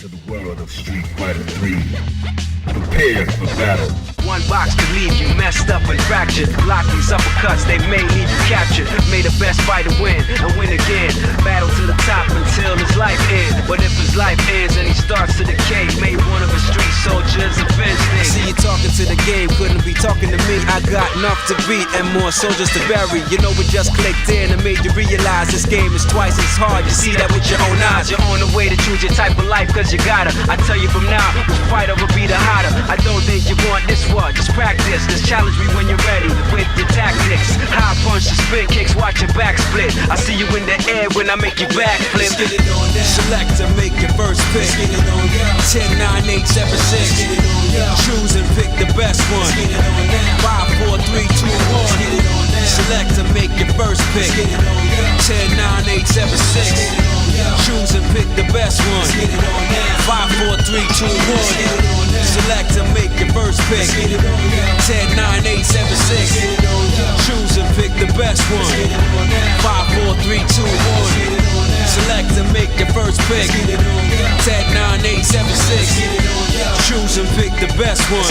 to the world of Street Fighter 3. Prepare for battle. One box could leave you messed up and fractured. Block these uppercuts, they may leave you captured. May the best fighter win and win again. Battle to the top until his life ends. But if his life ends and he starts to decay, may one of his street soldiers avenge me. See you talking to the game, couldn't be talking to me. I got enough to beat and more soldiers to bury. You know we just clicked in and made you realize this game is twice as hard. You see that with your own eyes. You're on the way to choose your type of life cause you gotta. I tell you from now, which fighter will be the hotter. I don't think you want this one, just practice. Just challenge me when you're ready with your tactics. High punch, the spin kicks, watch your back split. I see you in the air when I make you backflip. Let's get it on down. Select to make your first pick. Let's get it on down. 10, 9, 8, 7, 6. Let's get it on down. Choose and pick the best one. Let's get it on down. 5, 4, 3, 2, 1. Let's get it on down. Select to make your first pick. Let's get it on down. 10, 9, 8, 7, 6. Choose and pick the best one. 5, 4, 3, 2, 1. Select to make your first pick. 10, 9, 8, 7, 6. Choose and pick the best one. 5, 4, 3, 2, 1. Select to make your first pick. 10, 9, 8, 7, 6. Choose and pick the best one.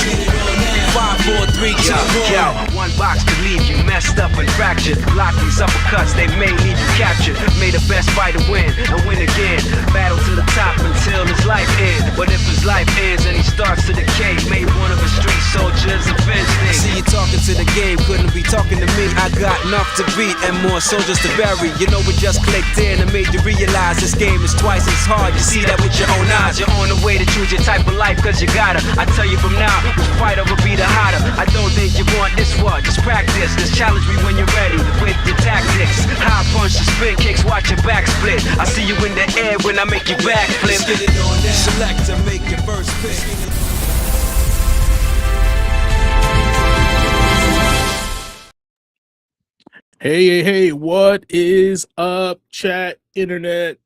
5, 4, 3, 2, 1. One box could leave you messed up and fractured. Block these uppercuts, they may leave you captured. May the best fighter win and win again. Battle to the top until his life ends. But if his life ends and he starts to decay, may one of his street soldiers avenge me. See you talking to the game, couldn't be talking to me. I got enough to beat and more soldiers to bury. You know we just clicked in and made you realize this game is twice as hard. You see that with your own eyes. You're on the way to choose your type of life cause you gotta. I tell you from now, which fighter will be the hotter. I don't think you want this one, just practice. Just challenge me when you're ready with your tactics. High punch, the spin kicks, watch your back split. I see you in the air when I make you backflip. Let's get it on down. Select to make your first pick. Hey, what is up, chat, internet,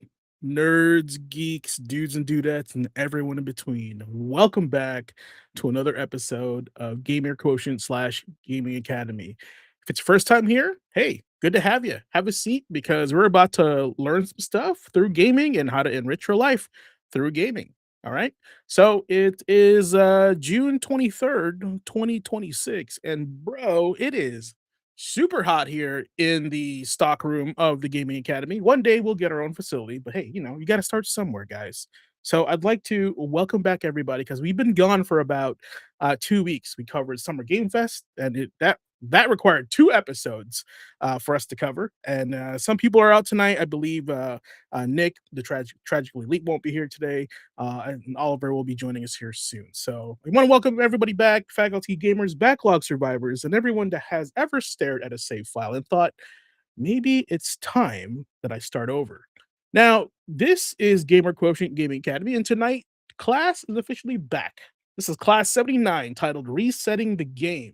nerds, geeks, dudes and dudettes, and everyone in between? Welcome back to another episode of Gamer Quotient / Gaming Academy. If it's your first time here, hey, good to have you. Have a seat because we're about to learn some stuff through gaming and how to enrich your life through gaming. All right. So it is June 23rd, 2026. And bro, it is super hot here in the stock room of the Gaming Academy. One day we'll get our own facility, but hey, you got to start somewhere, guys. So I'd like to welcome back everybody because we've been gone for about 2 weeks. We covered Summer Game Fest, and that required 2 episodes for us to cover. And some people are out tonight. I believe Nick, the Tragically Elite, won't be here today, and Oliver will be joining us here soon. So we want to welcome everybody back, faculty, gamers, backlog survivors, and everyone that has ever stared at a save file and thought, maybe it's time that I start over. Now, this is Gamer Quotient Gaming Academy, and tonight, class is officially back. This is class 79, titled Resetting the Game.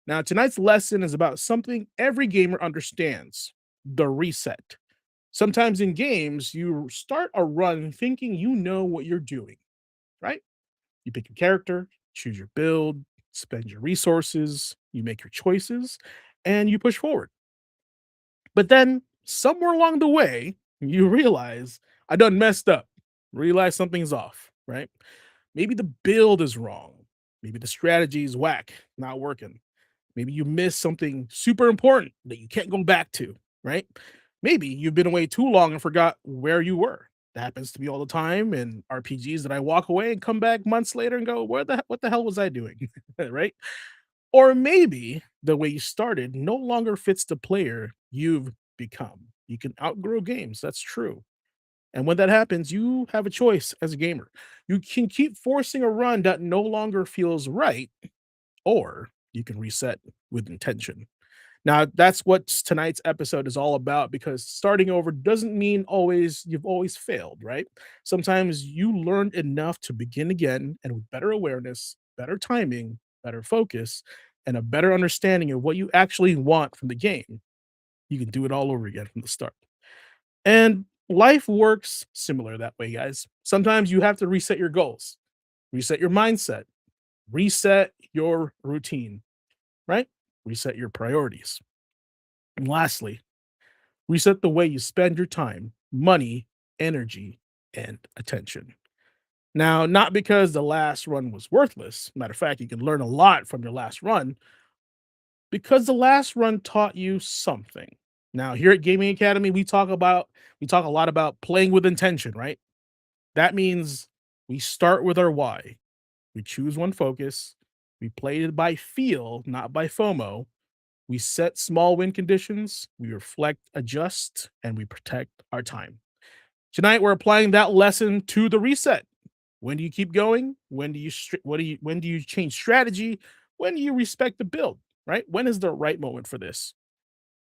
Now, tonight's lesson is about something every gamer understands, the reset. Sometimes in games, you start a run thinking you know what you're doing, right? You pick your character, choose your build, spend your resources, you make your choices, and you push forward. But then, somewhere along the way, you realize, I done messed up, realize something's off, right? Maybe the build is wrong. Maybe the strategy is whack, not working. Maybe you missed something super important that you can't go back to, right? Maybe you've been away too long and forgot where you were. That happens to me all the time in RPGs that I walk away and come back months later and go, what the hell was I doing? Right? Or maybe the way you started no longer fits the player you've become. You can outgrow games. That's true. And when that happens, you have a choice as a gamer. You can keep forcing a run that no longer feels right, or you can reset with intention. Now, that's what tonight's episode is all about, because starting over doesn't mean you've always failed, right? Sometimes you learned enough to begin again, and with better awareness, better timing, better focus, and a better understanding of what you actually want from the game, you can do it all over again from the start. And life works similar that way, guys. Sometimes you have to reset your goals, reset your mindset, reset your routine, right? Reset your priorities. And lastly, reset the way you spend your time, money, energy, and attention. Now, not because the last run was worthless. Matter of fact, you can learn a lot from your last run because the last run taught you something. Now, here at Gaming Academy, we talk a lot about playing with intention, right? That means we start with our why. We choose one focus. We play it by feel, not by FOMO. We set small win conditions. We reflect, adjust, and we protect our time. Tonight, we're applying that lesson to the reset. When do you keep going? When do you change strategy? When do you respect the build? Right? When is the right moment for this?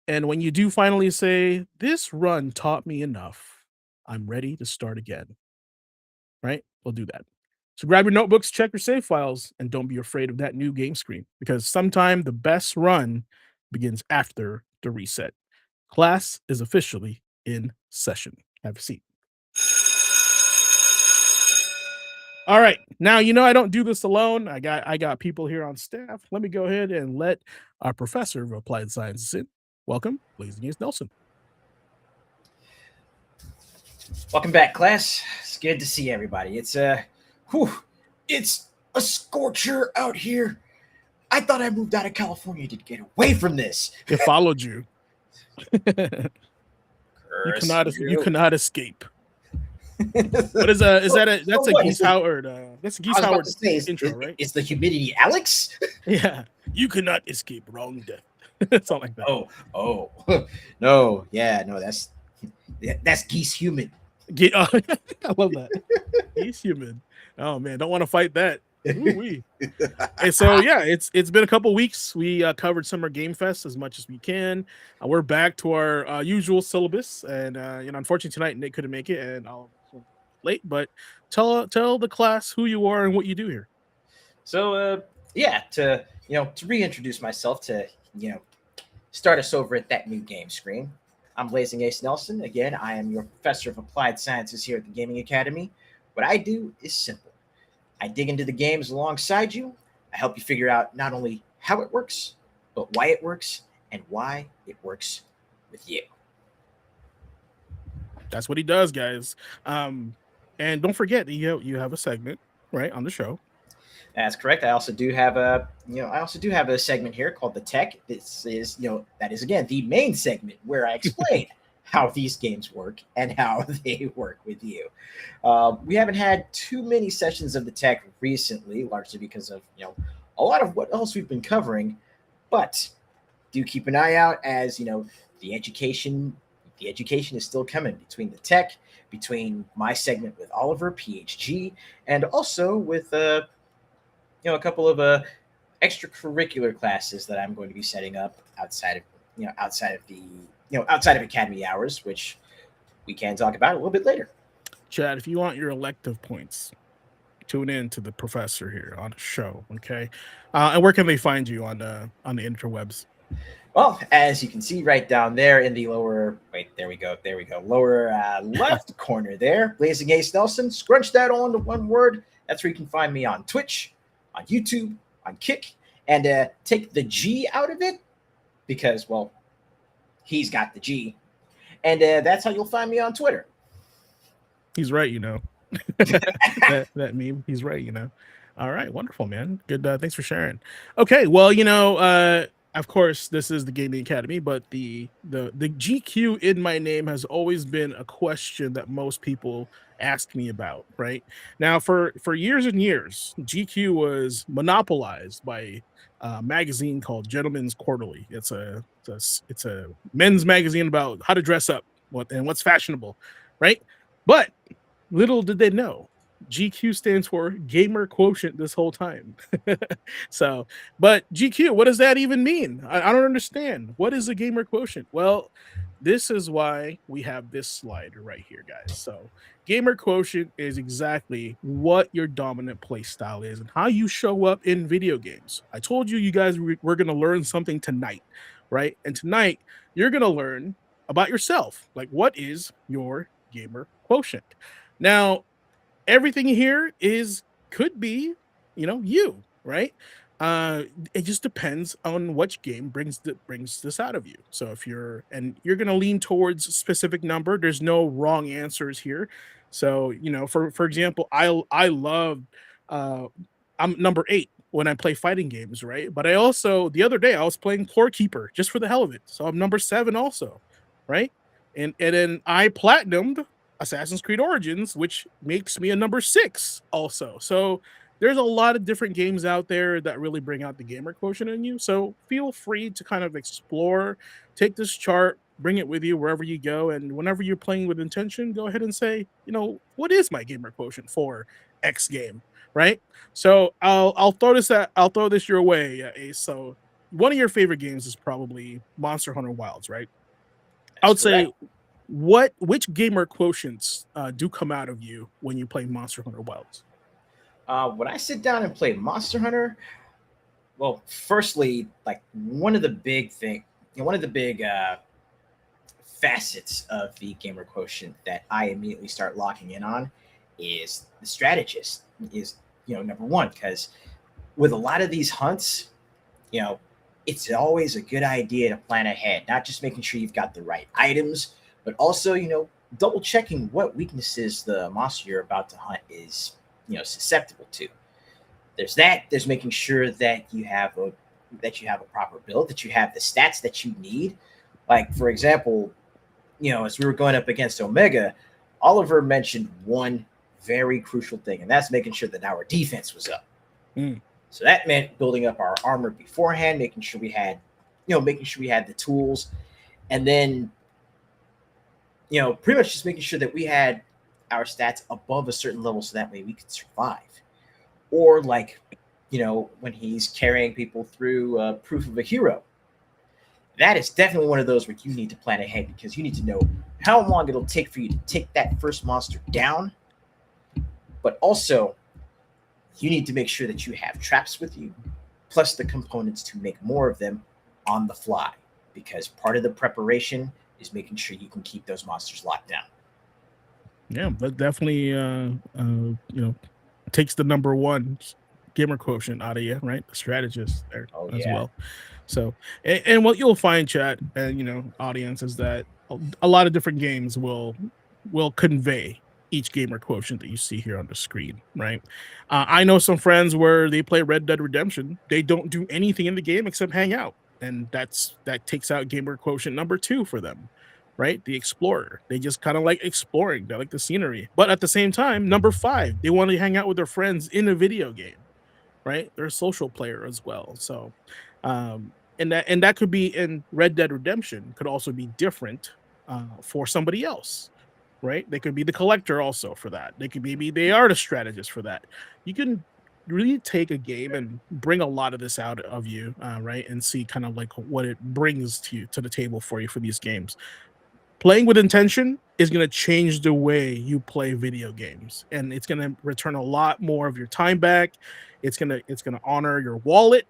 And when you do finally say, "This run taught me enough. I'm ready to start again." Right? We'll do that. So grab your notebooks, check your save files, and don't be afraid of that new game screen because sometime the best run begins after the reset. Class is officially in session. Have a seat. All right. Now, I don't do this alone. I got people here on staff. Let me go ahead and let our professor of applied sciences in. Welcome, Blazing Ace Nelson. Welcome back, class. It's good to see everybody. It's it's a scorcher out here. I thought I moved out of California to get away from this. It followed you. You Curse cannot escape. What is that's a what? Geese Howard that's a Geese I was about Howard to say, intro, right? Is the humidity Alex? Yeah. You cannot escape wrong death. Something like that. Oh, no, yeah, no, that's geese human. I love that. He's human. Oh man, don't want to fight that. Ooh-wee. And so yeah, it's been a couple weeks. We covered Summer Game Fest as much as we can. We're back to our usual syllabus, and unfortunately tonight Nick couldn't make it, and I'll late. But tell the class who you are and what you do here. So to reintroduce myself, to start us over at that new game screen. I'm Blazing Ace Nelson. Again, I am your professor of applied sciences here at the Gaming Academy. What I do is simple. I dig into the games alongside you. I help you figure out not only how it works, but why it works and why it works with you. That's what he does, guys. And don't forget, you have a segment right on the show. That's correct. I also do have a segment here called the Tech. This is that is again the main segment where I explain how these games work and how they work with you. We haven't had too many sessions of the Tech recently, largely because of a lot of what else we've been covering. But do keep an eye out, as the education is still coming between the Tech, between my segment with Oliver, PhD, and also with a couple of extracurricular classes that I'm going to be setting up outside of academy hours, which we can talk about a little bit later. Chad, if you want your elective points, tune in to the professor here on the show, okay? And where can they find you on the interwebs? Well, as you can see right down there in the lower, lower left corner there, Blazing Ace Nelson, scrunch that all into one word. That's where you can find me on Twitch, on YouTube, on Kick, and take the G out of it because, well, he's got the G. And that's how you'll find me on Twitter. He's right, that meme. He's right, All right, wonderful, man. Good. Thanks for sharing. Okay, well, of course, this is the Gaming Academy, but the GQ in my name has always been a question that most people ask me about. Right now, for years and years, GQ was monopolized by a magazine called Gentleman's Quarterly. It's a men's magazine about how to dress up, what's fashionable, right? But little did they know, GQ stands for Gamer Quotient this whole time. So, but GQ, what does that even mean? I don't understand. What is a Gamer Quotient? Well, this is why we have this slide right here, guys. So, Gamer Quotient is exactly what your dominant play style is and how you show up in video games. I told you guys we're going to learn something tonight, right? And tonight, you're going to learn about yourself. Like, what is your Gamer Quotient? Now, everything here could be, you, right? It just depends on which game brings this out of you. So if you're going to lean towards a specific number, there's no wrong answers here. So, for example, I love I'm number 8 when I play fighting games, right? But I also the other day I was playing Core Keeper just for the hell of it. So I'm number 7 also, right? And then I platinumed Assassin's Creed Origins, which makes me a number 6 also. So there's a lot of different games out there that really bring out the gamer quotient in you. So feel free to kind of explore, take this chart, bring it with you wherever you go, and whenever you're playing with intention, go ahead and say, what is my gamer quotient for X game, right? So I'll throw this your way, Ace. So one of your favorite games is probably Monster Hunter Wilds, right? I That's would say correct. which gamer quotients do come out of you when you play Monster Hunter Wilds? When I sit down and play Monster Hunter, well, firstly, like one of the big facets of the gamer quotient that I immediately start locking in on is the strategist. Is number one, because with a lot of these hunts, you know, it's always a good idea to plan ahead, not just making sure you've got the right items, but also, double checking what weaknesses the monster you're about to hunt is, susceptible to. There's that. There's making sure that you have a proper build, that you have the stats that you need. Like, for example, as we were going up against Omega, Oliver mentioned one very crucial thing, and that's making sure that our defense was up. Mm. So that meant building up our armor beforehand, making sure we had the tools, and then, pretty much just making sure that we had our stats above a certain level so that way we could survive. Or like, when he's carrying people through proof of a hero, that is definitely one of those where you need to plan ahead because you need to know how long it'll take for you to take that first monster down. But also, you need to make sure that you have traps with you, plus the components to make more of them on the fly. Because part of the preparation is making sure you can keep those monsters locked down. Yeah, that definitely takes the number 1 gamer quotient out of you, right? The strategist there Oh as yeah. well. So, and what you'll find, chat and audience, is that a lot of different games will convey each gamer quotient that you see here on the screen, right? I know some friends where they play Red Dead Redemption, they don't do anything in the game except hang out, and that takes out gamer quotient number 2 for them, right? The explorer, they just kind of like exploring, they like the scenery, but at the same time, number 5, they want to hang out with their friends in a video game, right? They're a social player as well. So and that could be in Red Dead Redemption, could also be different for somebody else, right? They could be the collector also for that. They could maybe they are the strategist for that. You can really take a game and bring a lot of this out of you, right? And see kind of like what it brings to the table for you for these games. Playing with intention is going to change the way you play video games, and it's going to return a lot more of your time back. It's going to honor your wallet,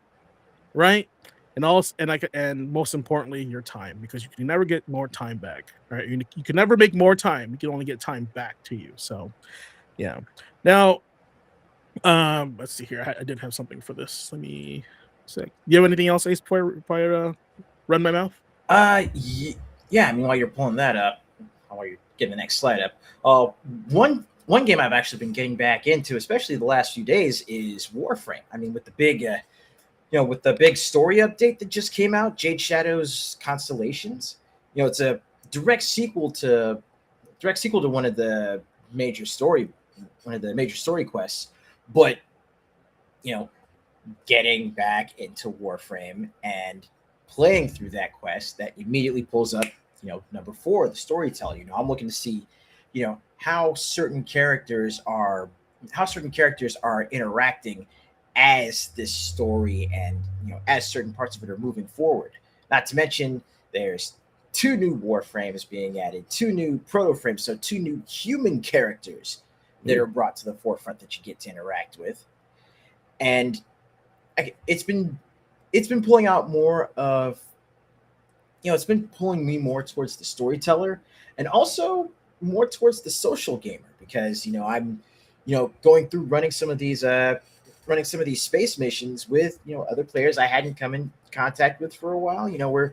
right? And also, and most importantly, your time, because you can never get more time back. Right? You can never make more time. You can only get time back to you. So, yeah. Now, let's see here. I did have something for this. Let me see. Do you have anything else, Ace, before I run my mouth? Yeah. I mean, while you're pulling that up, while you're getting the next slide up, one game I've actually been getting back into, especially the last few days, is Warframe. I mean, with the big story update that just came out, Jade Shadow's Constellations. It's a direct sequel to one of the major story quests. But getting back into Warframe and playing through that quest, that immediately pulls up, number 4, the storyteller. I'm looking to see, how certain characters are interacting as this story, and as certain parts of it are moving forward. Not to mention, there's 2 new Warframes being added, 2 new proto frames, so 2 new human characters that are brought to the forefront that you get to interact with. And it's been pulling out more of, it's been pulling me more towards the storyteller and also more towards the social gamer, because I'm going through running some of these space missions with other players I hadn't come in contact with for a while. We're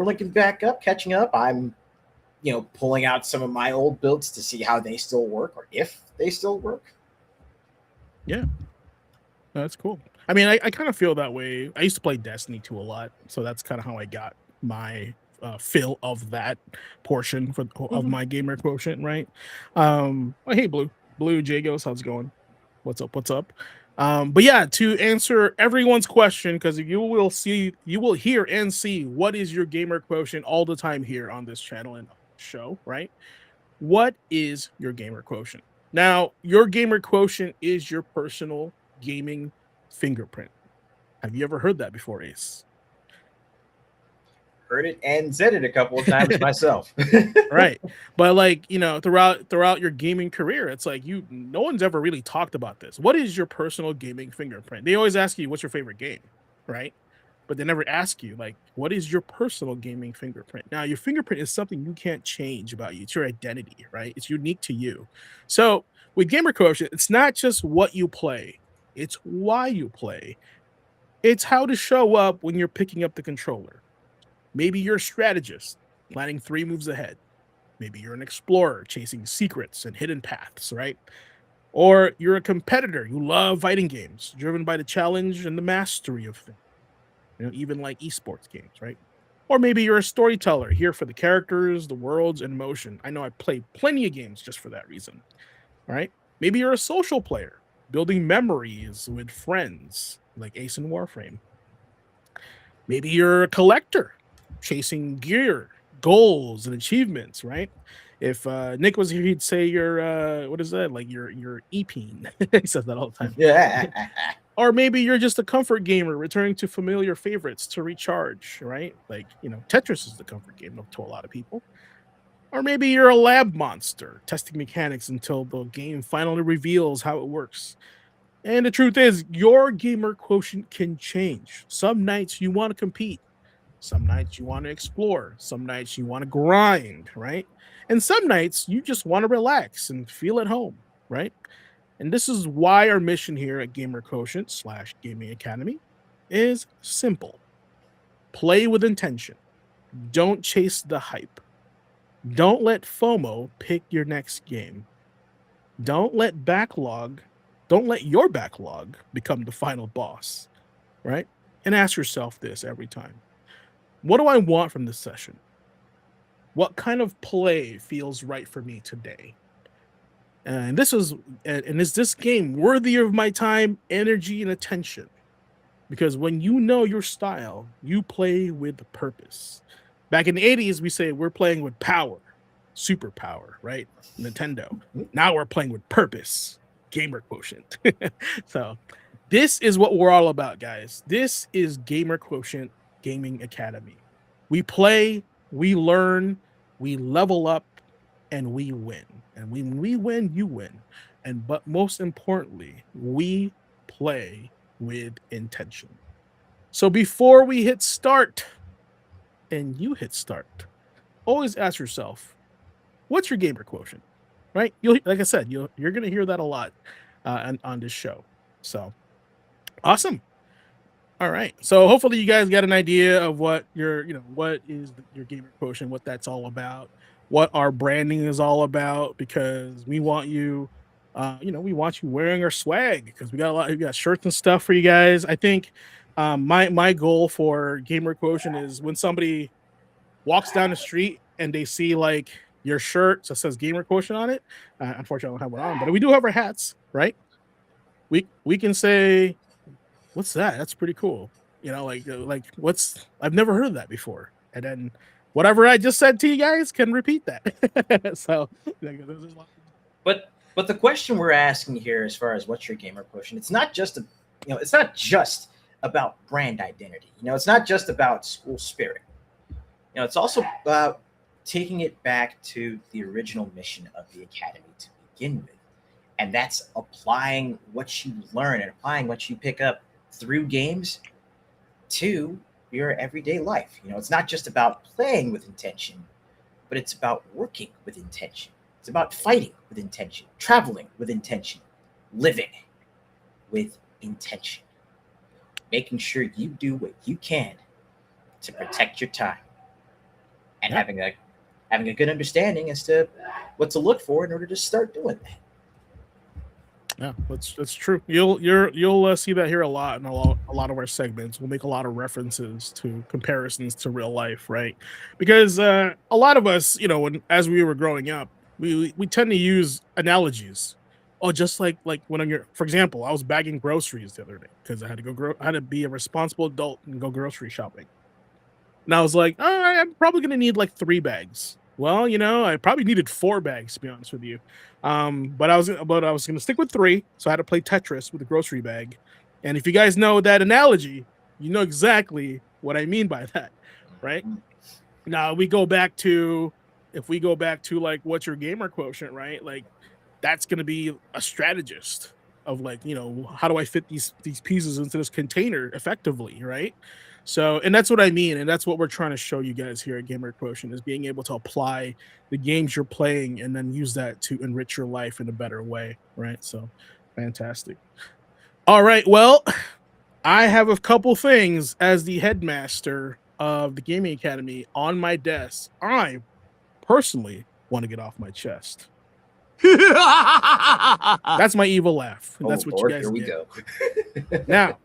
linking back up, catching up. I'm pulling out some of my old builds to see how they still work or if they still work. Yeah. That's cool. I mean, I kind of feel that way. I used to play Destiny 2 a lot, so that's kind of how I got my fill of that portion of my gamer quotient, right? Hey, Blue Jagos, how's it going? What's up? What's up? But yeah, to answer everyone's question, because you will hear and see what is your gamer quotient all the time here on this channel and show, right? What is your gamer quotient? Now, your gamer quotient is your personal gaming fingerprint. Have you ever heard that before, Ace? Heard it and said it a couple of times myself. Right. But like, throughout your gaming career, it's like no one's ever really talked about this. What is your personal gaming fingerprint? They always ask you what's your favorite game, right? But they never ask you like what is your personal gaming fingerprint. Now, your fingerprint is something you can't change about you. It's your identity, right? It's unique to you. So with Gamer Quotient, it's not just what you play, it's why you play. It's how to show up when you're picking up the controller. Maybe you're a strategist, planning 3 moves ahead. Maybe you're an explorer, chasing secrets and hidden paths, right? Or you're a competitor, you love fighting games, driven by the challenge and the mastery of things. Even like esports games, right? Or maybe you're a storyteller, here for the characters, the worlds, and emotion. I know I play plenty of games just for that reason, right? Maybe you're a social player, building memories with friends, like Ace and Warframe. Maybe you're a collector, chasing gear, goals, and achievements, right? If Nick was here, he'd say you're what is that? Like you're EPing. He says that all the time. Yeah. Or maybe you're just a comfort gamer returning to familiar favorites to recharge, right? Like, Tetris is the comfort game to a lot of people. Or maybe you're a lab monster testing mechanics until the game finally reveals how it works. And the truth is, your gamer quotient can change. Some nights you want to compete. Some nights you want to explore. Some nights you want to grind, right? And some nights you just want to relax and feel at home, right? And this is why our mission here at Gamer Quotient / Gaming Academy is simple. Play with intention. Don't chase the hype. Don't let FOMO pick your next game. Don't let your backlog become the final boss, right? And ask yourself this every time. What do I want from this session? What kind of play feels right for me today? And is this game worthy of my time, energy, and attention? Because when you know your style, you play with purpose. Back in the 80s, we say we're playing with power, superpower, right? Nintendo. Now we're playing with purpose, Gamer Quotient. So this is what we're all about, guys. This is Gamer Quotient Gaming Academy. We play, we learn, we level up, and we win. And when we win, you win. But most importantly, we play with intention. So before we hit start, and you hit start, always ask yourself, what's your gamer quotient? Right? Like I said, you're going to hear that a lot on this show. So awesome. All right. So hopefully you guys got an idea of what what is your gamer quotient, what that's all about, what our branding is all about, because we want you, we want you wearing our swag, because we got shirts and stuff for you guys. I think my goal for gamer quotient is when somebody walks down the street and they see like your shirt that says gamer quotient on it. Unfortunately, I don't have one on, but we do have our hats, right? We can say, what's that? That's pretty cool. I've never heard of that before. And then whatever I just said to you guys can repeat that. So, but the question we're asking here, as far as what's your gamer quotient, it's not just about brand identity. It's not just about school spirit. It's also about taking it back to the original mission of the academy to begin with. And that's applying what you learn and applying what you pick up through games to your everyday life. It's not just about playing with intention, but it's about working with intention. It's about fighting with intention, traveling with intention, living with intention, making sure you do what you can to protect your time, and having a having a good understanding as to what to look for in order to start doing that. Yeah, that's true. You'll see that here a lot in a lot of our segments. We'll make a lot of references to comparisons to real life, right? Because a lot of us, when as we were growing up, we tend to use analogies. Oh, just like when you're, for example, I was bagging groceries the other day because I had to I had to be a responsible adult and go grocery shopping. And I was like, "Oh, I'm probably gonna need like 3 bags." Well, I probably needed 4 bags to be honest with you. But I was gonna stick with 3, so I had to play Tetris with a grocery bag. And if you guys know that analogy, you know exactly what I mean by that, right? Now if we go back to like what's your gamer quotient, right? Like that's going to be a strategist of like, how do I fit these pieces into this container effectively, right? So, and that's what I mean, and that's what we're trying to show you guys here at Gamer Quotient is being able to apply the games you're playing and then use that to enrich your life in a better way, right? So, fantastic. All right, well, I have a couple things as the headmaster of the Gaming Academy on my desk. I personally want to get off my chest. That's my evil laugh. That's what Lord, you guys here we get. go. Now,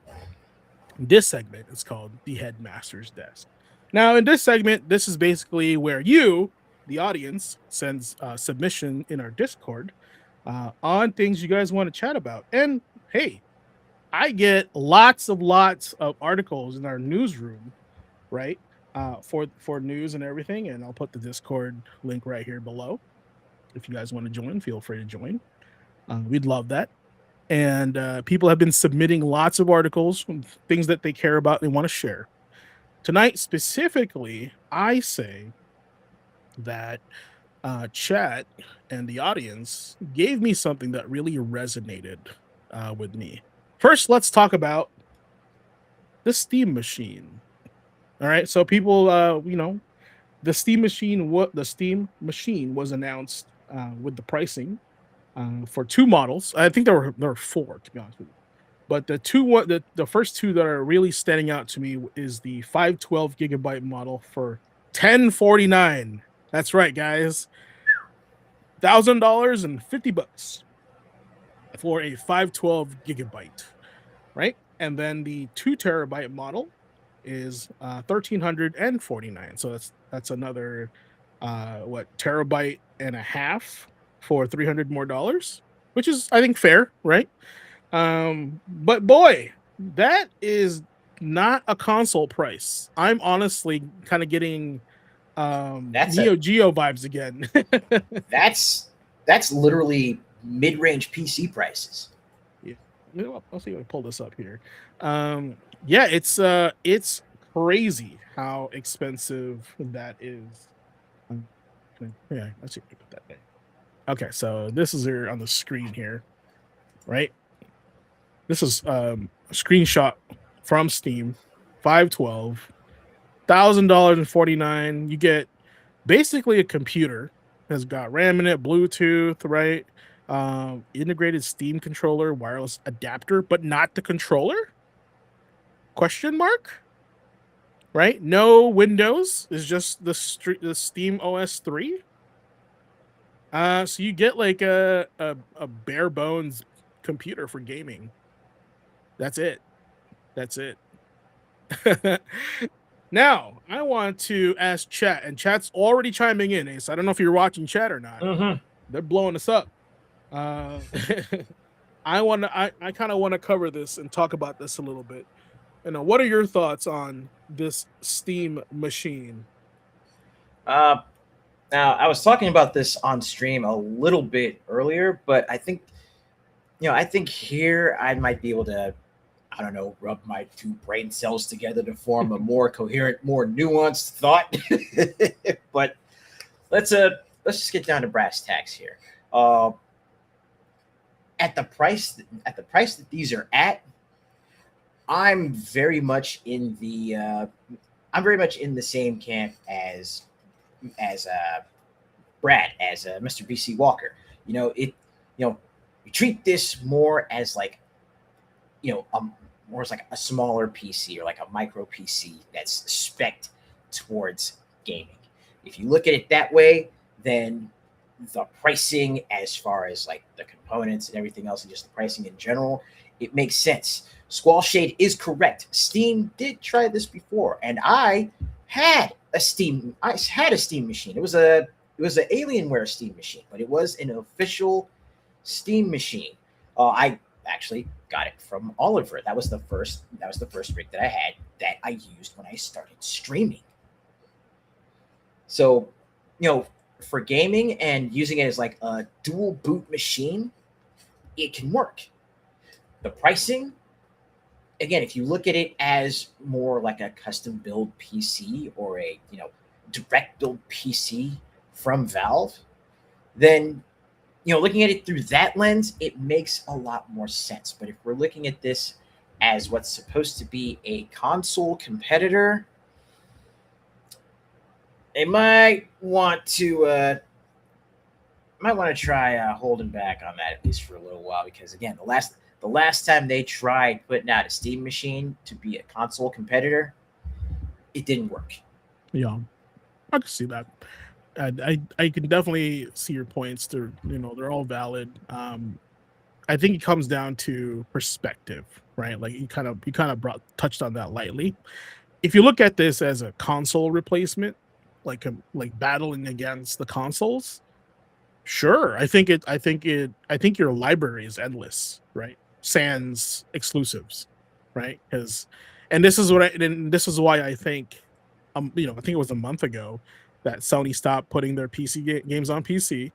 this segment is called the Headmaster's Desk. Now, in this segment, this is basically where you, the audience, sends submission in our Discord on things you guys want to chat about. And hey, I get lots of articles in our newsroom, right? For news and everything, and I'll put the Discord link right here below. If you guys want to join, feel free to join. We'd love that. And people have been submitting lots of articles, things that they care about, they want to share. Tonight, specifically, I say that chat and the audience gave me something that really resonated with me. First, let's talk about the Steam machine. All right, so people, the Steam machine was announced with the pricing for 2 models. I think there were 4 to be honest with you. But the first 2 that are really standing out to me is the 512 gigabyte model for $1049. That's right, guys. $1,000 and $50 for a 512 gigabyte, right? And then the 2 terabyte model is $1,349. So that's another terabyte and a half for $300 more, which is I think fair, right? But boy, that is not a console price. I'm honestly kind of getting Neo Geo vibes again. That's literally mid-range PC prices. Yeah, I'll see if I pull this up here. Yeah, it's crazy how expensive that is. Yeah, let's see if we put that there. Okay, so this is here on the screen here, right? This is a screenshot from Steam, 512, $1,000.49. You get basically a computer has got RAM in it, Bluetooth, right? Integrated Steam controller, wireless adapter, but not the controller? Question mark? Right? No Windows. It's just the Steam OS 3. So you get like a bare bones computer for gaming. That's it. Now, I want to ask chat, and chat's already chiming in, Ace. I don't know if you're watching chat or not. Mm-hmm. They're blowing us up. I kind of want to cover this and talk about this a little bit. What are your thoughts on this Steam machine? Now, I was talking about this on stream a little bit earlier, but I think here I might be able to, I don't know, rub my 2 brain cells together to form a more coherent, more nuanced thought. But let's just get down to brass tacks here. At the price that these are at, I'm very much in the same camp as Brad, as Mr. BC Walker. We treat this more as like, more as like a smaller PC or like a micro PC that's spec'd towards gaming. If you look at it that way, then the pricing, as far as like the components and everything else, and just the pricing in general, it makes sense. Squall Shade is correct. Steam did try this before, and I had a Steam machine. It was an Alienware Steam machine, but it was an official Steam machine. I actually got it from Oliver. That was the first rig that I had that I used when I started streaming. So, for gaming and using it as like a dual boot machine, it can work. The pricing, again, if you look at it as more like a custom build PC or a direct build PC from Valve, then looking at it through that lens, it makes a lot more sense. But if we're looking at this as what's supposed to be a console competitor, they might want to try holding back on that at least for a little while, because again, the last time they tried putting out a Steam machine to be a console competitor, it didn't work. Yeah, I can see that. I can definitely see your points. They're all valid. I think it comes down to perspective, right? Like you kind of touched on that lightly. If you look at this as a console replacement, like battling against the consoles, sure. I think your library is endless, right? Sans exclusives, right? And this is why I think, I think it was a month ago that Sony stopped putting their PC games on PC,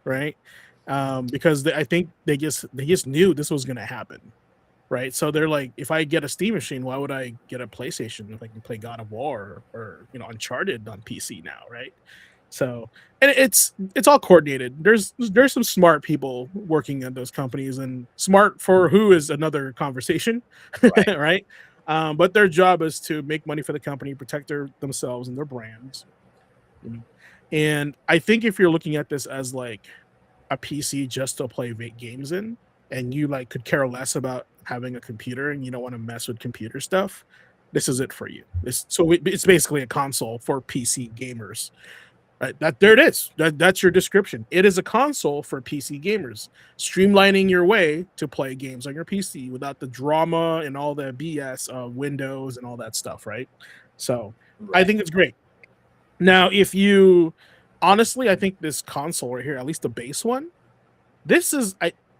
right? Because I think they just knew this was going to happen, right? So they're like, if I get a Steam machine, why would I get a PlayStation if I can play God of War or Uncharted on PC now, right? So, and it's all coordinated. There's some smart people working at those companies, and smart for who is another conversation, Right. right? But their job is to make money for the company, protect themselves and their brands. And I think if you're looking at this as like a PC just to play games in, and you like could care less about having a computer and you don't want to mess with computer stuff, this is it for you. It's basically a console for PC gamers. Right, there it is. That's your description. It is a console for PC gamers, streamlining your way to play games on your PC without the drama and all the BS of Windows and all that stuff, right? So I think it's great. Now, honestly, I think this console right here, at least the base one,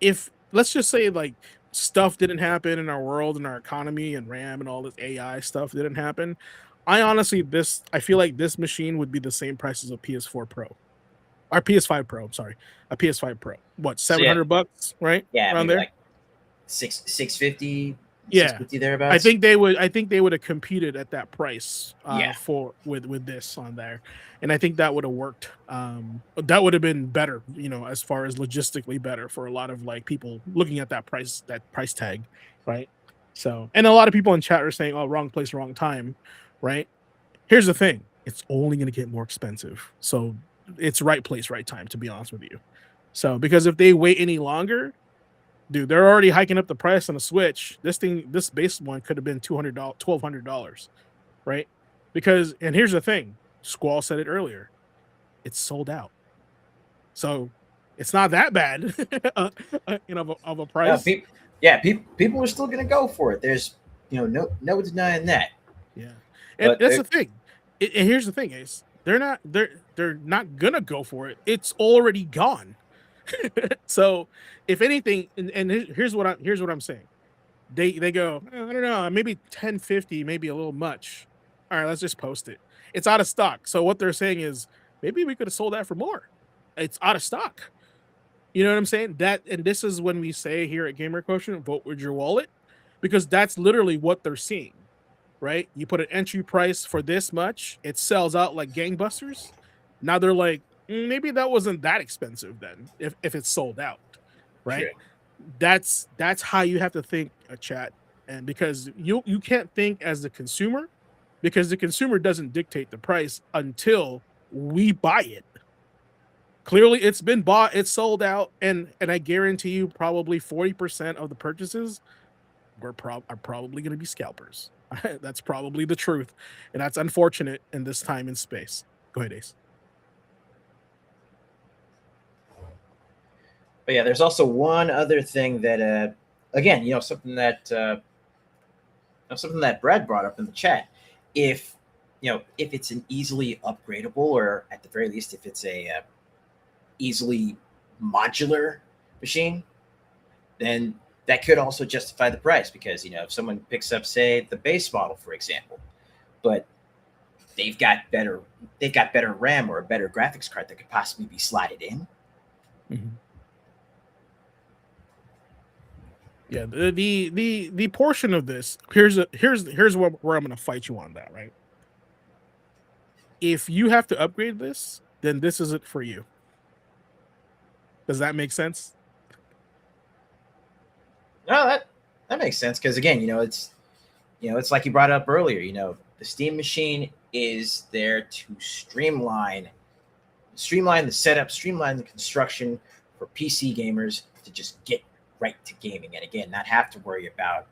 if let's just say like stuff didn't happen in our world and our economy and RAM and all this AI stuff didn't happen, I feel like this machine would be the same price as a PS4 Pro or PS5 Pro. I'm sorry, a PS5 Pro. What, $700, right? Yeah, around there, like 650. Yeah, 650 thereabouts. I think they would have competed at that price with this on there, and I think that would have worked. That would have been better, as far as logistically better for a lot of like people looking at that price tag, right? So, and a lot of people in chat are saying, "Oh, wrong place, wrong time," right? Here's the thing: it's only going to get more expensive, so it's right place, right time. To be honest with you, so because if they wait any longer, dude, they're already hiking up the price on a Switch. This base one could have been $1,200, right? Because, and here's the thing, Squall said it earlier, it's sold out, so it's not that bad, of a price. People are still gonna go for it. There's, no denying that. Yeah, and that's the thing. And here's the thing, Ace. They're not gonna go for it. It's already gone. So if anything, and here's what I'm saying, they go, I don't know, maybe 1050, maybe a little much. All right, let's just post it. It's out of stock. So what they're saying is maybe we could have sold that for more. It's out of stock. You know what I'm saying? And this is when we say here at Gamer Quotient, vote with your wallet, because that's literally what they're seeing, right? You put an entry price for this much, it sells out like gangbusters. Now they're like, maybe that wasn't that expensive then, if it's sold out, right? Sure. That's how you have to think, chat, and because you can't think as the consumer, because the consumer doesn't dictate the price until we buy it. Clearly, it's been bought, it's sold out, and I guarantee you, probably 40% of the purchases are probably going to be scalpers. That's probably the truth, and that's unfortunate in this time and space. Go ahead, Ace. But yeah, there's also one other thing that, again, something that Brad brought up in the chat. If if it's an easily upgradable, or at the very least, if it's a easily modular machine, then that could also justify the price, because if someone picks up, say, the base model, for example, but they've got better RAM or a better graphics card that could possibly be slotted in. Mhm. Yeah, the portion of this, here's where I'm gonna fight you on that, right? If you have to upgrade this, then this isn't for you. Does that make sense? No, that makes sense, because again, it's like you brought up earlier. The Steam machine is there to streamline the setup, streamline the construction for PC gamers to just get right to gaming, and again, not have to worry about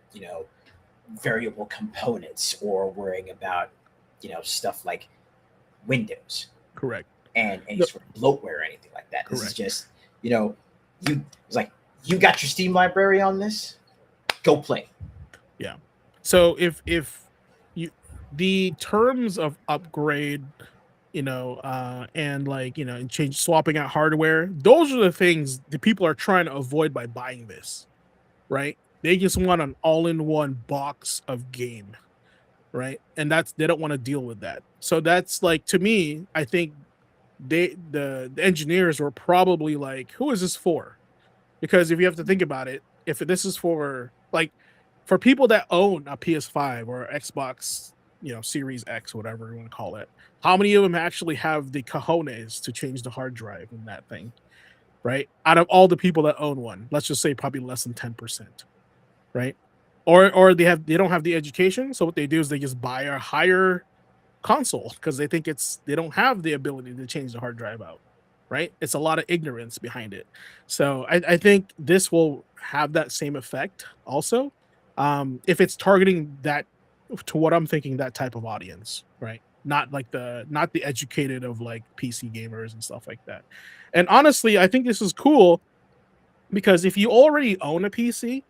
variable components, or worrying about stuff like Windows Correct. and any No, sort of bloatware or anything like that. This is correct. just it's like, you got your Steam library on this, go play. Yeah. So if you the terms of upgrade, and and change swapping out hardware, those are the things the people are trying to avoid by buying this, right? They just want an all-in-one box of game, right? And they don't want to deal with that. So that's like, to me, I think the engineers were probably like, who is this for? Because if you have to think about it, if this is for people that own a PS5 or Xbox, Series X, whatever you want to call it, how many of them actually have the cojones to change the hard drive in that thing, right? Out of all the people that own one, let's just say probably less than 10%, right? Or they don't have the education, so what they do is they just buy a higher console because they think they don't have the ability to change the hard drive out, right? It's a lot of ignorance behind it. So I think this will have that same effect also, if it's targeting that, to what I'm thinking, that type of audience, right? Not the educated of like PC gamers and stuff like that. And honestly, I think this is cool because if you already own a PC,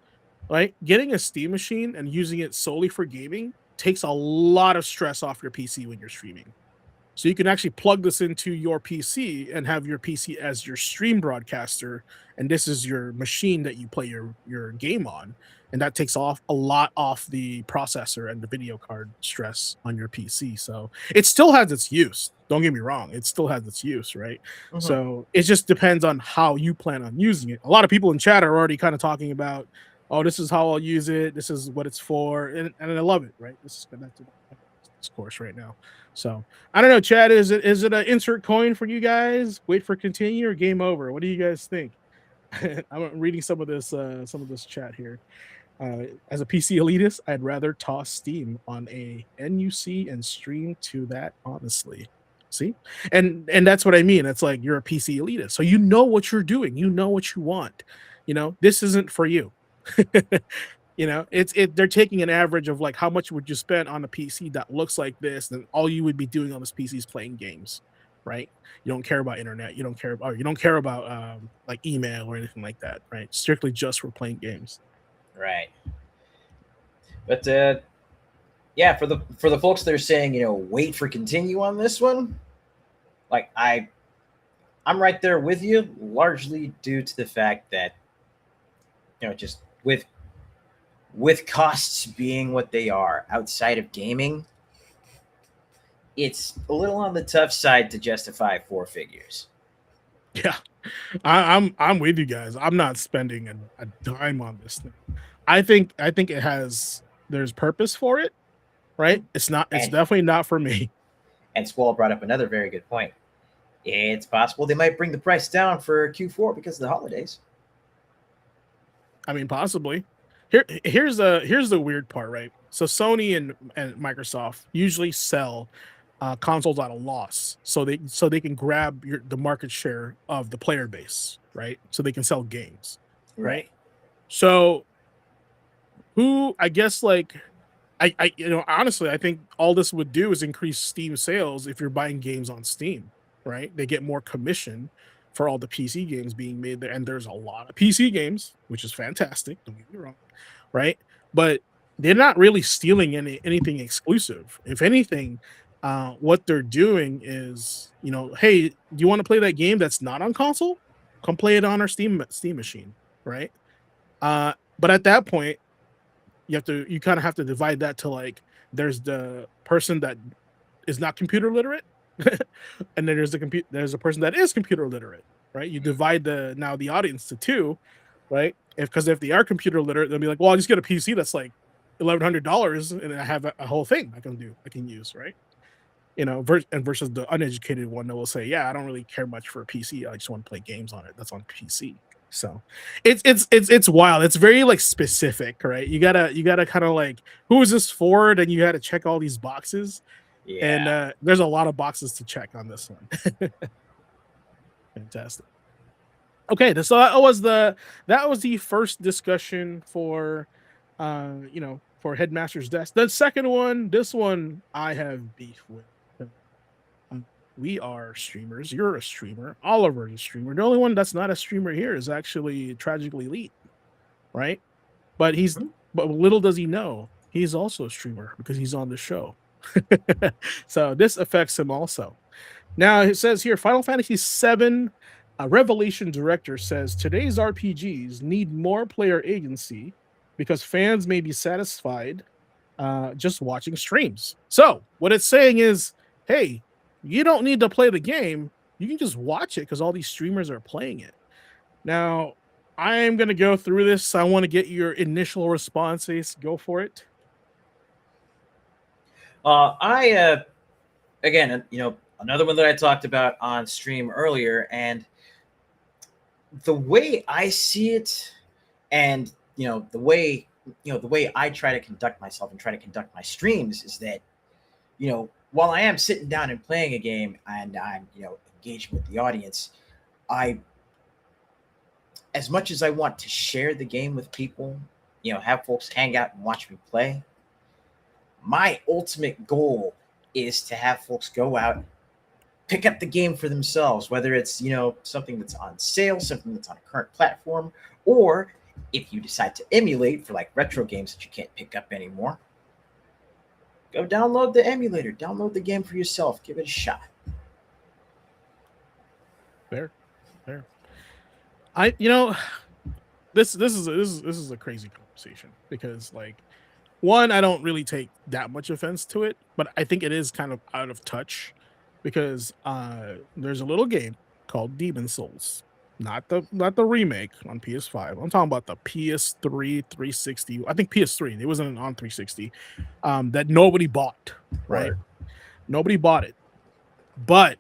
right, getting a Steam machine and using it solely for gaming takes a lot of stress off your PC when you're streaming. So you can actually plug this into your PC and have your PC as your stream broadcaster, and this is your machine that you play your game on, and that takes off a lot off the processor and the video card stress on your PC. So it still has its use. Don't get me wrong, it still has its use, right? Mhm. So it just depends on how you plan on using it. A lot of people in chat are already kind of talking about, oh, this is how I'll use it. This is what it's for, and I love it, right? This is connected to this course right now. So I don't know, Chad. Is it an insert coin for you guys? Wait for continue or game over? What do you guys think? I'm reading some of this chat here. As a PC elitist, I'd rather toss Steam on a NUC and stream to that honestly. See, and that's what I mean. It's like you're a PC elitist, so you know what you're doing. You know what you want. This isn't for you. They're taking an average of like how much would you spend on a PC that looks like this, and all you would be doing on this PC is playing games, right? You don't care about internet, you don't care about like email or anything like that, right? Strictly just for playing games. Right. But yeah, for the folks that are saying, wait for continue on this one, like I'm right there with you, largely due to the fact that just with costs being what they are outside of gaming, it's a little on the tough side to justify four figures. Yeah, I'm with you guys. I'm not spending a dime on this thing. I think there's purpose for it, right? It's definitely not for me. And Squall brought up another very good point. It's possible they might bring the price down for Q4 because of the holidays. I mean, possibly. Here's the weird part, right? So Sony and Microsoft usually sell consoles at a loss, so they can grab the market share of the player base, right? So they can sell games, right? So who, I guess, like I honestly, I think all this would do is increase Steam sales if you're buying games on Steam, right? They get more commission for all the PC games being made there, and there's a lot of PC games, which is fantastic. Don't get me wrong, right? But they're not really stealing anything exclusive. If anything, what they're doing is, hey, do you want to play that game that's not on console? Come play it on our Steam machine, right? But at that point, you kind of have to divide that to like, there's the person that is not computer literate, and then there's a person that is computer literate, right? You divide the audience to two, right? Because if they are computer literate, they'll be like, well, I'll just get a PC that's like $1,100 and I have a whole thing I can use, right? Versus the uneducated one that will say, yeah, I don't really care much for a PC. I just want to play games on it. That's on PC. So it's wild. It's very like specific, right? You gotta kind of like, who is this for? And you gotta check all these boxes. Yeah. And there's a lot of boxes to check on this one. Fantastic. Okay, so that was the first discussion for for Headmaster's Desk. The second one, this one I have beef with. We are streamers. You're a streamer. Oliver's a streamer. The only one that's not a streamer here is actually Tragically Elite, right? But little does he know, he's also a streamer because he's on the show. So this affects him also. Now it says here, Final Fantasy VII Revelation Director says today's RPGs need more player agency because fans may be satisfied just watching streams. So what it's saying is, hey, you don't need to play the game. You can just watch it because all these streamers are playing it. Now, I am going to go through this. I want to get your initial response, Ace. Go for it. Again, another one that I talked about on stream earlier, and the way I see it, and the way I try to conduct myself and try to conduct my streams is that, while I am sitting down and playing a game and I'm, engaging with the audience, as much as I want to share the game with people, have folks hang out and watch me play, my ultimate goal is to have folks go out, pick up the game for themselves, whether it's, something that's on sale, something that's on a current platform, or if you decide to emulate for like retro games that you can't pick up anymore, go download the emulator, download the game for yourself, give it a shot. Fair. This is a crazy conversation because, like, one, I don't really take that much offense to it, but I think it is kind of out of touch because there's a little game called Demon Souls, not the remake on PS5. I'm talking about the PS3 360. I think PS3. It wasn't on 360. That nobody bought, right? Nobody bought it, but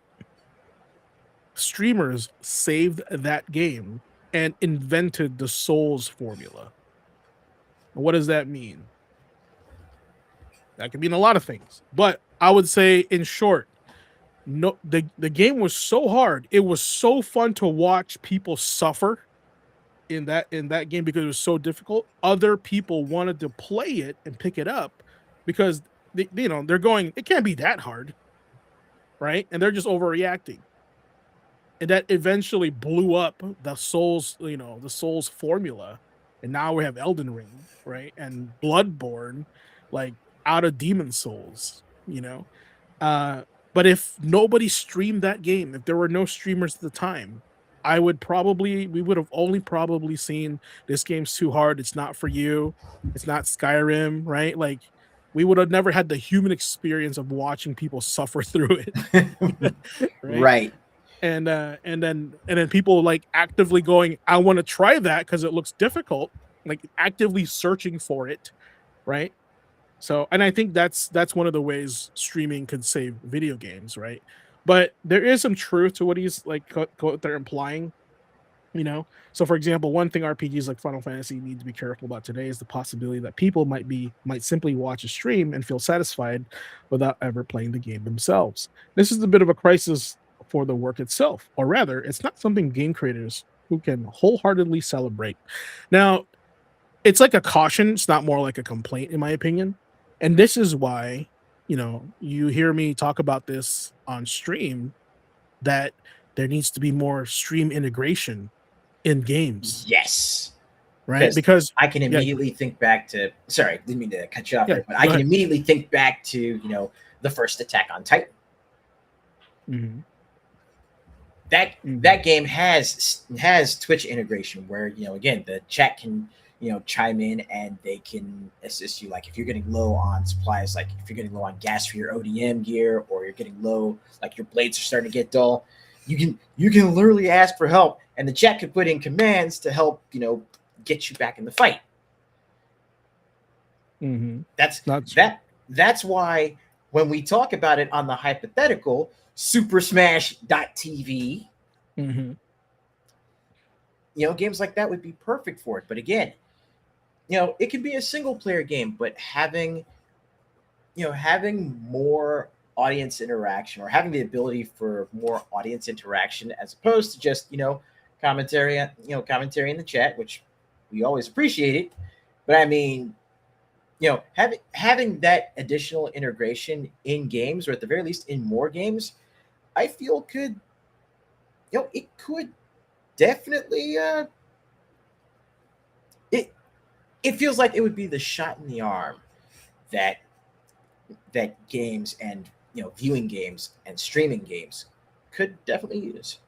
streamers saved that game and invented the Souls formula. What does that mean? That could mean a lot of things, but I would say, in short, no, the game was so hard. It was so fun to watch people suffer in that game because it was so difficult. Other people wanted to play it and pick it up because they're going, it can't be that hard, right? And they're just overreacting. And that eventually blew up the Souls, the Souls formula. And now we have Elden Ring, right? And Bloodborne, like, out of Demon Souls, but if nobody streamed that game, if there were no streamers at the time, we would have only probably seen this game's too hard, it's not for you, it's not Skyrim, right? Like, we would have never had the human experience of watching people suffer through it. Right. And then people like actively going, I want to try that because it looks difficult, like actively searching for it, right? So, and I think that's one of the ways streaming could save video games, right? But there is some truth to what he's like, what they're implying, So, for example, one thing RPGs like Final Fantasy need to be careful about today is the possibility that people might simply watch a stream and feel satisfied without ever playing the game themselves. This is a bit of a crisis for the work itself, or rather, it's not something game creators who can wholeheartedly celebrate. Now, it's like a caution. It's not more like a complaint, in my opinion. And this is why, you hear me talk about this on stream, that there needs to be more stream integration in games, Yes. right? Because I can immediately think back to, sorry, didn't mean to cut you off there, but I go can ahead. immediately think back to, the first Attack on Titan. Mhm. That game has Twitch integration where, again, the chat can, chime in and they can assist you. Like if you're getting low on supplies, like if you're getting low on gas for your ODM gear, or you're getting low, like your blades are starting to get dull, you can literally ask for help, and the chat can put in commands to help, get you back in the fight. That's why when we talk about it on the hypothetical Super Smash.tv, games like that would be perfect for it. But again, it can be a single player game, but having more audience interaction, or having the ability for more audience interaction as opposed to just, commentary in the chat, which we always appreciate it. But I mean, having that additional integration in games, or at the very least in more games, I feel could, it could definitely, it feels like it would be the shot in the arm that games and, viewing games and streaming games could definitely use.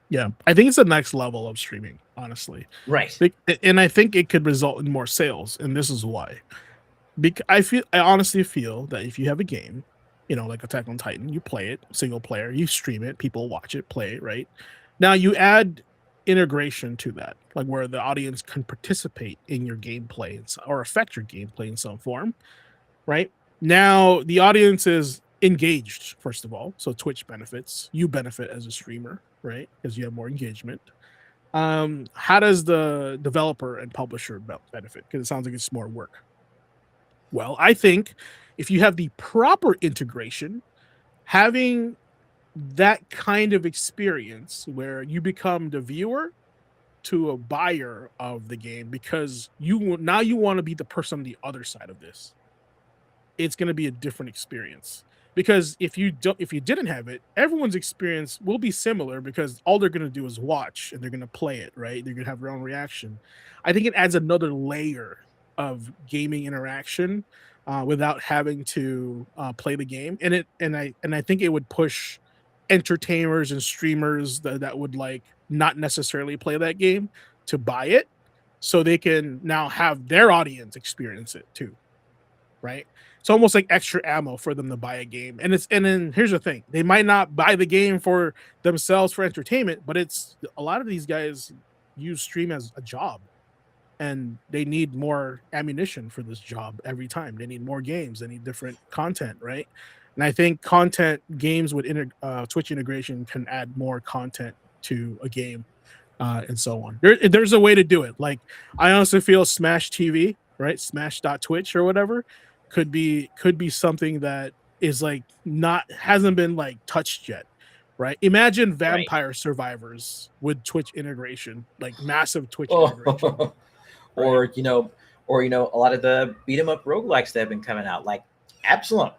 Yeah, I think it's the next level of streaming, honestly. Right. And I think it could result in more sales, and this is why. Because I honestly feel that if you have a game, like Attack on Titan, you play it single player, you stream it, people watch it, play it, right? Now you add integration to that, like where the audience can participate in your gameplay or affect your gameplay in some form, right? Now the audience is engaged, first of all, so Twitch benefits, you benefit as a streamer, right? Because you have more engagement. How does the developer and publisher benefit? Because it sounds like it's more work. Well, I think if you have the proper integration, having that kind of experience where you become the viewer to a buyer of the game, because you want to be the person on the other side of this, it's going to be a different experience. Because if you didn't have it, everyone's experience will be similar, because all they're going to do is watch and they're going to play it, right? They're going to have their own reaction. I think it adds another layer of gaming interaction without having to play the game, and I think it would push entertainers and streamers that would like not necessarily play that game to buy it, so they can now have their audience experience it too, right? It's almost like extra ammo for them to buy a game. And then here's the thing, they might not buy the game for themselves for entertainment, but it's a lot of these guys use stream as a job, and they need more ammunition for this job every time. They need more games, they need different content, right? And I think games with Twitch integration can add more content to a game, and so on. There's a way to do it. Like, I honestly feel Smash TV, right? Smash.twitch or whatever could be something that is like hasn't been like touched yet, right? Imagine Vampire Survivors with Twitch integration, like massive Twitch integration. Or a lot of the beat 'em up roguelikes that have been coming out, like Absalom,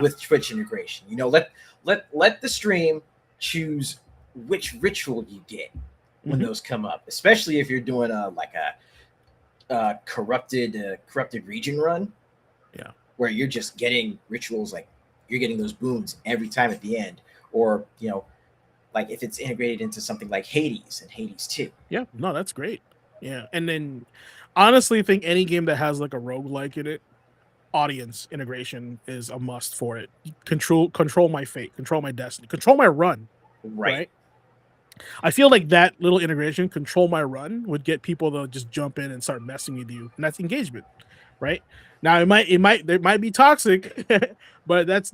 with Twitch integration. Let the stream choose which ritual you get when those come up, especially if you're doing a corrupted region run, where you're just getting rituals, like you're getting those booms every time at the end, or like if it's integrated into something like Hades and Hades 2. Yeah, no, that's great. Yeah, and then honestly, think any game that has like a roguelike in it, audience integration is a must for it. Control my fate, control my destiny, control my run. Right? I feel like that little integration, control my run, would get people to just jump in and start messing with you, and that's engagement, right? Now it might be toxic, but that's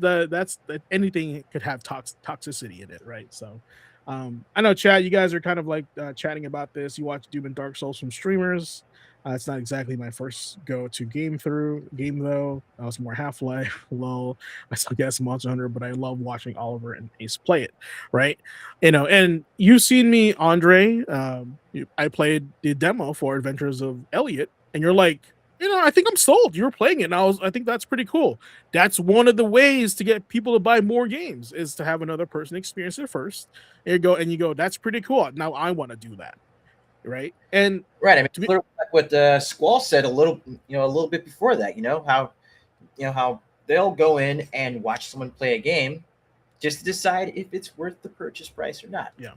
anything could have toxicity in it, right? So I know, Chad, you guys are kind of like chatting about this. You watch Doom and Dark Souls from streamers. It's not exactly my first go-to game though. I was more Half-Life, LOL. I still guess Monster Hunter, but I love watching Oliver and Ace play it, right? And you've seen me, Andre. I played the demo for Adventures of Elliot, and you're like, I think I'm sold. You were playing it, and I think that's pretty cool. That's one of the ways to get people to buy more games is to have another person experience it first. And you go, that's pretty cool. Now I want to do that, right? And Right. I mean, to be, literally like what Squall said a little bit before that. How they'll go in and watch someone play a game just to decide if it's worth the purchase price or not. yeah,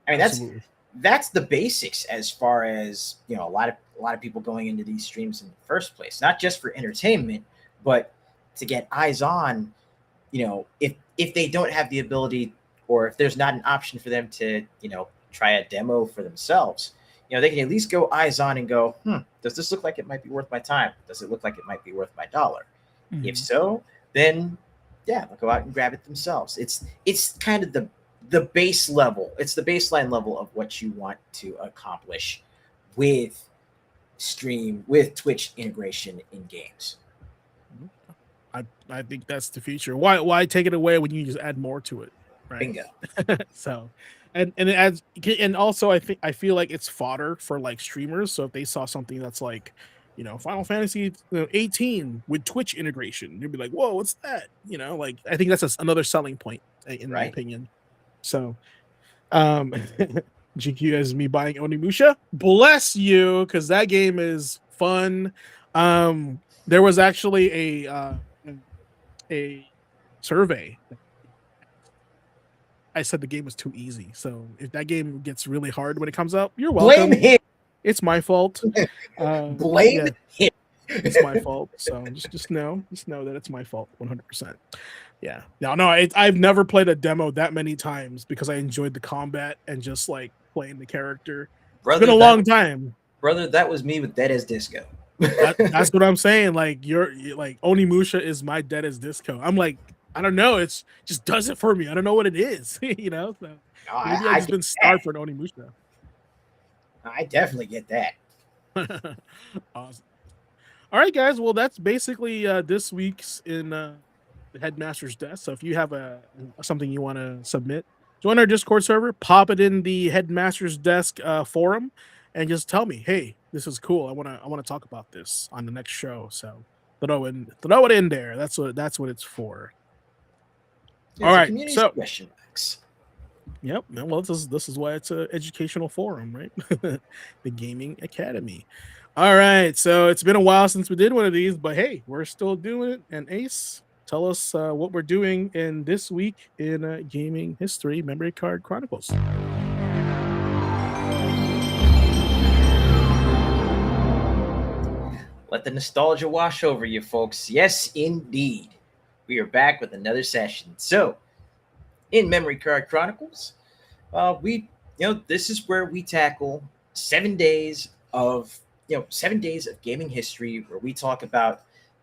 I mean, absolutely. that's the basics as far as a lot of people going into these streams in the first place, not just for entertainment, but to get eyes on. If they don't have the ability, or if there's not an option for them to try a demo for themselves, they can at least go eyes on and go, does this look like it might be worth my time? Does it look like it might be worth my dollar? Mhm. If so, then yeah, they'll go out and grab it themselves. It's kind of the base level. It's the baseline level of what you want to accomplish with Twitch integration in games. I think that's the future. Why take it away when you just add more to it, right? Bingo. So, and it adds, and also I feel like it's fodder for like streamers. So if they saw something that's like, Final Fantasy 18 with Twitch integration, you'd be like, whoa, what's that? Like I think that's another selling point in my Right. opinion. So, GQ as me buying Onimusha, bless you, because that game is fun. There was actually a survey. I said the game was too easy. So if that game gets really hard when it comes out, you're welcome. Blame him. It's my fault. Blame him. It's my fault. So just know that it's my fault 100%. Yeah. No, I've never played a demo that many times because I enjoyed the combat and just like playing the character. Brother, It's been a long time. Brother, that was me with Dead as Disco. That's what I'm saying. Like you're like Onimusha is my Dead as Disco. I'm like, I don't know. It's just does it for me. I don't know what it is. So maybe I've just been starved for an Onimusha. I definitely get that. Awesome. All right, guys. Well, that's basically this week's in the Headmaster's Desk. So if you have something you want to submit, join our Discord server, pop it in the Headmaster's Desk forum, and just tell me, hey, this is cool. I want to talk about this on the next show. So throw it in there. That's what it's for. It's All right. community So question box. Yep. Well, this is why it's an educational forum, right? The Gaming Academy. All right. So it's been a while since we did one of these, but hey, we're still doing it. And Ace, tell us what we're doing in this week in gaming history, Memory Card Chronicles. Let the nostalgia wash over you, folks. Yes, indeed. We are back with another session. So, in Memory Card Chronicles, this is where we tackle 7 days of 7 days of gaming history, where we talk about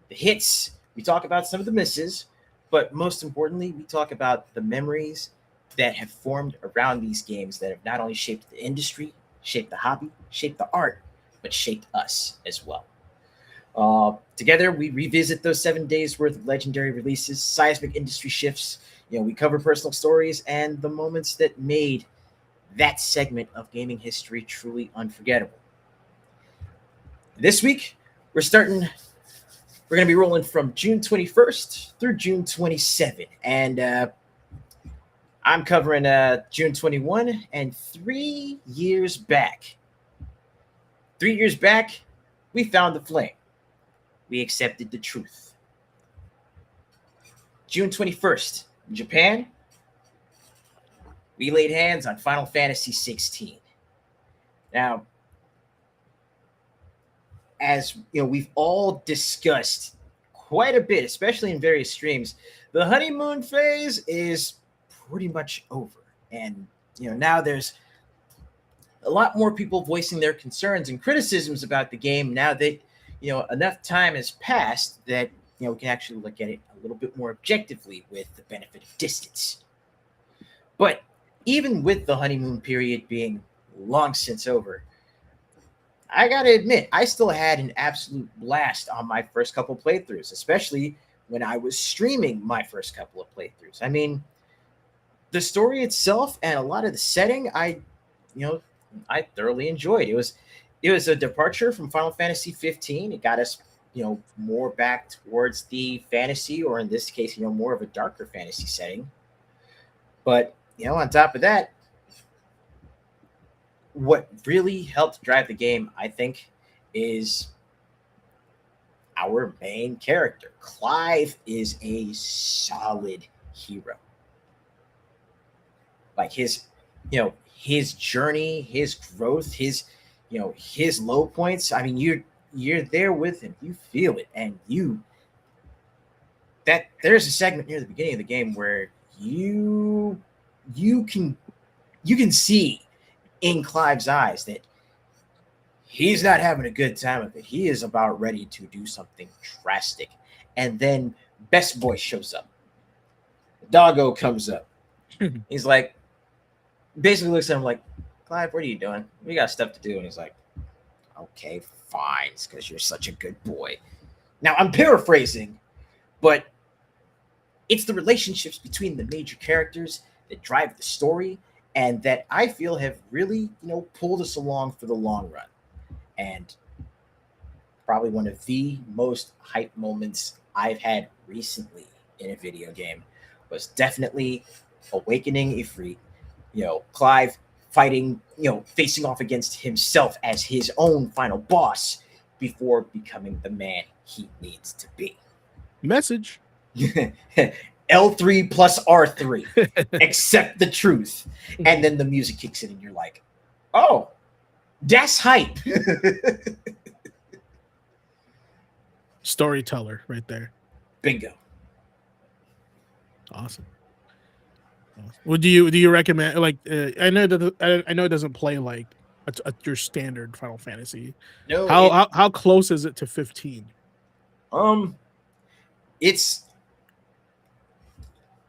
the hits, we talk about some of the misses, but most importantly, we talk about the memories that have formed around these games that have not only shaped the industry, shaped the hobby, shaped the art, but shaped us as well. Together, we revisit those 7 days worth of legendary releases, seismic industry shifts. We cover personal stories and the moments that made that segment of gaming history truly unforgettable. This week, we're going to be rolling from June 21st through June 27th. And I'm covering June 21 and 3 years back. 3 years back, we found the flame. We accepted the truth. June 21st, in Japan, we laid hands on Final Fantasy 16. Now, as we've all discussed quite a bit, especially in various streams, the honeymoon phase is pretty much over. And now there's a lot more people voicing their concerns and criticisms about the game now that enough time has passed that we can actually look at it a little bit more objectively with the benefit of distance. But even with the honeymoon period being long since over, I gotta admit, I still had an absolute blast on my first couple playthroughs, especially when I was streaming my first couple of playthroughs. I mean, the story itself and a lot of the setting, I thoroughly enjoyed. it was a departure from Final Fantasy 15. It got us, more back towards the fantasy, or in this case, more of a darker fantasy setting. But on top of that, what really helped drive the game, I think, is our main character. Clive is a solid hero. Like his journey, his growth, his low points. I mean, you're there with him. You feel it, and that there's a segment near the beginning of the game where you can see in Clive's eyes that he's not having a good time of it. He is about ready to do something drastic. And then Best Boy shows up. Doggo comes up. He's like, basically looks at him like, Clive, what are you doing? We got stuff to do. And he's like, okay, fine. It's because you're such a good boy. Now, I'm paraphrasing, but it's the relationships between the major characters that drive the story and that I feel have really, pulled us along for the long run. And probably one of the most hype moments I've had recently in a video game was definitely Awakening Ifrit. Clive fighting, facing off against himself as his own final boss before becoming the man he needs to be. Message. L3 plus R3. Accept the truth. And then the music kicks in and you're like, oh, that's hype. Storyteller right there. Bingo. Awesome. Well, do you recommend, like, I know it doesn't play like your standard Final Fantasy. No. How close is it to 15?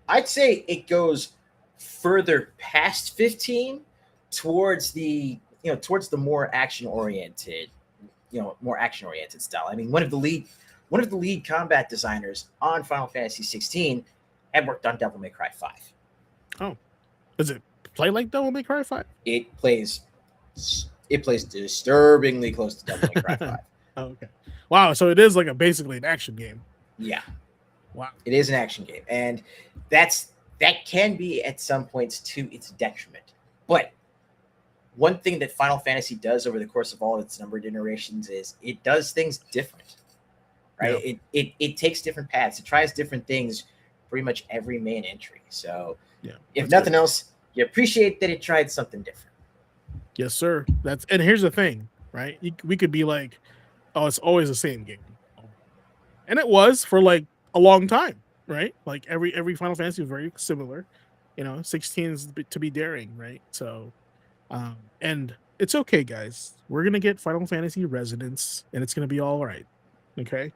I'd say it goes further past 15 towards the more action oriented style. I mean, one of the lead combat designers on Final Fantasy 16 had worked on Devil May Cry 5. Oh, does it play like Devil May Cry 5? It plays disturbingly close to Devil May Cry 5. Oh, okay. Wow, so it is like basically an action game. Yeah. Wow. It is an action game, and that can be at some points to its detriment. But one thing that Final Fantasy does over the course of all of its numbered iterations is it does things different, right? Yeah. It takes different paths. It tries different things pretty much every main entry. So yeah, if nothing else, you appreciate that it tried something different. Yes, sir. And here's the thing, right? We could be like, oh, it's always the same game. And it was for like a long time, right? Like every Final Fantasy was very similar. 16 is to be daring, right? So and it's okay, guys. We're gonna get Final Fantasy Resonance, and it's gonna be all right. Okay,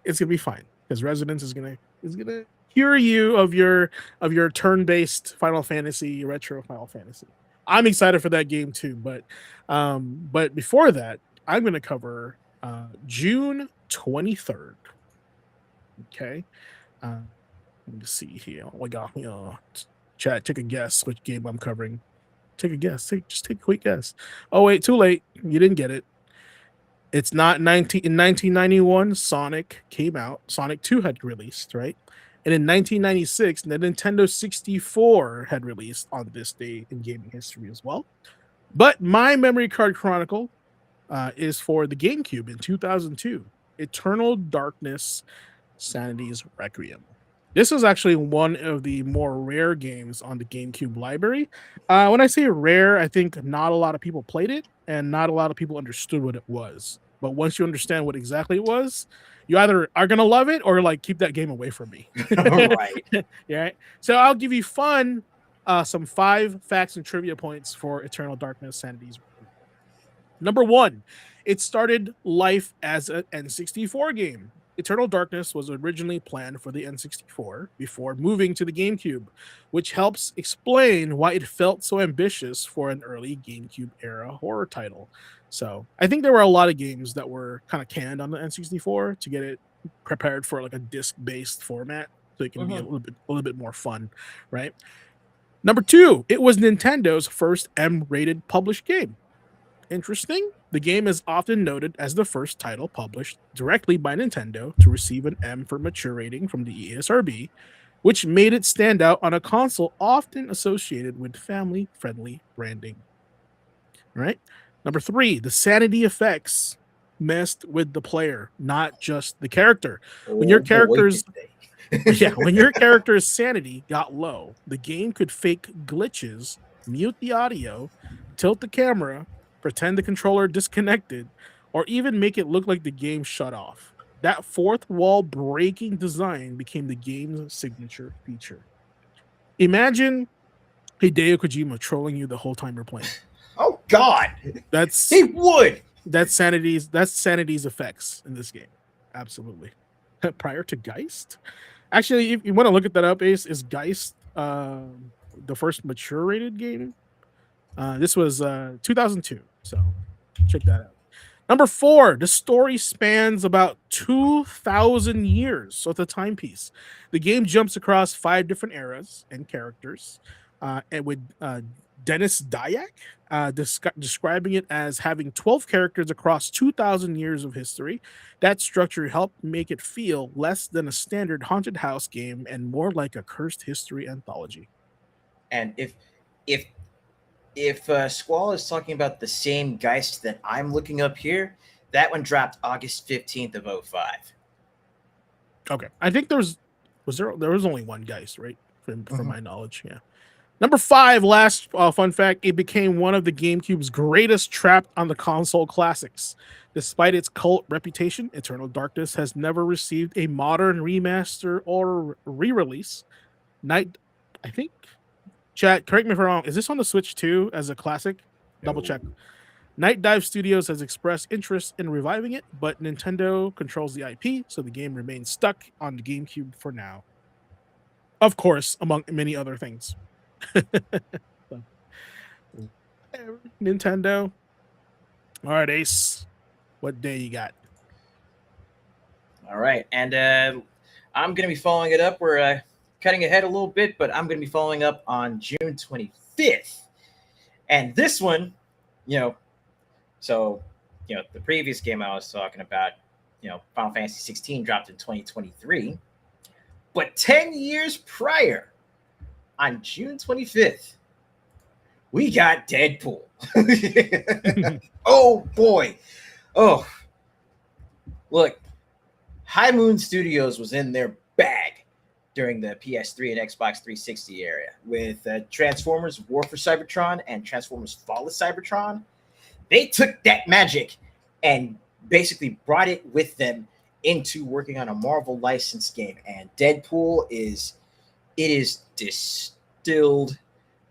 it's gonna be fine because Resonance is gonna cure you of your turn-based Final Fantasy, retro Final Fantasy. I'm excited for that game too, but before that, I'm gonna cover June 23rd. Okay, let me see here. Oh my God, chat, take a guess which game I'm covering. Take a guess. Just take a quick guess. Oh wait, too late. You didn't get it. It's not in 1991. Sonic came out. Sonic 2 had released, right? And in 1996, the Nintendo 64 had released on this day in gaming history as well. But my memory card chronicle is for the GameCube in 2002. Eternal Darkness, Sanity's Requiem. This is actually one of the more rare games on the GameCube library. When I say rare, I think not a lot of people played it and not a lot of people understood what it was. But once you understand what exactly it was, you either are going to love it or like keep that game away from me. Right. Yeah. Right? So I'll give you some 5 facts and trivia points for Eternal Darkness, Sanity's Requiem. Number 1, it started life as an N64 game. Eternal Darkness was originally planned for the N64 before moving to the GameCube, which helps explain why it felt so ambitious for an early GameCube era horror title. So I think there were a lot of games that were kind of canned on the N64 to get it prepared for like a disc-based format, so it can be a little bit more fun, right? Number 2, it was Nintendo's first M-rated published game. Interesting. The game is often noted as the first title published directly by Nintendo to receive an M for mature rating from the ESRB, which made it stand out on a console often associated with family-friendly branding. All right. Number 3, the sanity effects messed with the player, not just the character. When your Oh boy, character's did they. when your character's sanity got low, the game could fake glitches, mute the audio, tilt the camera, pretend the controller disconnected, or even make it look like the game shut off. That fourth wall breaking design became the game's signature feature. Imagine Hideo Kojima trolling you the whole time you're playing. Oh God, That's he would. that's sanity's effects in this game. Absolutely. Prior to Geist? Actually, if you want to look at that up, Ace, is Geist the first mature rated game? This was 2002, so check that out. Number 4, the story spans about 2,000 years, so it's a timepiece. The game jumps across 5 different eras and characters, and with Dennis Dyack describing it as having 12 characters across 2,000 years of history. That structure helped make it feel less than a standard haunted house game and more like a cursed history anthology. And if Squall is talking about the same Geist that I'm looking up here, that one dropped August 15th of 05. Okay, I think there was only one Geist, right? From my knowledge, yeah. Number 5, last fun fact, it became one of the GameCube's greatest trapped on the console classics. Despite its cult reputation, Eternal Darkness has never received a modern remaster or re-release. I think, chat, correct me if I'm wrong, is this on the Switch too as a classic? Double check. Night Dive Studios has expressed interest in reviving it, but Nintendo controls the IP, so the game remains stuck on the GameCube for now. Of course, among many other things. So, Nintendo. All right, Ace. What day you got? All right, and I'm going to be following it up. We're cutting ahead a little bit, but I'm going to be following up on June 25th. And this one, the previous game I was talking about, Final Fantasy 16 dropped in 2023. But 10 years prior, on June 25th, we got Deadpool. Oh, boy. Oh, look, High Moon Studios was in their bag during the PS3 and Xbox 360 era with Transformers War for Cybertron and Transformers Fall of Cybertron. They took that magic and basically brought it with them into working on a Marvel licensed game. And Deadpool is distilled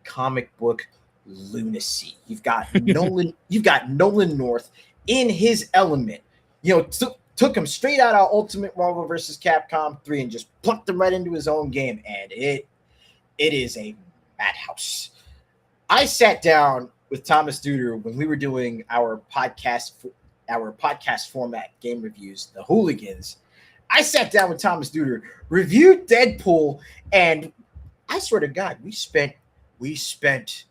comic book lunacy. You've got Nolan North in his element. Took him straight out of Ultimate Marvel vs. Capcom 3 and just plucked him right into his own game. And it is a madhouse. I sat down with Thomas Duder when we were doing our podcast format game reviews, the Hooligans. I sat down with Thomas Duder, reviewed Deadpool, and I swear to God, we spent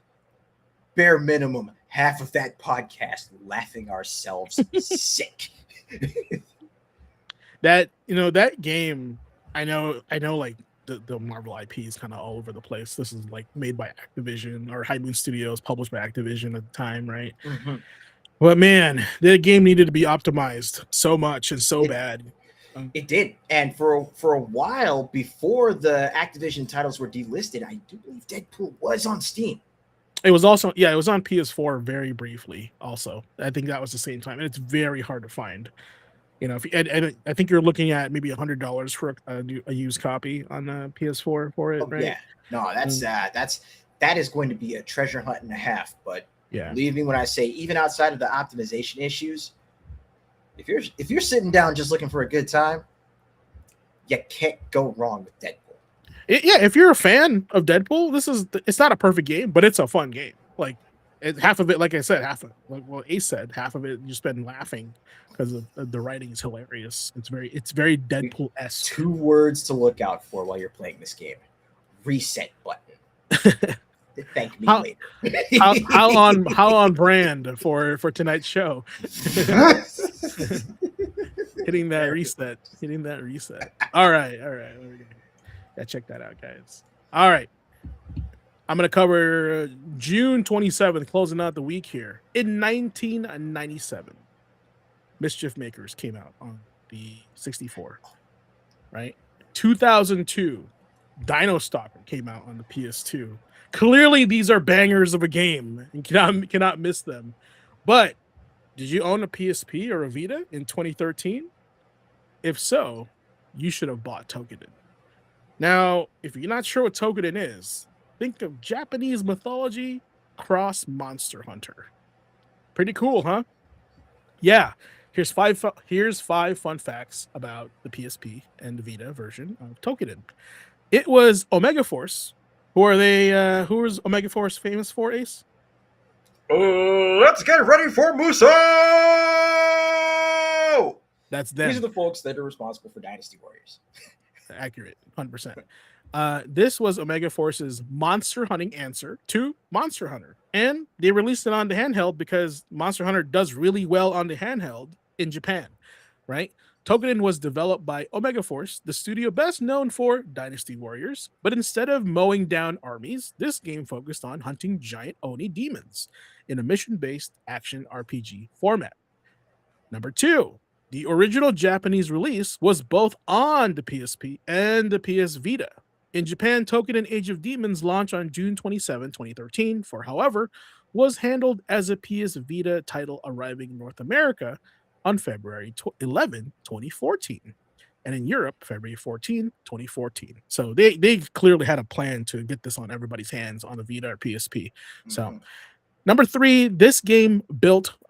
bare minimum half of that podcast laughing ourselves sick. That game, I know like the Marvel IP is kind of all over the place. This is like made by Activision or High Moon Studios, published by Activision at the time, right? Mm-hmm. But man, the game needed to be optimized so much and so bad. It did. And for a while before the Activision titles were delisted, I do believe Deadpool was on Steam. It was also, it was on PS4 very briefly also. I think that was the same time. And it's very hard to find. And I think you're looking at maybe $100 for a used copy on PS4 for it, right? Yeah. No, that is going to be a treasure hunt and a half. But yeah, believe me when I say, even outside of the optimization issues, if you're sitting down just looking for a good time, you can't go wrong with Deadpool. If you're a fan of Deadpool, it's not a perfect game, but it's a fun game. Like half of it, like I said, Ace said, half of it you spend laughing because the writing is hilarious. It's very Deadpool-esque. 2 words to look out for while you're playing this game: reset button. Thank me How- later. how on brand for tonight's show. Hitting that reset. All right. Yeah, check that out, guys. All right. I'm going to cover June 27th, closing out the week here. In 1997, Mischief Makers came out on the 64, right? 2002, Dino Stalker came out on the PS2. Clearly, these are bangers of a game and cannot miss them. But did you own a PSP or a Vita in 2013? If so, you should have bought Tokiden. Now, if you're not sure what Tokiden is, think of Japanese mythology cross Monster Hunter. Pretty cool, huh? Yeah. Here's five fun facts about the PSP and the Vita version of Tokiden. It was Omega Force. Who are they? Who was Omega Force famous for, Ace? Let's get ready for Muso! That's them. These are the folks that are responsible for Dynasty Warriors. Accurate, 100%. This was Omega Force's monster hunting answer to Monster Hunter. And they released it on the handheld because Monster Hunter does really well on the handheld in Japan, right? Tokiden was developed by Omega Force, the studio best known for Dynasty Warriors. But instead of mowing down armies, this game focused on hunting giant Oni demons in a mission-based action RPG format. Number 2, the original Japanese release was both on the PSP and the PS Vita. In Japan, Tokiden Age of Demons launched on June 27, 2013, however, was handled as a PS Vita title arriving in North America on February 11, 2014. And in Europe, February 14, 2014. So they clearly had a plan to get this on everybody's hands on the Vita or PSP. So number 3, this game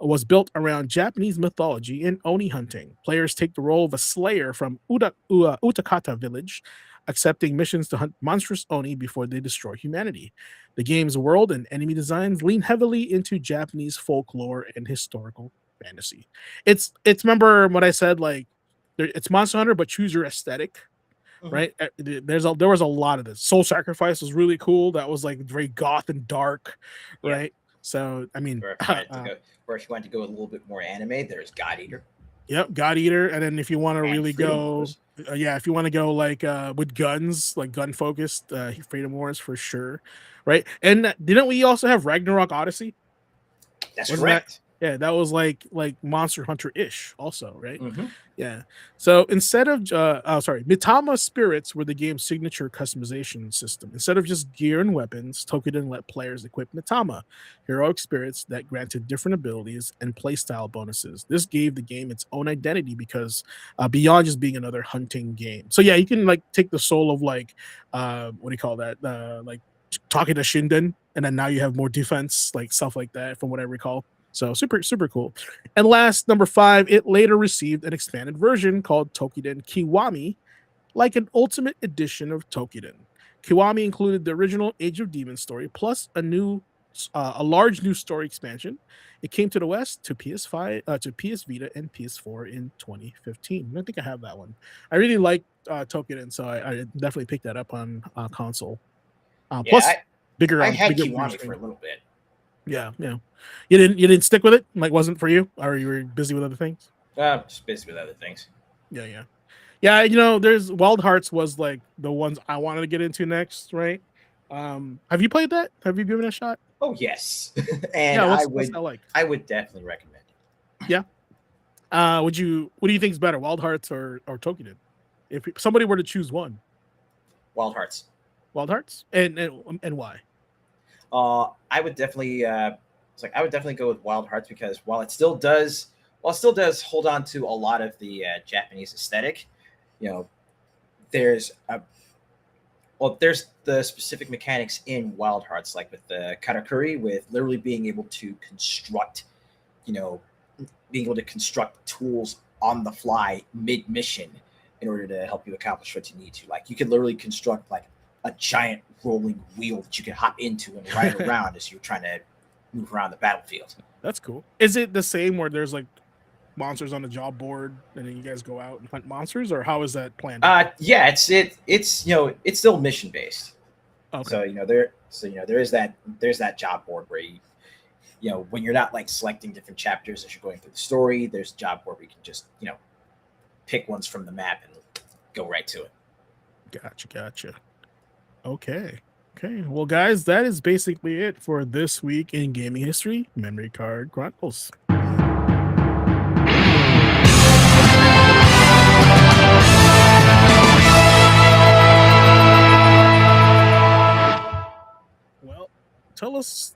was built around Japanese mythology and Oni hunting. Players take the role of a slayer from Utakata village, accepting missions to hunt monstrous Oni before they destroy humanity. The game's world and enemy designs lean heavily into Japanese folklore and historical fantasy. It's remember what I said, like it's Monster Hunter, but choose your aesthetic. Right? There was a lot of this. Soul Sacrifice was really cool. That was like very goth and dark, right? So I mean, or if you want to go a little bit more anime, there's God Eater. Yep, God Eater. And then if you want to really go, if you want to go like with guns, like gun focused, Freedom Wars for sure, right? And didn't we also have Ragnarok Odyssey? That's correct. That was like Monster Hunter-ish also, right? Yeah. So instead of Mitama Spirits were the game's signature customization system. Instead of just gear and weapons, Tokiden let players equip Mitama, heroic spirits that granted different abilities and playstyle bonuses. This gave the game its own identity because beyond just being another hunting game. So yeah, you can like take the soul of like what do you call that? Like talking to Shinden, and then now you have more defense, like stuff like that, from what I recall. So super cool. And last, number 5, it later received an expanded version called Tokiden Kiwami, like an ultimate edition of Tokiden. Kiwami included the original Age of Demons story plus a large new story expansion. It came to the West to PS5, to PS Vita and PS4 in 2015. I think I have that one. I really like Tokiden, so I definitely picked that up on console. Plus, bigger. I had bigger Kiwami for a little bit. Yeah. You didn't stick with it? Like, wasn't for you, or you were busy with other things? Just busy with other things. Yeah. You there's Wild Hearts was like the ones I wanted to get into next, right? Have you played that? Have you given it a shot? Oh yes, and what's that like? I would definitely recommend it. Yeah. What do you think is better, Wild Hearts or Tokiden? If somebody were to choose one, Wild Hearts. Wild Hearts, and why? I would definitely go with Wild Hearts because while it still does hold on to a lot of the Japanese aesthetic, there's the specific mechanics in Wild Hearts, like with the karakuri, with literally being able to construct tools on the fly mid mission in order to help you accomplish what you need to. Like you could literally construct like a giant rolling wheel that you can hop into and ride around as you're trying to move around the battlefield. That's cool. Is it the same where there's like monsters on the job board and then you guys go out and hunt monsters, or how is that planned? Yeah, it's still mission based. Okay. So there's that job board where when you're not like selecting different chapters as you're going through the story, there's a job board where you can just pick ones from the map and go right to it. Gotcha. Okay. Well, guys, that is basically it for this week in gaming history. Memory Card Chronicles. Well, tell us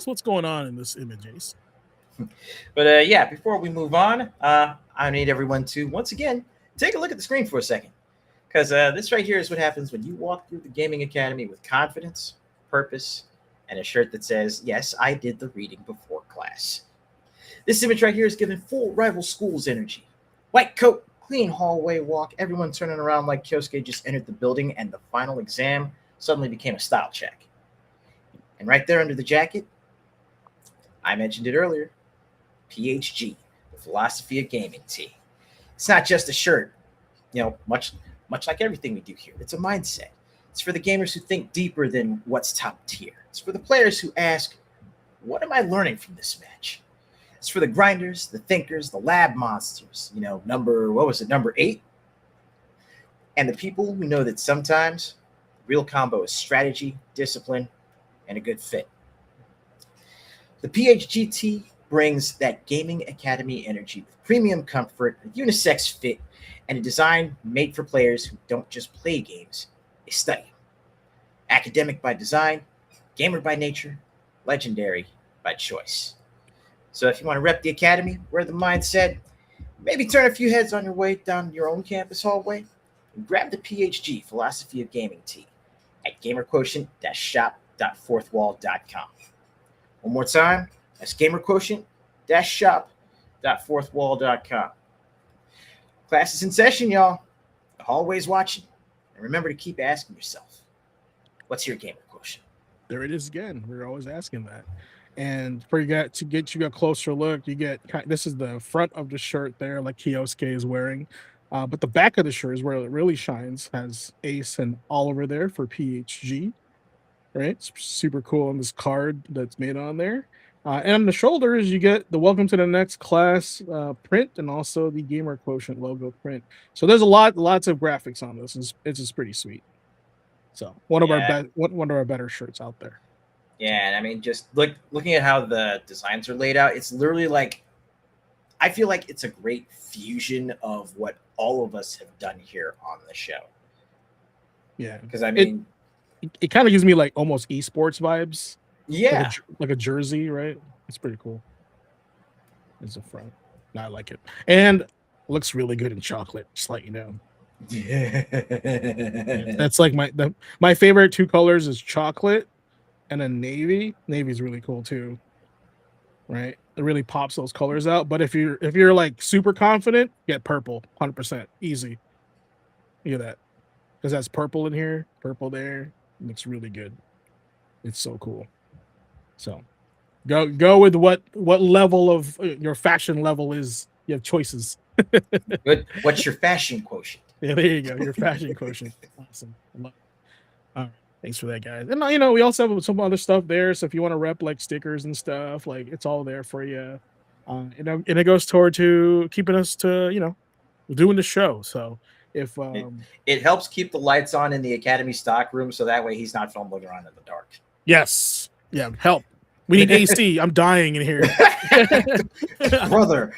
what's going on in this image, Ace. But yeah, before we move on, I need everyone to once again take a look at the screen for a second, because this right here is what happens when you walk through the Gaming Academy with confidence, purpose, and a shirt that says, "Yes, I did the reading before class." This image right here is giving full rival schools energy. White coat, clean hallway walk, everyone turning around like Kyosuke just entered the building, and the final exam suddenly became a style check. And right there under the jacket, I mentioned it earlier, PHG, the Philosophy of Gaming Tee. It's not just a shirt, much like everything we do here. It's a mindset. It's for the gamers who think deeper than what's top tier. It's for the players who ask, what am I learning from this match? It's for the grinders, the thinkers, the lab monsters, number 8? And the people who know that sometimes the real combo is strategy, discipline, and a good fit. The PHGT brings that Gaming Academy energy with premium comfort, a unisex fit, and a design made for players who don't just play games, they study. Academic by design, gamer by nature, legendary by choice. So if you want to rep the Academy, wear the mindset, maybe turn a few heads on your way down your own campus hallway, and grab the PHG Philosophy of Gaming Tee at gamerquotient-shop.fourthwall.com. One more time, that's gamerquotient-shop.fourthwall.com. Class is in session, y'all. The hallway's watching. And remember to keep asking yourself, what's your gamer quotient? There it is again. We're always asking that. And to get you a closer look, you get this is the front of the shirt there, like Kyosuke is wearing. But the back of the shirt is where it really shines. Has Ace and Oliver there for PHG. Right? It's super cool on this card that's made on there. And on the shoulders, you get the Welcome to the Next Class print and also the Gamer Quotient logo print. So there's lots of graphics on this. It's just pretty sweet. So one of our better shirts out there. Yeah, and I mean, just looking at how the designs are laid out, it's literally like, I feel like it's a great fusion of what all of us have done here on the show. Yeah, because I mean, it kind of gives me like almost esports vibes. Yeah, like a jersey, right? It's pretty cool. It's a front. I like it, and it looks really good in chocolate. Just let you know. Yeah, that's like my favorite two colors is chocolate and then navy. Navy's really cool too, right? It really pops those colors out. But if you're like super confident, get purple, 100% easy. You get that because that's purple in here, purple there. It looks really good. It's so cool. So go with what level of your fashion level is. You have choices. Good. What's your fashion quotient? Yeah, there you go. Your fashion quotient. Awesome. All right. Thanks for that, guys. And we also have some other stuff there. So if you want to rep like stickers and stuff, like it's all there for you. And it goes toward to keeping us to doing the show. So if it helps keep the lights on in the Academy stock room, so that way he's not fumbling around in the dark. Yes. Yeah. Help. We need AC. I'm dying in here. Brother.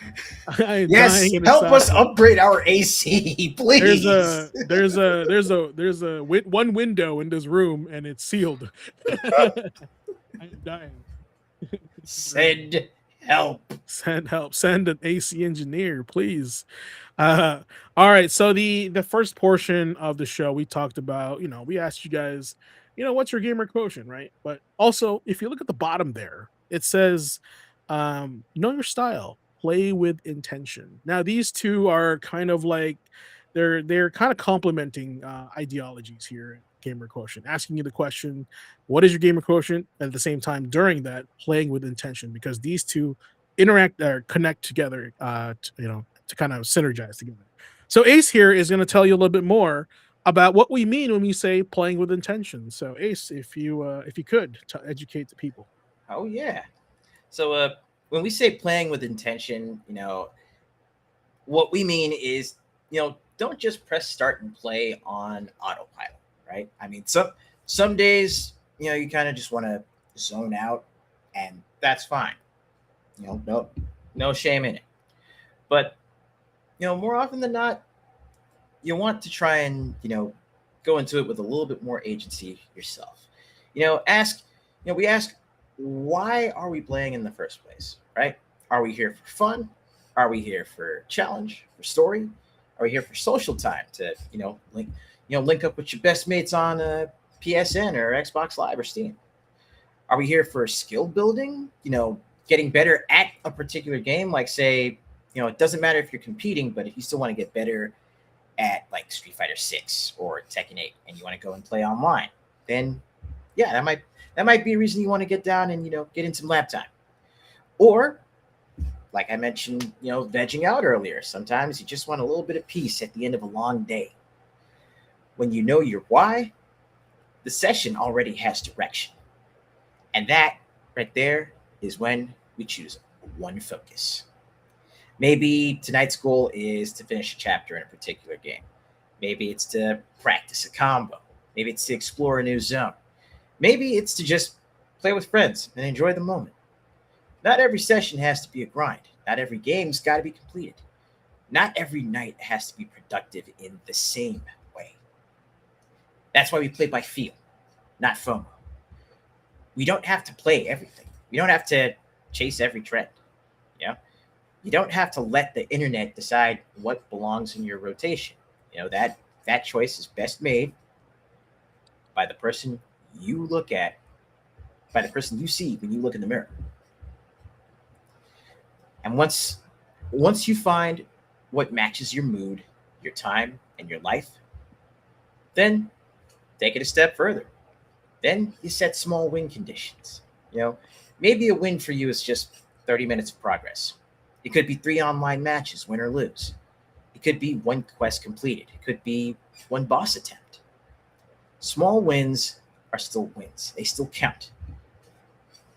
Yes, help us upgrade our AC, please. There's a one window in this room and it's sealed. I'm dying. Send help. Send an AC engineer, please. All right. So the first portion of the show we talked about, we asked you guys, what's your gamer quotient, right? But also, if you look at the bottom there, it says, know your style, play with intention. Now, these two are kind of like, they're kind of complementing ideologies here at Gamer Quotient, asking you the question, what is your gamer quotient? And at the same time, during that, playing with intention, because these two interact or connect together, to kind of synergize together. So Ace here is going to tell you a little bit more about what we mean when we say playing with intention. So, Ace, if you could to educate the people. Oh yeah. So when we say playing with intention, what we mean is, don't just press start and play on autopilot, right? I mean, some days, you kind of just want to zone out, and that's fine. No shame in it. But more often than not, you want to try and go into it with a little bit more agency yourself. We ask, why are we playing in the first place, right? Are we here for fun? Are we here for challenge, for story? Are we here for social time to link up with your best mates on PSN or Xbox Live or Steam? Are we here for skill building? Getting better at a particular game, like say, it doesn't matter if you're competing, but if you still want to get better at like Street Fighter 6 or Tekken 8 and you want to go and play online, then yeah, that might be a reason you want to get down and get in some lab time. Or like I mentioned, vegging out earlier, sometimes you just want a little bit of peace at the end of a long day. When you know your why, the session already has direction. And that right there is when we choose one focus. Maybe tonight's goal is to finish a chapter in a particular game. Maybe it's to practice a combo. Maybe it's to explore a new zone. Maybe it's to just play with friends and enjoy the moment. Not every session has to be a grind. Not every game's got to be completed. Not every night has to be productive in the same way. That's why we play by feel, not FOMO. We don't have to play everything. We don't have to chase every trend. You don't have to let the internet decide what belongs in your rotation. That choice is best made by the person you look at, by the person you see when you look in the mirror. And once you find what matches your mood, your time, and your life, then take it a step further. Then you set small win conditions. Maybe a win for you is just 30 minutes of progress. It could be 3 online matches, win or lose. It could be 1 quest completed. It could be 1 boss attempt. Small wins are still wins. They still count.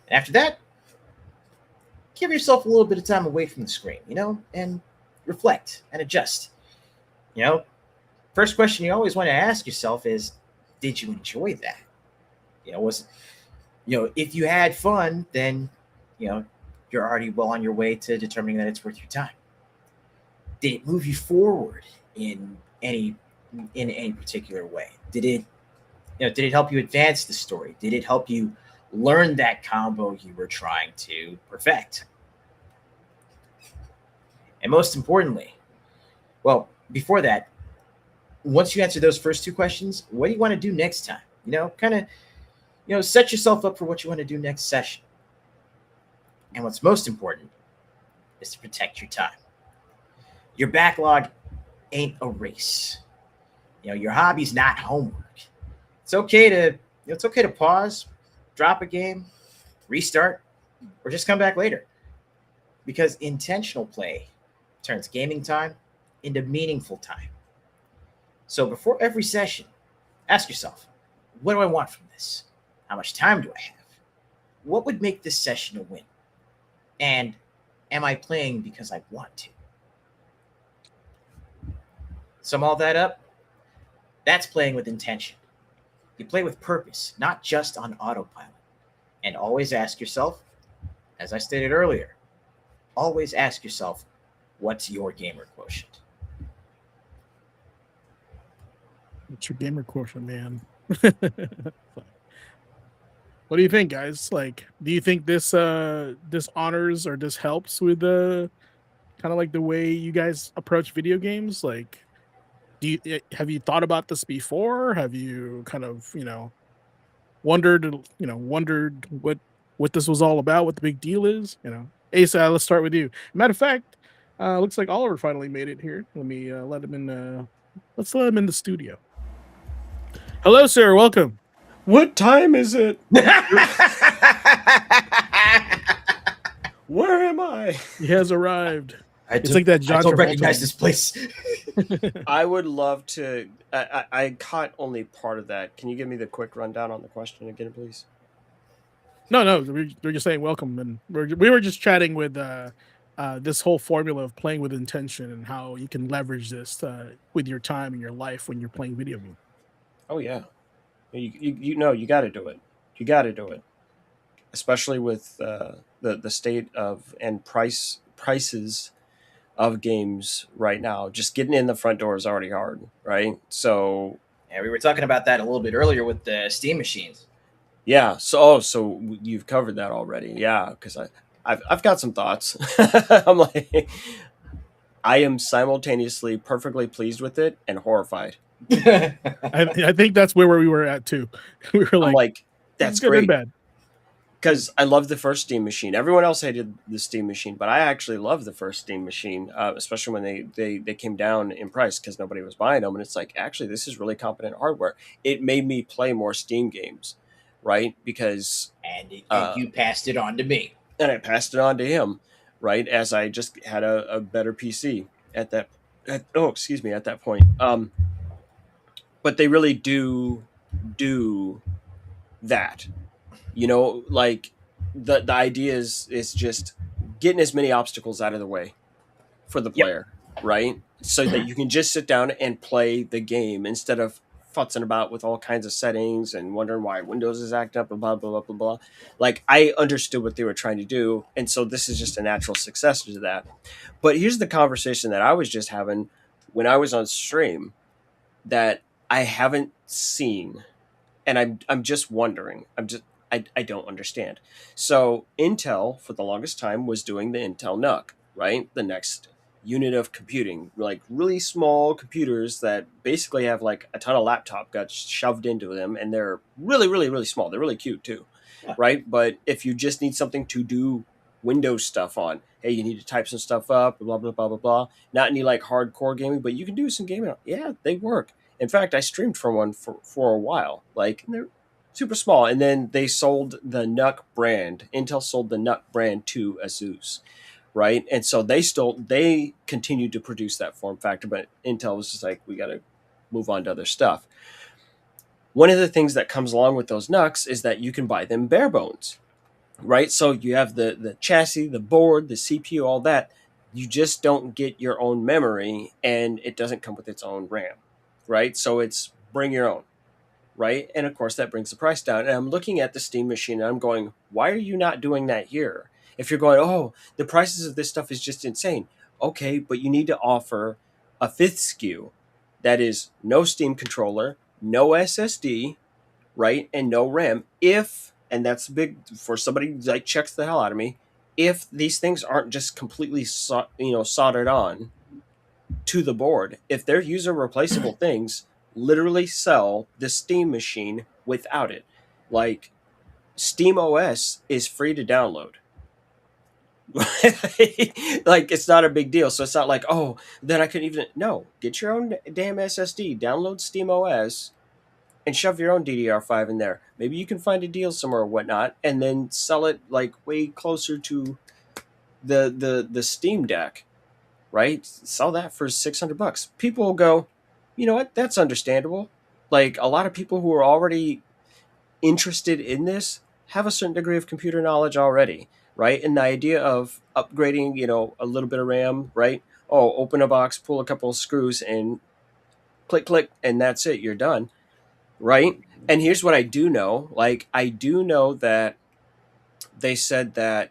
And after that, give yourself a little bit of time away from the screen, and reflect and adjust. First question you always want to ask yourself is, did you enjoy that? If you had fun, then, you're already well on your way to determining that it's worth your time. Did it move you forward in any particular way? Did it help you advance the story? Did it help you learn that combo you were trying to perfect? And most importantly, well, before that, once you answer those first 2 questions, what do you want to do next time? Set yourself up for what you want to do next session. And what's most important is to protect your time. Your backlog ain't a race. Your hobby's not homework. It's okay to pause, drop a game, restart, or just come back later. Because intentional play turns gaming time into meaningful time. So before every session, ask yourself, what do I want from this? How much time do I have? What would make this session a win? And am I playing because I want to? Sum all that up, that's playing with intention. You play with purpose, not just on autopilot. And always ask yourself, as I stated earlier, always ask yourself, what's your gamer quotient? What's your gamer quotient, man? What do you think, guys? Like, do you think this honors or this helps with the kind of like the way you guys approach video games? Like, have you thought about this before? Have you kind of wondered what this was all about, what the big deal is? Asa, let's start with you. Matter of fact, looks like Oliver finally made it here. Let me let him in. Let's let him in the studio. Hello, sir. Welcome. What time is it? Where am I? He has arrived. It's like that John I don't Travolta recognize one. this place. I would love to. I caught only part of that. Can you give me the quick rundown on the question again, please? No, we're just saying welcome, and we were just chatting with this whole formula of playing with intention and how you can leverage this with your time and your life when you're playing video games. Oh yeah, you know you got to do it. You got to do it, especially with the state of and prices of games right now. Just getting in the front door is already hard, right? So Yeah, we were talking about that a little bit earlier with the Steam machines. yeah, so you've covered that already. Yeah, because I've got some thoughts. I'm like, I am simultaneously perfectly pleased with it and horrified. I think that's where we were at too. We were I'm like, like, this is that's good and great bad. because I love the first Steam machine. Everyone else hated the Steam machine, but I actually love the first Steam machine, especially when they came down in price because nobody was buying them. And it's like, actually, this is really competent hardware. It made me play more Steam games, right? Because And you passed it on to me. and I passed it on to him, right? As I just had a better PC at that. Excuse me, at that point. But they really do that, like the idea is just getting as many obstacles out of the way for the Yep. player, right? So that you can just sit down and play the game instead of futzing about with all kinds of settings and wondering why Windows is acting up and blah blah blah blah blah. Like I understood what they were trying to do, and so this is just a natural successor to that. But here's the conversation that I was just having when I was on stream that I haven't seen, and I'm just wondering. I don't understand. So Intel for the longest time was doing the Intel NUC, right? The next unit of computing, like really small computers that basically have like a ton of laptop got shoved into them, and they're really really really small. They're really cute too, Yeah. right? But if you just need something to do Windows stuff on, hey, you need to type some stuff up, blah blah blah blah blah. Not any like hardcore gaming, but you can do some gaming. Yeah, they work. In fact, I streamed from one for a while. Like they're super small, and then they sold the NUC brand. Intel sold the NUC brand to Asus, right? And so they continued to produce that form factor, but Intel was just like, we got to move on to other stuff. One of the things that comes along with those NUCs is that you can buy them bare bones, right? So you have the chassis, the board, the CPU, all that. You just don't get your own memory, and it doesn't come with its own RAM, right? So it's bring your own, right? And of course, that brings the price down. And I'm looking at the Steam machine and I'm going, why are you not doing that here? If you're going, oh, the prices of this stuff is just insane. Okay, but you need to offer a fifth SKU that is no Steam controller, no SSD, right? And no RAM. And that's big for somebody that checks the hell out of me, if these things aren't just completely soldered on to the board, if they're user replaceable things, literally sell the Steam machine without it. Like Steam OS is free to download. Like it's not a big deal. So it's not like, oh, then I couldn't even. No, get your own damn SSD, download Steam OS, and shove your own DDR5 in there. Maybe you can find a deal somewhere or whatnot, and then sell it like way closer to the Steam Deck, right? Sell that for $600. People will go, you know what? That's understandable. Like a lot of people who are already interested in this have a certain degree of computer knowledge already, right? And the idea of upgrading, a little bit of RAM, right? Oh, open a box, pull a couple of screws, and click, click, and that's it. You're done, right? And here's what I do know. Like, I do know that they said that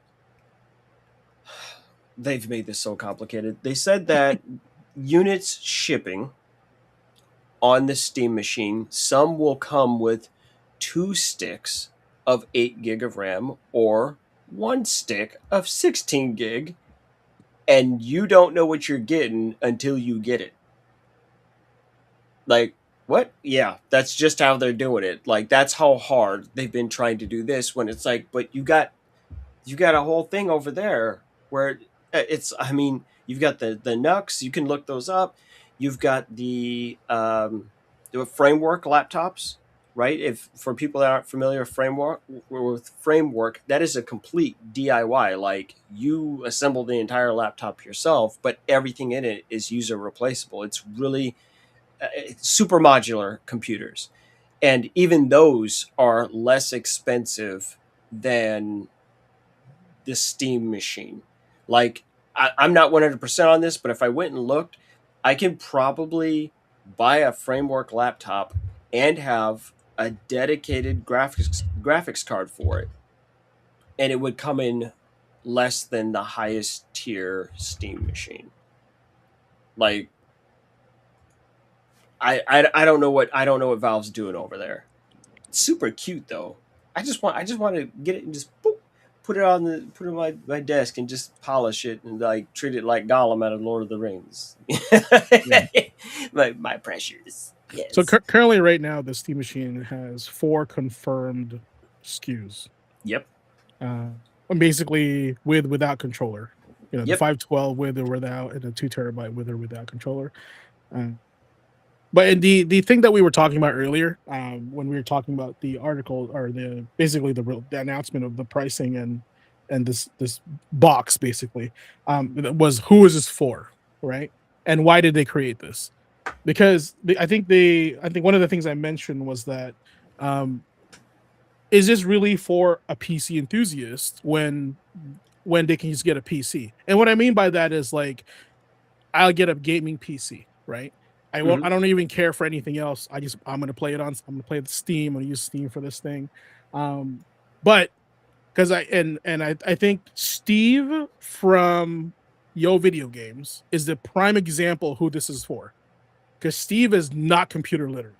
they've made this so complicated. They said that units shipping on the Steam machine, some will come with 2 sticks of 8 gig of RAM or 1 stick of 16 gig, and you don't know what you're getting until you get it. Like, what? Yeah, that's just how they're doing it. Like, that's how hard they've been trying to do this, when it's like, but you got a whole thing over there where you've got the NUCs, you can look those up. You've got the framework laptops, right? If for people that aren't familiar with framework, that is a complete DIY. Like you assemble the entire laptop yourself, but everything in it is user replaceable. It's really super modular computers, and even those are less expensive than the Steam machine. Like I'm not 100% on this, but if I went and looked, I can probably buy a framework laptop and have a dedicated graphics card for it, and it would come in less than the highest tier Steam machine. Like I don't know what Valve's doing over there. It's super cute though. I just want to get it and just boop, put it on my desk and just polish it and like treat it like Gollum out of Lord of the Rings. Yeah. my precious. Yes. So currently, right now, the Steam machine has 4 confirmed SKUs. Yep. Basically, without controller. You know, the Yep. 512 with or without, and the 2 terabyte with or without controller. But the thing that we were talking about earlier, when we were talking about the article or the announcement of the pricing and this box basically, was who is this for, right? And why did they create this? Because I think one of the things I mentioned was that, is this really for a PC enthusiast when they can just get a PC? And what I mean by that is like, I'll get a gaming PC, right? I won't. Mhm. I don't even care for anything else. I'm gonna play it on. I'm gonna play the Steam. I'm gonna use Steam for this thing. But because I think Steve from Yo Video Games is the prime example who this is for. Because Steve is not computer literate,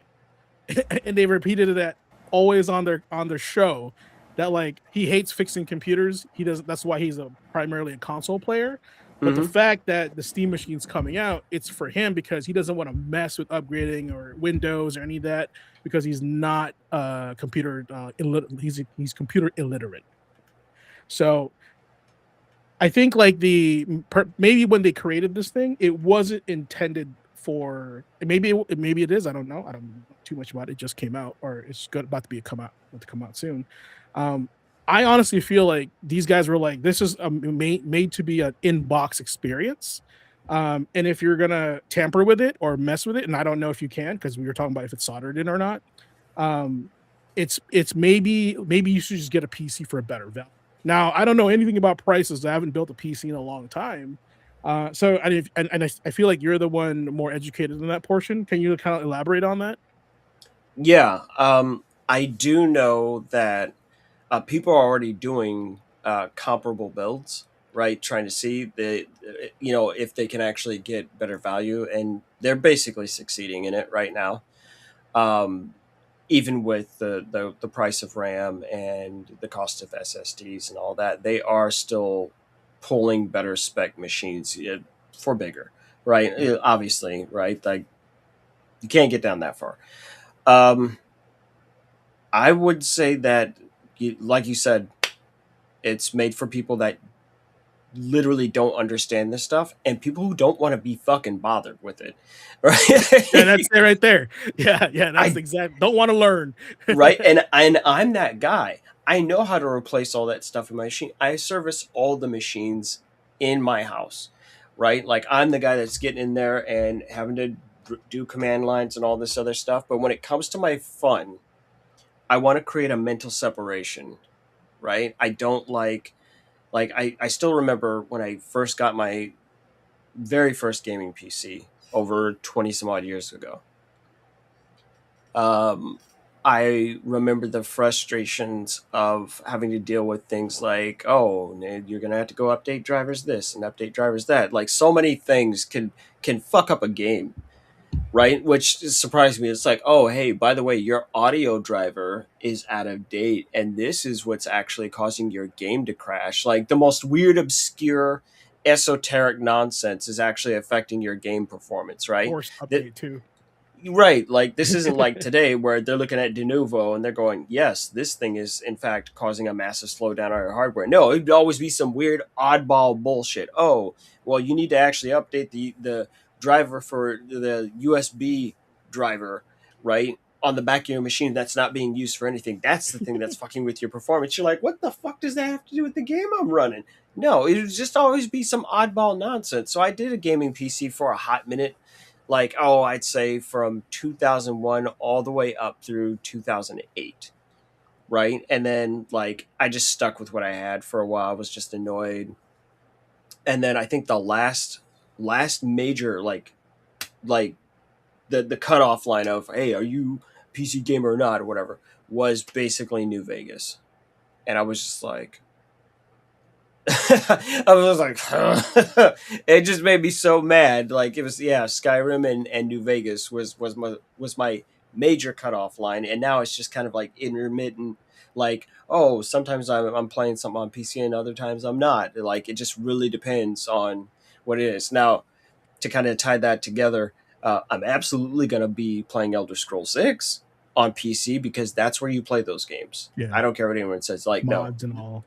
and they repeated that always on their show, that like he hates fixing computers. He doesn't. That's why he's primarily a console player. But the Mhm. fact that the Steam machine's coming out, it's for him because he doesn't want to mess with upgrading or Windows or any of that, because he's not computer he's computer illiterate. So I think like maybe when they created this thing, it wasn't intended for. Maybe it is. I don't know. I don't know too much about it. It just came out, or it's about to come out soon. I honestly feel like these guys were like, this is made to be an in-box experience. And if you're gonna tamper with it or mess with it, and I don't know if you can, because we were talking about if it's soldered in or not. It's maybe you should just get a PC for a better value. Now, I don't know anything about prices. I haven't built a PC in a long time. So I feel like you're the one more educated in that portion. Can you kind of elaborate on that? Yeah. I do know that people are already doing comparable builds, right? Trying to see if they can actually get better value, and they're basically succeeding in it right now. Um, Even with the price of RAM and the cost of SSDs and all that, they are still pulling better spec machines for bigger, right? Obviously, right? Like you can't get down that far. Um, I would say that, like you said, it's made for people that literally don't understand this stuff and people who don't want to be fucking bothered with it, Yeah, right? that's it right there. Yeah, that's I exact. Don't want to learn. right, and I'm that guy. I know how to replace all that stuff in my machine. I service all the machines in my house, right? Like I'm the guy that's getting in there and having to do command lines and all this other stuff. But when it comes to my fun, I want to create a mental separation, right? I don't I still remember when I first got my very first gaming PC over 20 some odd years ago. Um, I remember the frustrations of having to deal with things like, oh, you're gonna have to go update drivers this and update drivers that. Like so many things can fuck up a game, right? Which surprised me. It's like, oh, hey, by the way, your audio driver is out of date, and this is what's actually causing your game to crash. Like the most weird, obscure, esoteric nonsense is actually affecting your game performance, right? Forced That update too. Right, like this isn't like today where they're looking at de novo and they're going, yes, this thing is in fact causing a massive slowdown on your hardware. No, it'd always be some weird oddball bullshit. Oh, well, you need to actually update the driver for the USB driver, right? on the back of your machine that's not being used for anything. That's the thing that's fucking with your performance. You're like, what the fuck does that have to do with the game I'm running? No, it would just always be some oddball nonsense. So I did a gaming PC for a hot minute. Like, I'd say from 2001 all the way up through 2008. Right. And then, like, I just stuck with what I had for a while. I was just annoyed. And then I think the last major, like the cutoff line of, hey, are you PC gamer or not, or whatever, was basically New Vegas. And I was just like, I was like, it just made me so mad. Like, it was, Skyrim and New Vegas was my major cutoff line. And now it's just kind of like intermittent, like, sometimes I'm playing something on PC and other times I'm not. Like, it just really depends on what it is. Now, to kind of tie that together, I'm absolutely going to be playing Elder Scrolls 6 on PC because that's where you play those games. Yeah. I don't care what anyone says. Like, mods and all.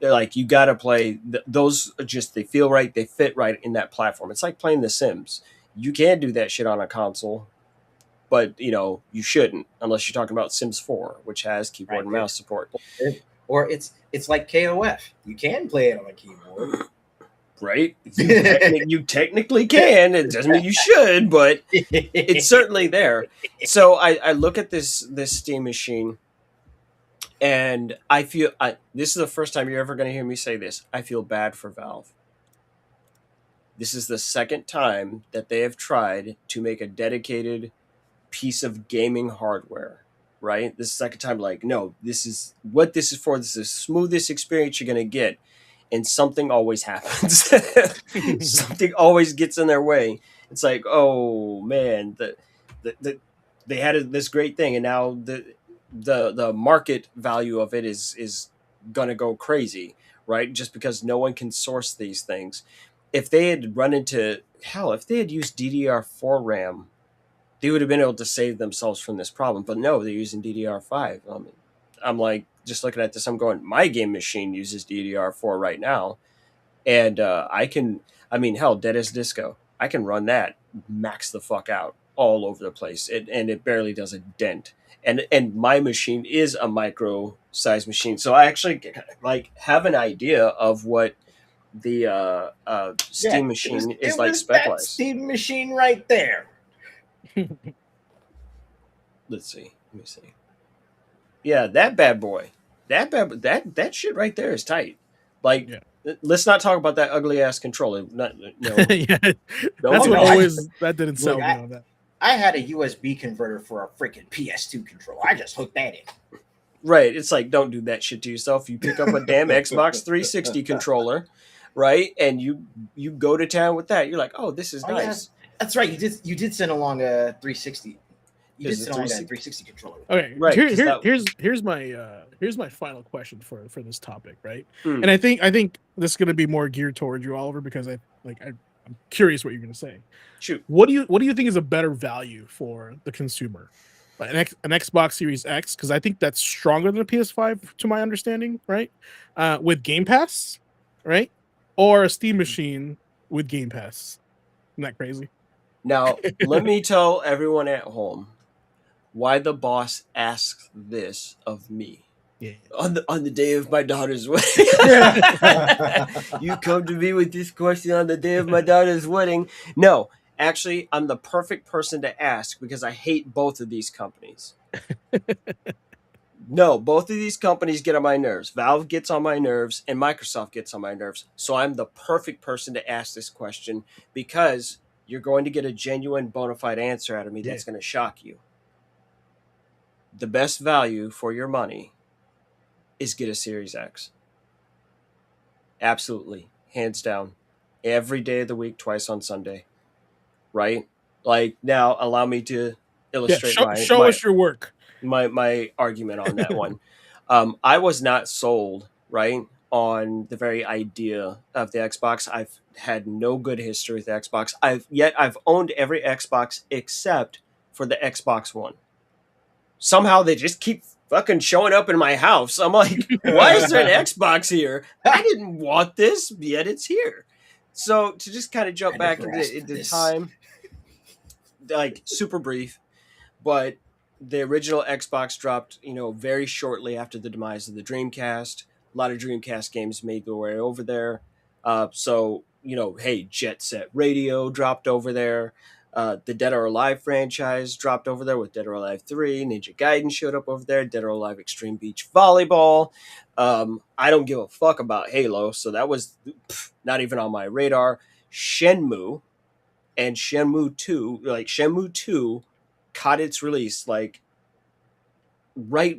They're like, you got to play those. Just, they feel right. They fit right in that platform. It's like playing The Sims. You can do that shit on a console, but you shouldn't unless you're talking about Sims 4, which has keyboard and mouse support. Or it's like KOF. You can play it on a keyboard. Right? You technically can. It doesn't mean you should, but it's certainly there. So I look at this Steam machine, and I feel this is the first time you're ever going to hear me say this. I feel bad for Valve. This is the second time that they have tried to make a dedicated piece of gaming hardware. Right? This is the second time. Like, no, this is what this is for. This is the smoothest experience you're going to get. And something always happens. Something always gets in their way. It's like, oh man, they had this great thing, and now the market value of it is gonna go crazy, right? Just because no one can source these things. If they had run into if they had used DDR4 RAM, they would have been able to save themselves from this problem. But no, they're using DDR5. I'm like, just looking at this, I'm going, my game machine uses DDR4 right now. And Dead as Disco, I can run that, max the fuck out all over the place. And it barely does a dent. And my machine is a micro size machine. So I actually have an idea of what the Steam machine is like spec-wise. Steam machine right there. Let me see. Yeah, that bad boy. That shit right there is tight. Like, let's not talk about that ugly ass controller. That didn't sell me on that. I had a USB converter for a freaking PS2 controller. I just hooked that in. Right. It's like, don't do that shit to yourself. You pick up a damn Xbox 360 controller, right? And you go to town with that. You're like, oh, this is nice. Yeah. That's right. You did send along a 360. You did send along that 360 controller. Okay. Right. Here's my final question for this topic, right? And I think this is going to be more geared towards you, Oliver, because I'm curious what you're going to say. Shoot. What do you think is a better value for the consumer? Like an Xbox Series X, because I think that's stronger than a PS5 to my understanding, right? With Game Pass, right? Or a Steam machine with Game Pass. Isn't that crazy? Now, let me tell everyone at home why the boss asks this of me. Yeah. On the day of my daughter's wedding. You come to me with this question on the day of my daughter's wedding. No, actually, I'm the perfect person to ask because I hate both of these companies. No, both of these companies get on my nerves. Valve gets on my nerves and Microsoft gets on my nerves. So I'm the perfect person to ask this question because you're going to get a genuine bona fide answer out of me that's going to shock you. The best value for your money is get a Series X. Absolutely. Hands down. Every day of the week, twice on Sunday. Right? Like, now allow me to illustrate show us your work. My argument on that one. I was not sold, right, on the very idea of the Xbox. I've had no good history with the Xbox. I've owned every Xbox except for the Xbox One. Somehow they just keep fucking showing up in my house. I'm like, why is there an Xbox here? I didn't want this, yet it's here. So to just kind of jump back into time, like super brief, but the original Xbox dropped, very shortly after the demise of the Dreamcast. A lot of Dreamcast games made their way over there. So, hey, Jet Set Radio dropped over there. The Dead or Alive franchise dropped over there with Dead or Alive 3. Ninja Gaiden showed up over there. Dead or Alive Extreme Beach Volleyball. I don't give a fuck about Halo, so that was not even on my radar. Shenmue and Shenmue 2, Shenmue 2 caught its release right,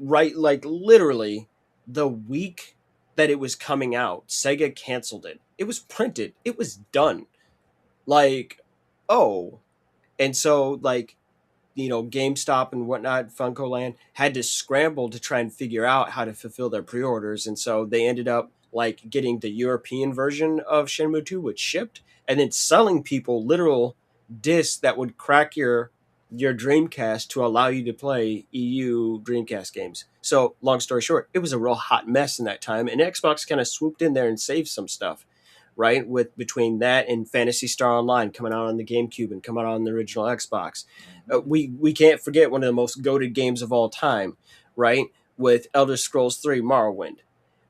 like literally the week that it was coming out. Sega canceled it. It was printed. It was done. Like, oh. And so, GameStop and whatnot, Funko Land, had to scramble to try and figure out how to fulfill their pre-orders. And so they ended up getting the European version of Shenmue 2, which shipped, and then selling people literal discs that would crack your Dreamcast to allow you to play EU Dreamcast games. So, long story short, it was a real hot mess in that time, and Xbox kind of swooped in there and saved some stuff, right? With between that and Phantasy Star Online coming out on the GameCube and coming out on the original Xbox. We can't forget one of the most goated games of all time, right? With Elder Scrolls 3 Morrowind,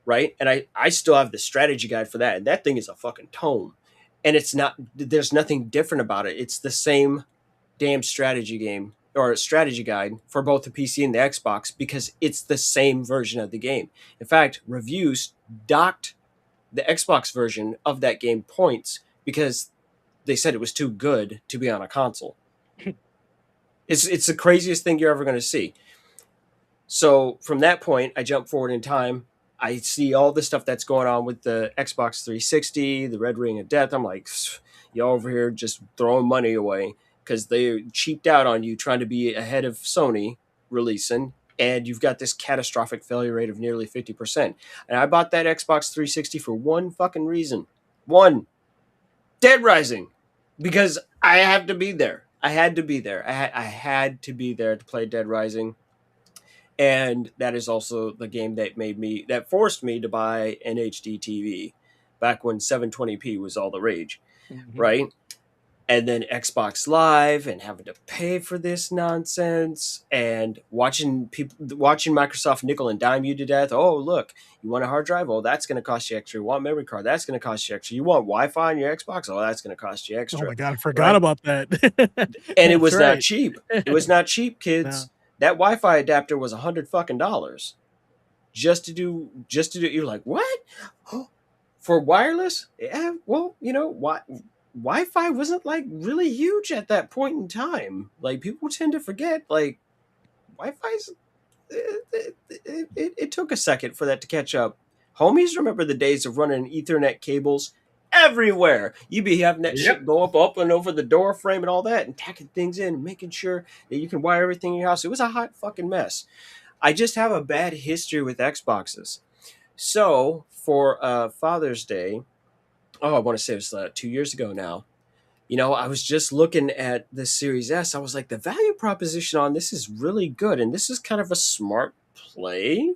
right? And I still have the strategy guide for that, and that thing is a fucking tome. And there's nothing different about it. It's the same damn strategy game or strategy guide for both the PC and the Xbox because it's the same version of the game. In fact, reviews docked the Xbox version of that game points because they said it was too good to be on a console. It's the craziest thing you're ever going to see. So from that point, I jump forward in time. I see all the stuff that's going on with the Xbox 360, the Red Ring of Death. I'm like, y'all over here just throwing money away because they cheaped out on you trying to be ahead of Sony releasing, and you've got this catastrophic failure rate of nearly 50%. And I bought that Xbox 360 for one fucking reason. One, Dead Rising. Because I have to be there. I had to be there. I had to be there to play Dead Rising. And that is also the game that forced me to buy an HD TV back when 720p was all the rage, right? And then Xbox Live and having to pay for this nonsense and watching Microsoft nickel and dime you to death. Oh, look, you want a hard drive? Oh, that's going to cost you extra. You want memory card? That's going to cost you extra. You want Wi-Fi on your Xbox? Oh, that's going to cost you extra. Oh my God, I forgot about that. And it was not cheap. It was not cheap, kids. No. That Wi-Fi adapter was $100 just to do. You're like, what? For wireless? Yeah. Well, Wi-Fi wasn't really huge at that point in time. People tend to forget. Wi-Fi's. It took a second for that to catch up. Homies remember the days of running Ethernet cables everywhere. You'd be having that shit go up and over the door frame and all that, and tacking things in, and making sure that you can wire everything in your house. It was a hot fucking mess. I just have a bad history with Xboxes. So for Father's Day, I want to say it was 2 years ago now. I was just looking at the Series S. I was like, the value proposition on this is really good, and this is kind of a smart play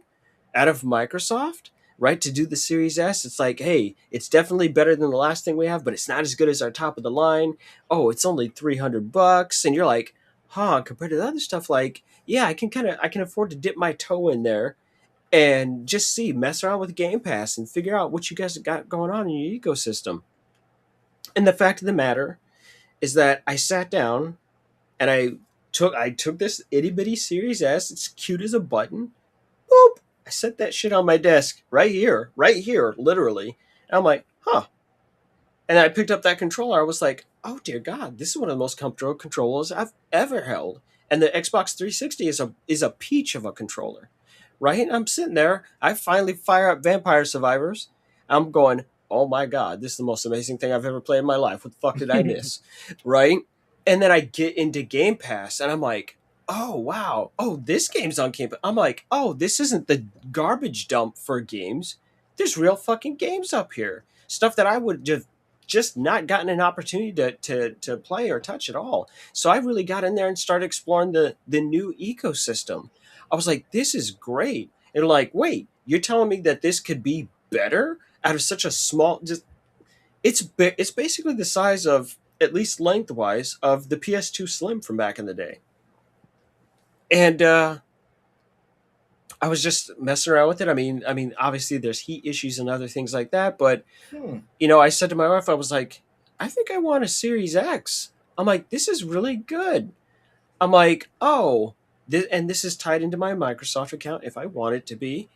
out of Microsoft. Right, to do the Series S, it's like, hey, it's definitely better than the last thing we have, but it's not as good as our top of the line. Oh, it's only $300, and you're like, compared to the other stuff, yeah, I can afford to dip my toe in there and just mess around with Game Pass and figure out what you guys have got going on in your ecosystem. And the fact of the matter is that I sat down and I took this itty bitty Series S. It's cute as a button. Boop. I set that shit on my desk right here, literally. And I'm like, And I picked up that controller. I was like, oh dear God, this is one of the most comfortable controllers I've ever held. And the Xbox 360 is a peach of a controller, right? And I'm sitting there. I finally fire up Vampire Survivors. I'm going, oh my God, this is the most amazing thing I've ever played in my life. What the fuck did I miss, right? And then I get into Game Pass, and I'm like, oh, wow. Oh, this game's on Game Pass. I'm like, oh, this isn't the garbage dump for games. There's real fucking games up here. Stuff that I would just not gotten an opportunity to play or touch at all. So I really got in there and started exploring the new ecosystem. I was like, this is great. And like, wait, you're telling me that this could be better out of such a small... It's basically the size of, at least lengthwise, of the PS2 Slim from back in the day. And I was just messing around with it. I mean, obviously there's heat issues and other things like that, but Hmm. I said to my wife, I was like, I think I want a Series X. I'm like, this is really good. I'm like, oh, and this is tied into my Microsoft account if I want it to be.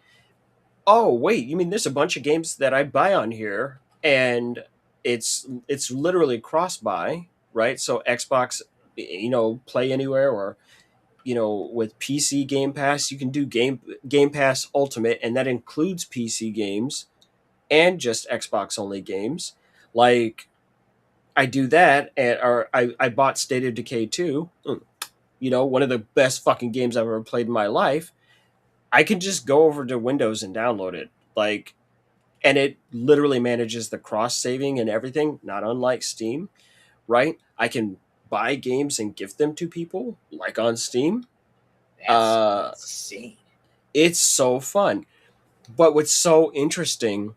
Oh, wait, you mean there's a bunch of games that I buy on here, and it's literally cross buy, right? So Xbox, Play Anywhere, or with PC Game Pass, you can do Game Pass Ultimate, and that includes PC games and just Xbox only games. Like, I do that, or I bought State of Decay 2, one of the best fucking games I've ever played in my life. I can just go over to Windows and download it. Like, and it literally manages the cross saving and everything, not unlike Steam, right? I can buy games and gift them to people, like on Steam. That's Uh, insane. it's so fun. But what's so interesting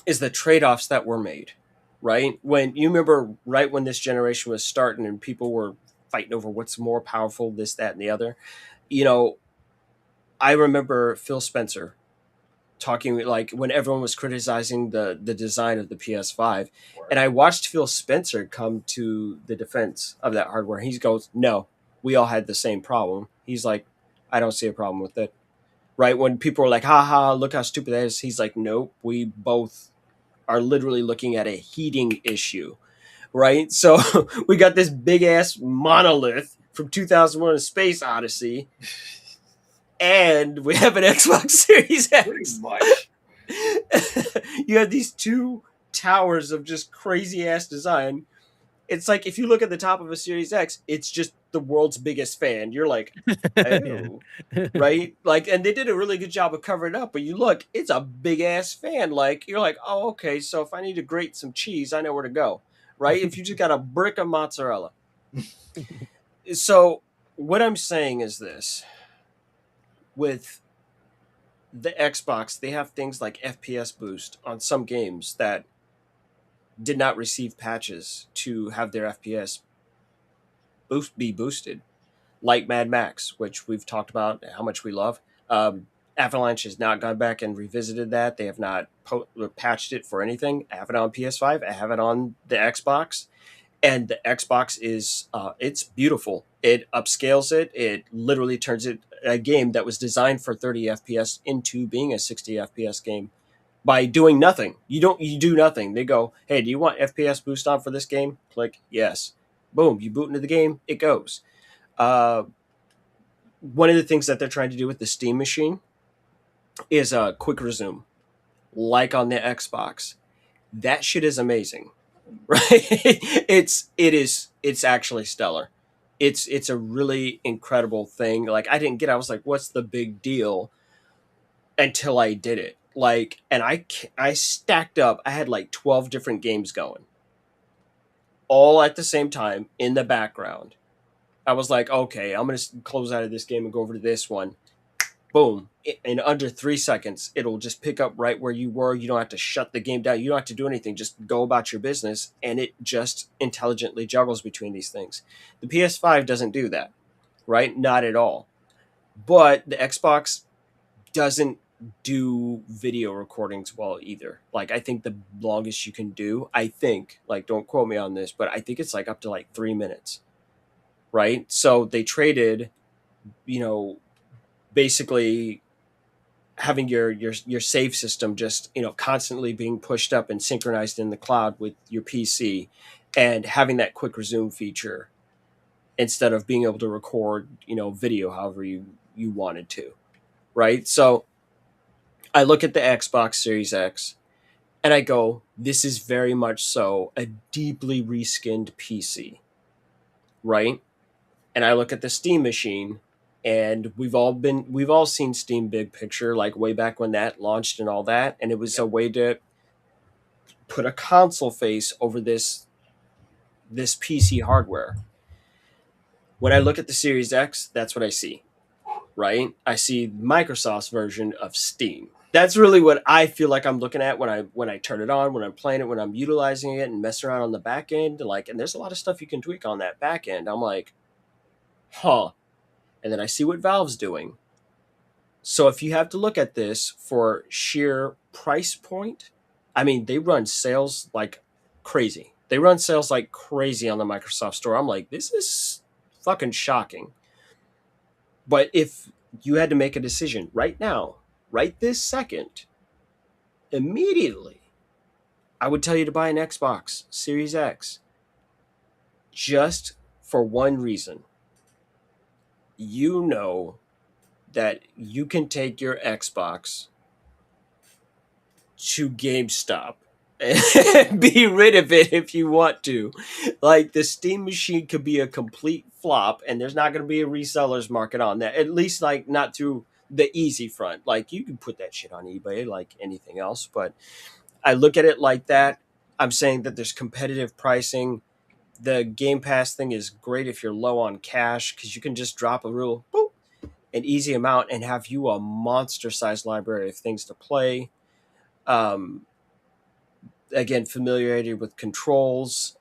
is the trade-offs that were made, right? When you remember, right when this generation was starting and people were fighting over what's more powerful, this, that, and the other. You know, I remember Phil Spencer talking, like, when everyone was criticizing the design of the PS5, and I watched Phil Spencer come to the defense of that hardware. He goes, "No, we all had the same problem." He's like, "I don't see a problem with it." Right when people were like, "Ha ha, look how stupid that is," he's like, "Nope, we both are literally looking at a heating issue." Right, so we got this big ass monolith from 2001: A Space Odyssey, and we have an Xbox Series Pretty X. much. You have these two towers of just crazy ass design. It's like if you look at the top of a Series X, it's just the world's biggest fan. You're like, Yeah. oh, right? Like, and they did a really good job of covering it up. But you look, it's a big ass fan. Like, you're like, oh, okay. So if I need to grate some cheese, I know where to go, right? If you just got a brick of mozzarella. So what I'm saying is this: with the Xbox, they have things like FPS boost on some games that did not receive patches to have their FPS be boosted, like Mad Max, which we've talked about how much we love. Avalanche has not gone back and revisited that. They have not patched it for anything. I have it on PS5. I have it on the Xbox, and the Xbox is it's beautiful. It upscales it. It literally turns it, a game that was designed for 30 FPS, into being a 60 FPS game by doing nothing. You do nothing. They go, "Hey, do you want FPS boost on for this game?" Click yes. Boom, you boot into the game, it goes. Uh, One of the things that they're trying to do with the Steam machine is a quick resume, like on the Xbox. That shit is amazing, right? It's actually stellar. It's a really incredible thing. Like, I was like, what's the big deal, until I did it. Like, and I stacked up. I had like 12 different games going, all at the same time in the background. I was like, okay, I'm gonna close out of this game and go over to this one. Boom! In under 3 seconds, it'll just pick up right where you were. You don't have to shut the game down. You don't have to do anything. Just go about your business, and it just intelligently juggles between these things. The PS5 doesn't do that, right? Not at all. But the Xbox doesn't do video recordings well either. Like, I think the longest you can do, I think, like, don't quote me on this, but I think it's like up to like 3 minutes, right? So they traded, you know, basically having your save system just, constantly being pushed up and synchronized in the cloud with your PC, and having that quick resume feature instead of being able to record, video however you wanted to, right? So I look at the Xbox Series X and I go, this is very much so a deeply reskinned PC, right? And I look at the Steam machine, and we've all seen Steam Big Picture, like way back when that launched and all that, and it was a way to put a console face over this PC hardware. When I look at the Series X, that's what I see, right? I see Microsoft's version of Steam. That's really what I feel like I'm looking at when I turn it on, when I'm playing it, when I'm utilizing it and messing around on the back end. Like, and there's a lot of stuff you can tweak on that back end. I'm like, huh. and then I see what Valve's doing. So if you have to look at this for sheer price point, I mean, they run sales like crazy. They run sales like crazy on the Microsoft Store. I'm like, this is fucking shocking. But if you had to make a decision right now, right this second, immediately, I would tell you to buy an Xbox Series X just for one reason. You know that you can take your Xbox to GameStop and be rid of it if you want to. Like, the Steam machine could be a complete flop and there's not going to be a resellers market on that. At least, like, not through the easy front. Like, you can put that shit on eBay like anything else, but I look at it like that. I'm saying that there's competitive pricing. The Game Pass thing is great if you're low on cash because you can just drop a real boop, an easy amount and have you a monster-sized library of things to play. Again, familiarity with controls.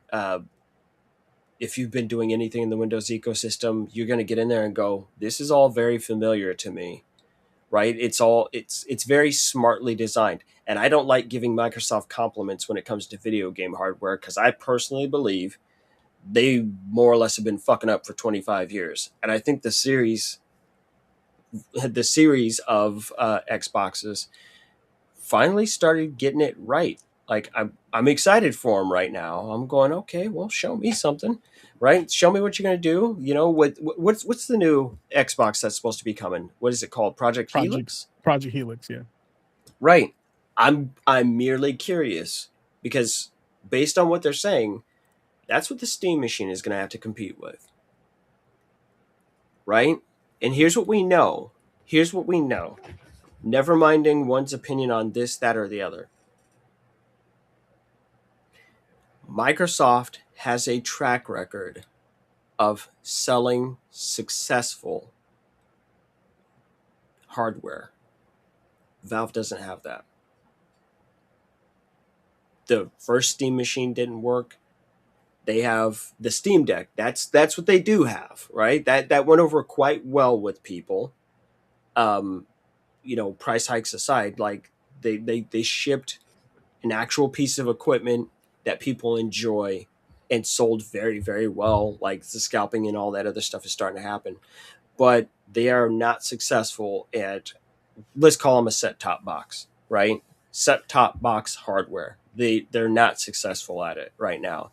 If you've been doing anything in the Windows ecosystem, you're going to get in there and go, this is all very familiar to me, right? It's very smartly designed. And I don't like giving Microsoft compliments when it comes to video game hardware because I personally believe they more or less have been fucking up for 25 years. And I think the series of Xboxes finally started getting it right. Like, I'm excited for them right now. I'm going, okay, well, show me something, right? Show me what you're going to do. You know, what's the new Xbox that's supposed to be coming? What is it called? Project Helix? Project Helix, yeah. Right. I'm merely curious because based on what they're saying, that's what the Steam machine is going to have to compete with. Right? And here's what we know. Never minding one's opinion on this, that, or the other. Microsoft has a track record of selling successful hardware. Valve doesn't have that. The first Steam machine didn't work. They have the Steam Deck. That's what they do have, right? That went over quite well with people. Price hikes aside, like they shipped an actual piece of equipment that people enjoy and sold very, very well. Like, the scalping and all that other stuff is starting to happen. But they are not successful at, let's call them a set-top box, right? Set-top box hardware. They're not successful at it right now.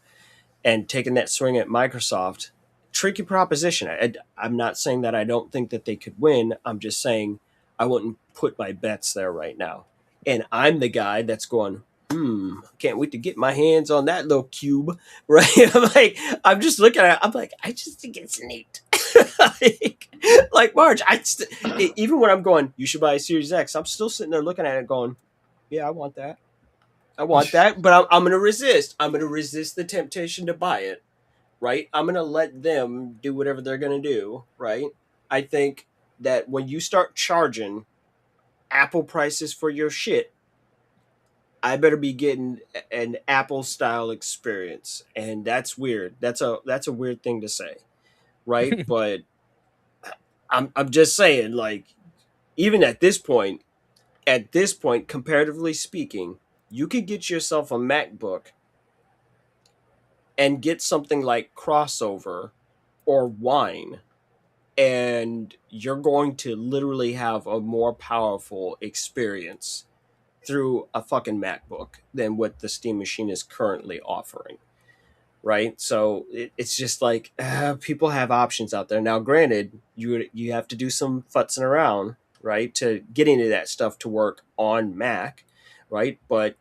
And taking that swing at Microsoft, tricky proposition. I'm not saying that I don't think that they could win. I'm just saying I wouldn't put my bets there right now. And I'm the guy that's going, can't wait to get my hands on that little cube, right? I'm just looking at it. I'm like, I just think it's neat. like Marge, even when I'm going, you should buy a Series X, I'm still sitting there looking at it going, yeah, I want that. But I'm going to resist. I'm going to resist the temptation to buy it, right? I'm going to let them do whatever they're going to do, right? I think that when you start charging Apple prices for your shit, I better be getting an Apple style experience. And that's weird. That's a weird thing to say, right? But I'm just saying, like, even at this point, comparatively speaking, you could get yourself a MacBook and get something like Crossover or Wine, and you're going to literally have a more powerful experience through a fucking MacBook than what the Steam machine is currently offering, right? So it's just like, people have options out there. Now, granted, you have to do some futzing around, right, to get into that stuff to work on Mac, right? But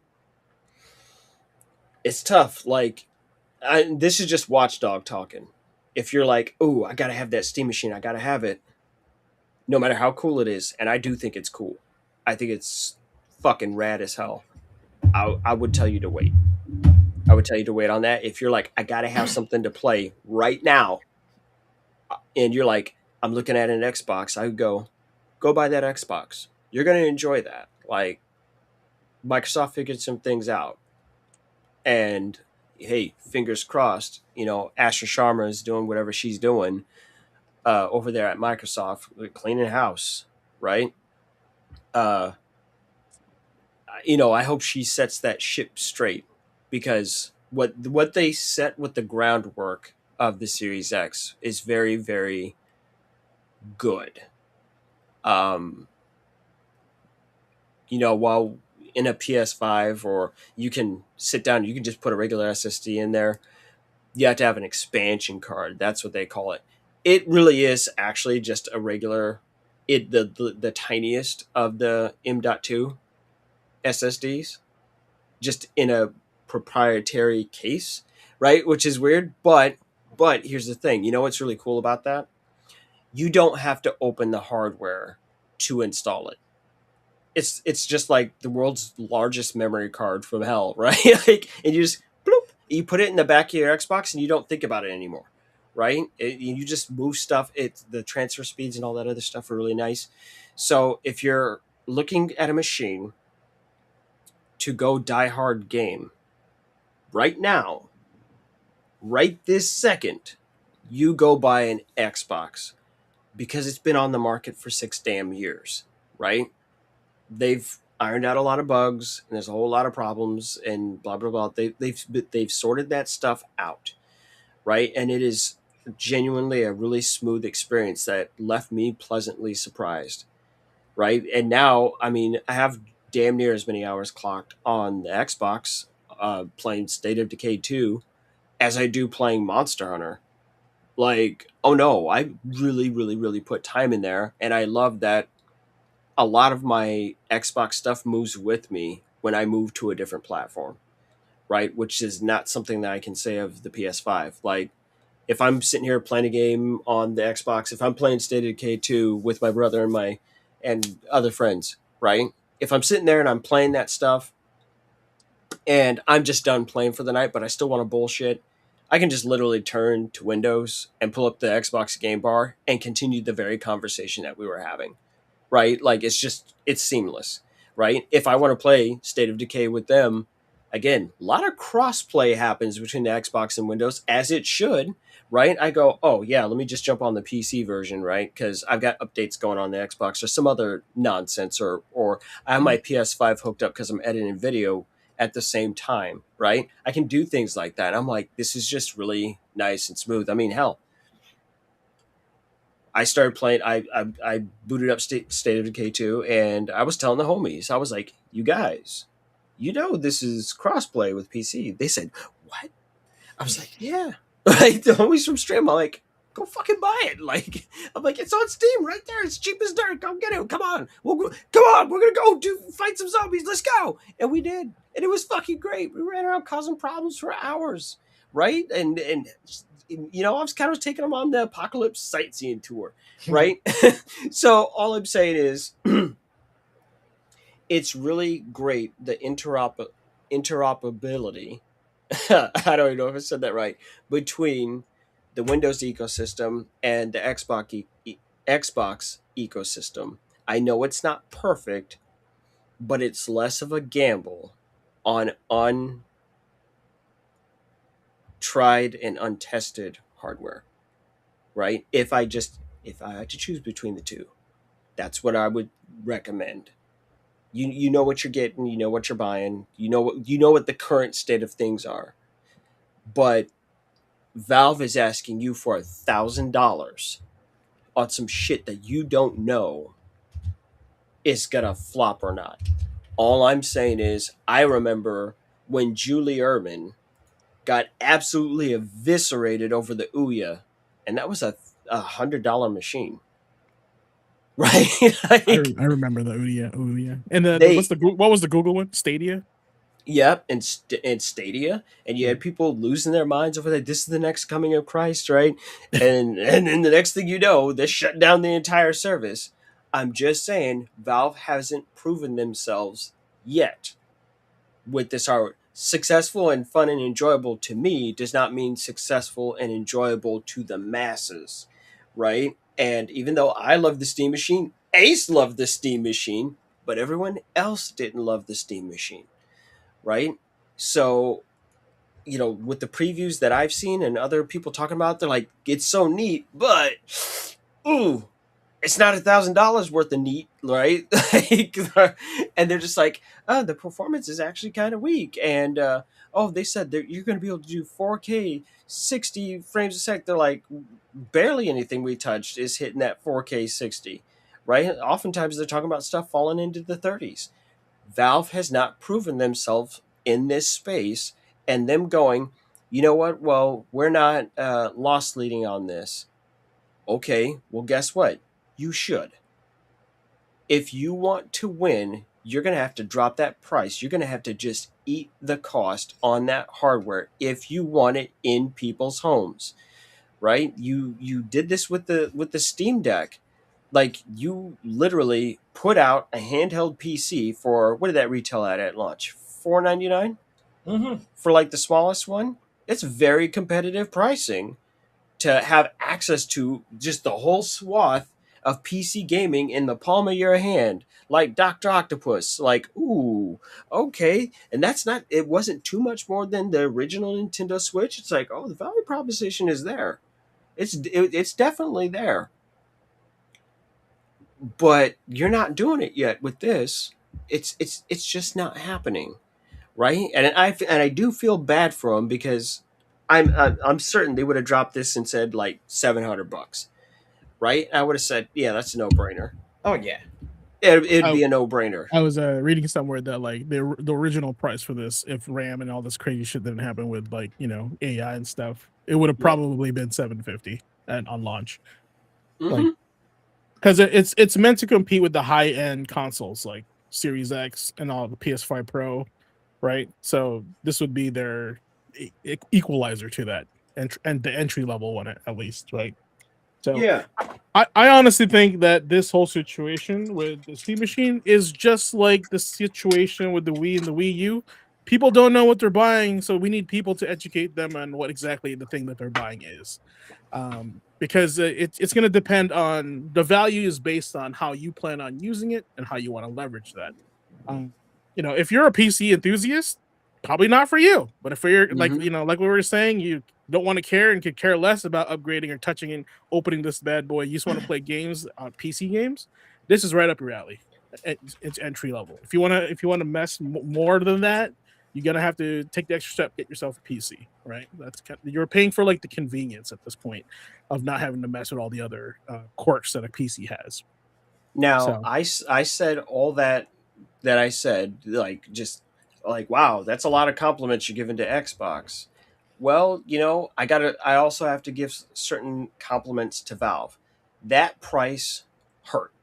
it's tough. Like, this is just Watchdog talking. If you're like, oh, I gotta have that Steam machine, I gotta have it, no matter how cool it is, and I do think it's cool. I think it's fucking rad as hell. I would tell you to wait. I would tell you to wait on that. If you're like, I gotta have something to play right now, and you're like, I'm looking at an Xbox, I would go buy that Xbox. You're gonna enjoy that. Like, Microsoft figured some things out, and hey, fingers crossed. Asher Sharma is doing whatever she's doing. over there at Microsoft, cleaning house, right? Uh, I hope she sets that ship straight, because what they set with the groundwork of the Series X is very, very good. Um, while in a PS5, or you can sit down, you can just put a regular SSD in there. You have to have an expansion card. That's what they call it. It really is actually just a regular, the tiniest of the M.2 SSDs, just in a proprietary case, right? Which is weird, but here's the thing. You know what's really cool about that? You don't have to open the hardware to install it. It's just like the world's largest memory card from hell, right? Like, and you just bloop, you put it in the back of your Xbox, and you don't think about it anymore, right? You just move stuff. The transfer speeds and all that other stuff are really nice. So if you're looking at a machine to go die hard game right now, right this second, you go buy an Xbox, because it's been on the market for 6 damn years, right? They've ironed out a lot of bugs, and there's a whole lot of problems, and blah blah blah. They've sorted that stuff out, right? And it is genuinely a really smooth experience that left me pleasantly surprised, right? And now, I mean, I have damn near as many hours clocked on the Xbox, playing State of Decay 2, as I do playing Monster Hunter. Like, oh no, I really, really, really put time in there, and I love that a lot of my Xbox stuff moves with me when I move to a different platform, right? Which is not something that I can say of the PS5. Like, if I'm sitting here playing a game on the Xbox, if I'm playing State of Decay 2 with my brother and other friends, right? If I'm sitting there and I'm playing that stuff, and I'm just done playing for the night, but I still want to bullshit, I can just literally turn to Windows and pull up the Xbox game bar and continue the very conversation that we were having, right? Like, it's seamless, right? If I want to play State of Decay with them, again, a lot of cross-play happens between the Xbox and Windows, as it should, right? I go, oh yeah, let me just jump on the PC version, right? Because I've got updates going on the Xbox or some other nonsense, or I have my PS5 hooked up because I'm editing video at the same time, right? I can do things like that. I'm like, this is just really nice and smooth. I mean, hell, I started playing. I booted up State of Decay 2, and I was telling the homies, I was like, you guys, this is crossplay with PC. They said, what? I was like, yeah. Like, the homies from stream, I'm like, go fucking buy it. Like, I'm like, it's on Steam right there. It's cheap as dirt. Go get it. Come on. Come on. We're gonna go fight some zombies. Let's go. And we did, and it was fucking great. We ran around causing problems for hours, right? And I was kind of taking them on the apocalypse sightseeing tour, right? So all I'm saying is, it's really great, the interoperability. I don't even know if I said that right, between the Windows ecosystem and the Xbox ecosystem. I know it's not perfect, but it's less of a gamble on untried and untested hardware, right? If I had to choose between the two, that's what I would recommend. You know what you're getting, you know what you're buying, you know what the current state of things are. But Valve is asking you for $1,000 on some shit that you don't know is gonna flop or not. All I'm saying is, I remember when Julie Erman got absolutely eviscerated over the Ouya, and that was a $100 machine, right? Like, I remember the Ouya. And They- what was the Google one? Stadia? Yep, and Stadia, and you had people losing their minds over that. This is the next coming of Christ, right? And then the next thing you know, they shut down the entire service. I'm just saying, Valve hasn't proven themselves yet with this hardware. Successful and fun and enjoyable to me does not mean successful and enjoyable to the masses, right? And even though I love the Steam Machine, Ace loved the Steam Machine, but everyone else didn't love the Steam Machine, right? So, with the previews that I've seen and other people talking about, they're like, it's so neat, but ooh, it's not $1,000 worth of neat, right? Like, and they're just like, oh, the performance is actually kind of weak, and oh, they said that you're going to be able to do 4K 60 frames a sec. They're like, barely anything we touched is hitting that 4K 60, right? Oftentimes they're talking about stuff falling into the 30s. Valve has not proven themselves in this space, and them going, you know what? Well, we're not loss leading on this. Okay, well, guess what? You should. If you want to win, you're going to have to drop that price. You're going to have to just eat the cost on that hardware if you want it in people's homes, right? You did this with the Steam Deck. Like, you literally put out a handheld PC for, what did that retail at launch? $4.99 Mm-hmm. for like the smallest one. It's very competitive pricing to have access to just the whole swath of PC gaming in the palm of your hand, like Dr. Octopus. Like, ooh, okay. And that's not, it wasn't too much more than the original Nintendo Switch. It's like, oh, the value proposition is there. It's definitely there. But you're not doing it yet with this. It's just not happening, right? And I do feel bad for them because I'm certain they would have dropped this and said like $700, right? I would have said, yeah, that's a no brainer. Oh yeah. It'd be a no brainer. I was reading somewhere that like the original price for this, if RAM and all this crazy shit didn't happen with like AI and stuff, it would have Yeah. probably been $750 on launch. Mhm. Like, because it's meant to compete with the high end consoles like Series X and all the PS5 Pro, right? So this would be their equalizer to that, and the entry level one at least, right? So Yeah. I honestly think that this whole situation with the Steam Machine is just like the situation with the Wii and the Wii U. People don't know what they're buying, so we need people to educate them on what exactly the thing that they're buying is. Because it's going to depend on the value is based on how you plan on using it and how you want to leverage that. If you're a PC enthusiast, probably not for you. But if you're like Mhm. like we were saying, you don't want to care and could care less about upgrading or touching and opening this bad boy. You just want to play games on PC games. This is right up your alley. It's entry level. If you want to mess more than that, you're gonna have to take the extra step, get yourself a PC, right? You're paying for like the convenience at this point of not having to mess with all the other quirks that a PC has. Now, So I said all that I said, like, just like, wow, that's a lot of compliments you're giving to Xbox. Well, I also have to give certain compliments to Valve. That price hurt,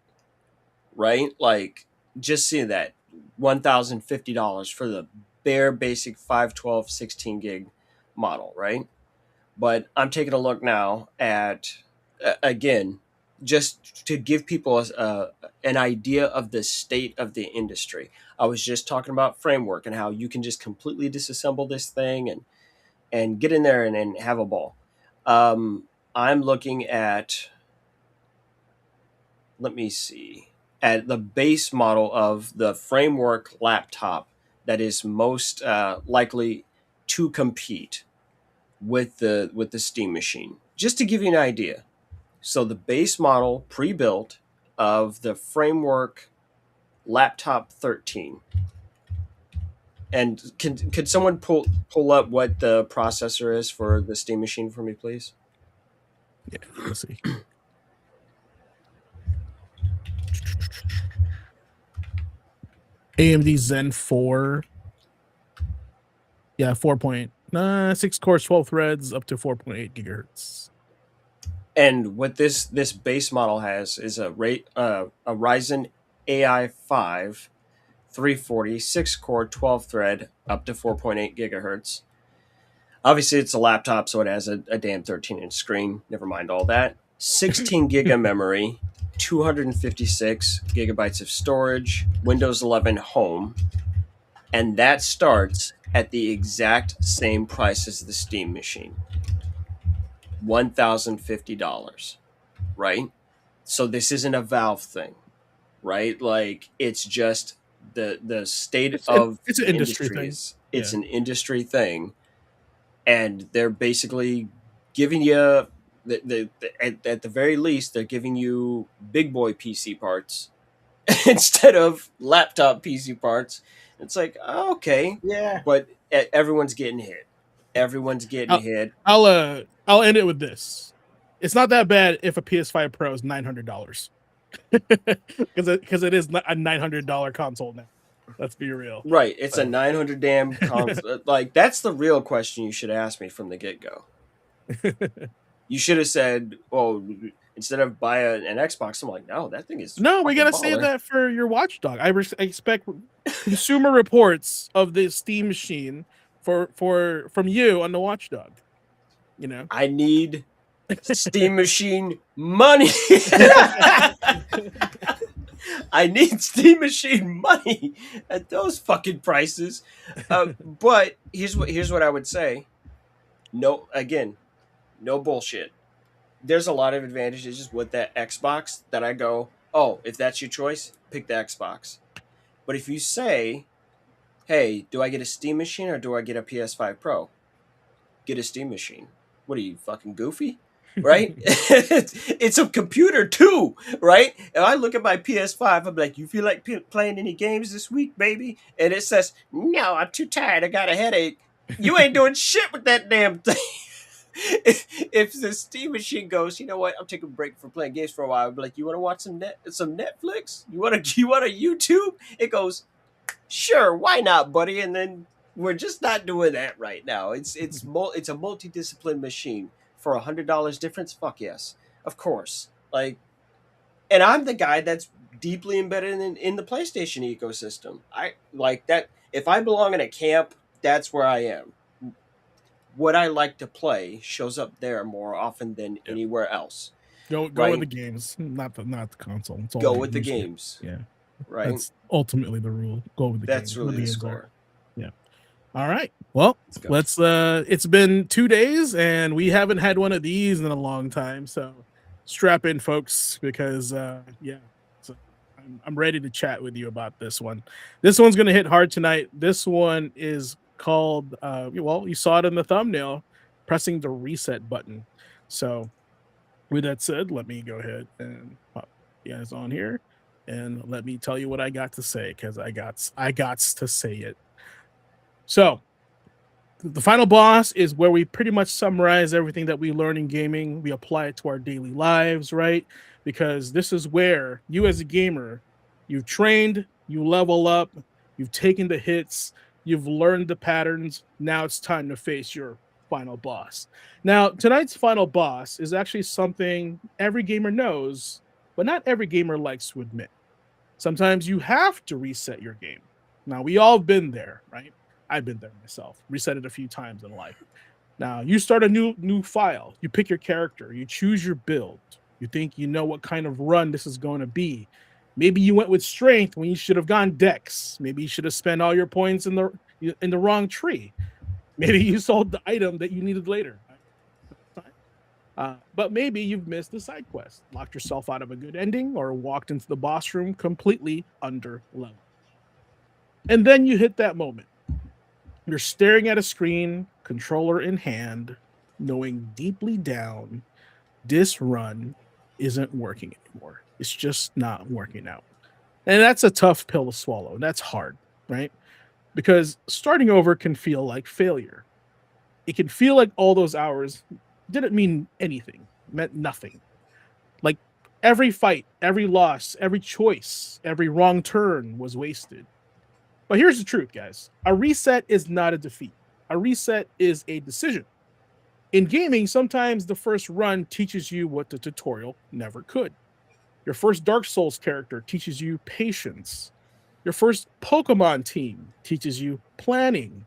right? Like, just seeing that $1,050 for the bare basic 512 16 gig model, right? But I'm taking a look now at, again, just to give people an idea of the state of the industry. I was just talking about framework and how you can just completely disassemble this thing and get in there and have a ball. I'm looking at, let me see, at the base model of the framework laptop that is most likely to compete with the Steam Machine. Just to give you an idea. So the base model pre-built of the framework laptop 13. And could someone pull up what the processor is for the Steam Machine for me, please? yeah, let's see. AMD Zen 4. Yeah, 4.6 cores, 12 threads, up to 4.8 gigahertz. And what this base model has is a Ryzen AI 5 340 6-core 12 thread up to 4.8 gigahertz. Obviously, it's a laptop, so it has a damn 13-inch screen. Never mind all that. 16 gig of memory, 256 gigabytes of storage, Windows 11 Home, and that starts at the exact same price as the Steam Machine, $1,050, right? So this isn't a Valve thing, right? Like, it's just the state of It's an the industry thing. It's Yeah. an industry thing, and they're basically giving you At the very least, they're giving you big boy PC parts instead of laptop PC parts. It's like, okay, Yeah. but everyone's getting hit. Everyone's getting I'll, hit. I'll end it with this. It's not that bad if a PS5 Pro is $900 because it is a $900 console now. Let's be real. Right, it's a 900 damn console. Like, that's the real question you should ask me from the get go. You should have said, "Oh, instead of buy an Xbox." I'm like, "No, that thing is No, we gotta fucking save baller." that for your watchdog. I expect consumer reports of the Steam machine from you on the watchdog. You know, I need Steam Machine money. I need Steam Machine money at those fucking prices. But here's what I would say. No, again, no bullshit. There's a lot of advantages with that Xbox that I go, oh, if that's your choice, pick the Xbox. But if you say, hey, do I get a Steam Machine or do I get a PS5 Pro? Get a Steam Machine. What are you, fucking goofy? Right? it's a computer too, right? If I look at my PS5, I'm like, you feel like playing any games this week, baby? And it says, no, I'm too tired. I got a headache. You ain't doing shit with that damn thing. If the Steam Machine goes, you know what? I'm taking a break from playing games for a while. I'll be like, you want to watch some Netflix? You want a YouTube? It goes, sure, why not, buddy? And then we're just not doing that right now. It's a multidiscipline machine for $100 difference. Fuck yes, of course. Like, and I'm the guy that's deeply embedded in the PlayStation ecosystem. I like that. If I belong in a camp, that's where I am. What I like to play shows up there more often than anywhere else. go right? with the games, not the console. It's all Go with the games. Yeah, Right. that's ultimately the rule. Go with the games. That's really the score. Yeah. All right. Well, Let's go. it's been 2 days and we haven't had one of these in a long time. So strap in, folks, because I'm ready to chat with you about this one. This one's going to hit hard tonight. This one is called, you saw it in the thumbnail, pressing the reset button. So with that said, let me go ahead and pop you guys on here and let me tell you what I got to say, because I got to say it. So the final boss is where we pretty much summarize everything that we learn in gaming. We apply it to our daily lives, right? Because this is where you as a gamer, you've trained, you level up, you've taken the hits, you've learned the patterns. Now it's time to face your final boss. Now, tonight's final boss is actually something every gamer knows, but not every gamer likes to admit. Sometimes you have to reset your game. Now, we all have been there, right? I've been there myself. Reset it a few times in life. Now, you start a new file. You pick your character. You choose your build. You think you know what kind of run this is going to be. Maybe you went with strength when you should have gone dex. Maybe you should have spent all your points in the wrong tree. Maybe you sold the item that you needed later. But maybe you've missed the side quest, locked yourself out of a good ending, or walked into the boss room completely under level. And then you hit that moment. You're staring at a screen, controller in hand, knowing deeply down this run isn't working anymore. It's just not working out. And that's a tough pill to swallow. That's hard, right? Because starting over can feel like failure. It can feel like all those hours didn't mean anything, meant nothing. Like every fight, every loss, every choice, every wrong turn was wasted. But here's the truth, guys. A reset is not a defeat. A reset is a decision. In gaming, sometimes the first run teaches you what the tutorial never could. Your first Dark Souls character teaches you patience. Your first Pokemon team teaches you planning.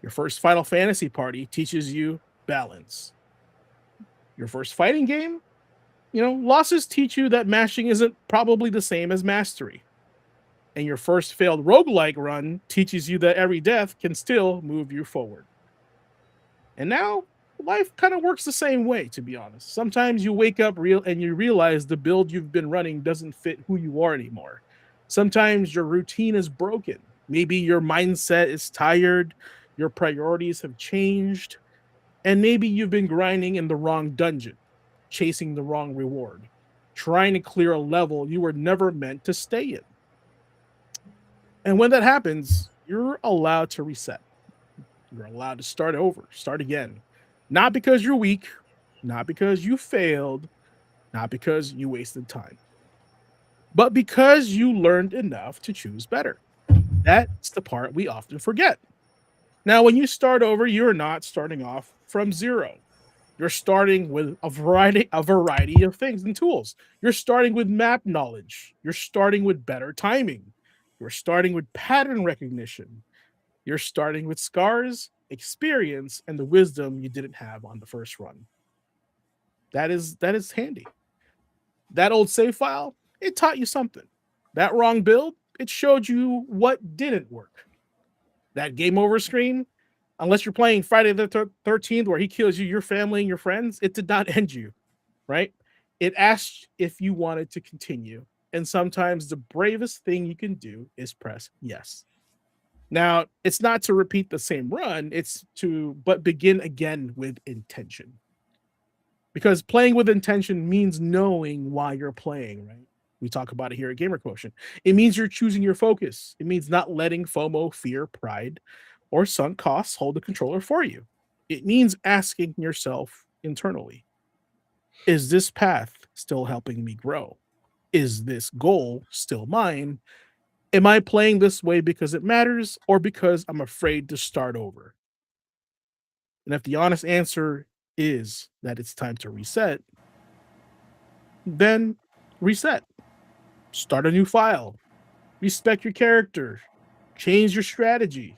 Your first Final Fantasy party teaches you balance. Your first fighting game, losses teach you that mashing isn't probably the same as mastery. And your first failed roguelike run teaches you that every death can still move you forward. And now, life kind of works the same way, to be honest. Sometimes you wake up and you realize the build you've been running doesn't fit who you are anymore. Sometimes your routine is broken. Maybe your mindset is tired, your priorities have changed, and maybe you've been grinding in the wrong dungeon. chasing the wrong reward, trying to clear a level you were never meant to stay in. And when that happens, you're allowed to reset. You're allowed to start over, start again. Not because you're weak, not because you failed, not because you wasted time, but because you learned enough to choose better. That's the part we often forget. Now, when you start over, you're not starting off from zero. You're starting with a variety of things and tools. You're starting with map knowledge. You're starting with better timing. You're starting with pattern recognition. You're starting with scars, experience, and the wisdom you didn't have on the first run. That is handy. That old save file, it taught you something. That wrong build, it showed you what didn't work. That game over screen, unless you're playing Friday the 13th where he kills you, your family, and your friends, it did not end you, right? It asked if you wanted to continue. And sometimes the bravest thing you can do is press yes. Now, it's not to repeat the same run, it's to but begin again with intention. Because playing with intention means knowing why you're playing, right? We talk about it here at Gamer Quotient. It means you're choosing your focus. It means not letting FOMO, fear, pride, or sunk costs hold the controller for you. It means asking yourself internally, is this path still helping me grow? Is this goal still mine? Am I playing this way because it matters or because I'm afraid to start over? And if the honest answer is that it's time to reset, then reset. Start a new file. Respect your character. Change your strategy.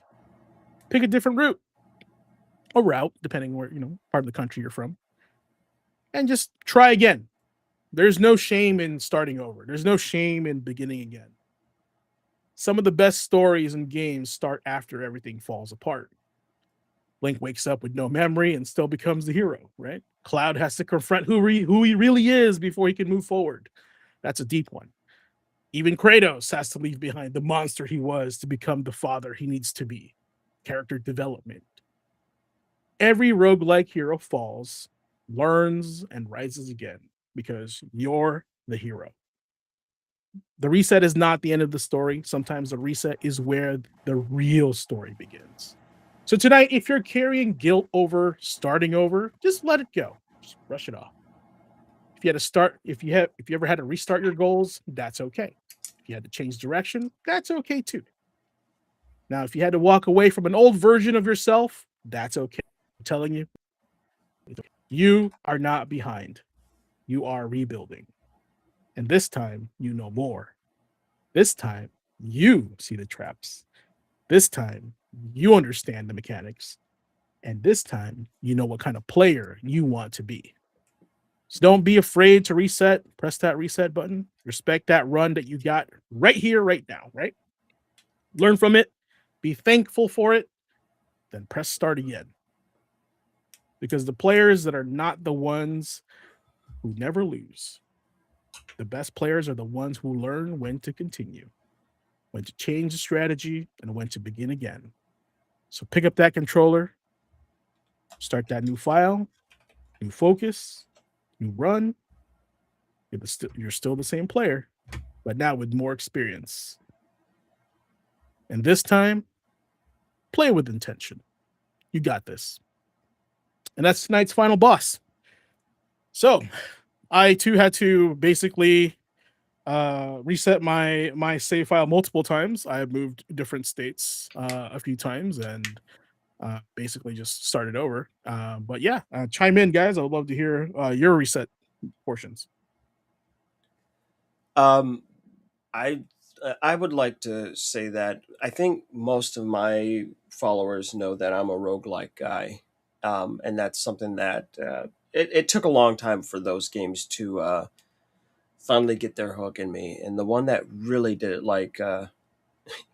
Pick a different route, depending where, part of the country you're from. And just try again. There's no shame in starting over. There's no shame in beginning again. Some of the best stories and games start after everything falls apart. Link wakes up with no memory and still becomes the hero, right? Cloud has to confront who he really is before he can move forward. That's a deep one. Even Kratos has to leave behind the monster he was to become the father he needs to be. Character development. Every roguelike hero falls, learns, and rises again because you're the hero. The reset is not the end of the story. Sometimes the reset is where the real story begins. So tonight, if you're carrying guilt over starting over, just let it go. Just brush it off. If you had to start, if you ever had to restart your goals, that's okay. If you had to change direction, that's okay too. Now, if you had to walk away from an old version of yourself, that's okay. I'm telling you, you are not behind. You are rebuilding. And this time, you know more. This time, you see the traps. This time, you understand the mechanics. And this time, you know what kind of player you want to be. So don't be afraid to reset. Press that reset button. Respect that run that you got right here, right now, right? Learn from it. Be thankful for it. Then press start again. Because the players that are not the ones who never lose, the best players are the ones who learn when to continue, when to change the strategy, and when to begin again. So pick up that controller, start that new file, new focus, new run. You're still the same player, but now with more experience. And this time, play with intention. You got this. And that's tonight's final boss. So I too had to basically reset my save file multiple times. I have moved different states a few times and basically just started over. But yeah, chime in, guys. I would love to hear your reset portions. I I would like to say that I think most of my followers know that I'm a roguelike guy, and that's something that it took a long time for those games to finally get their hook in me. And the one that really did it, like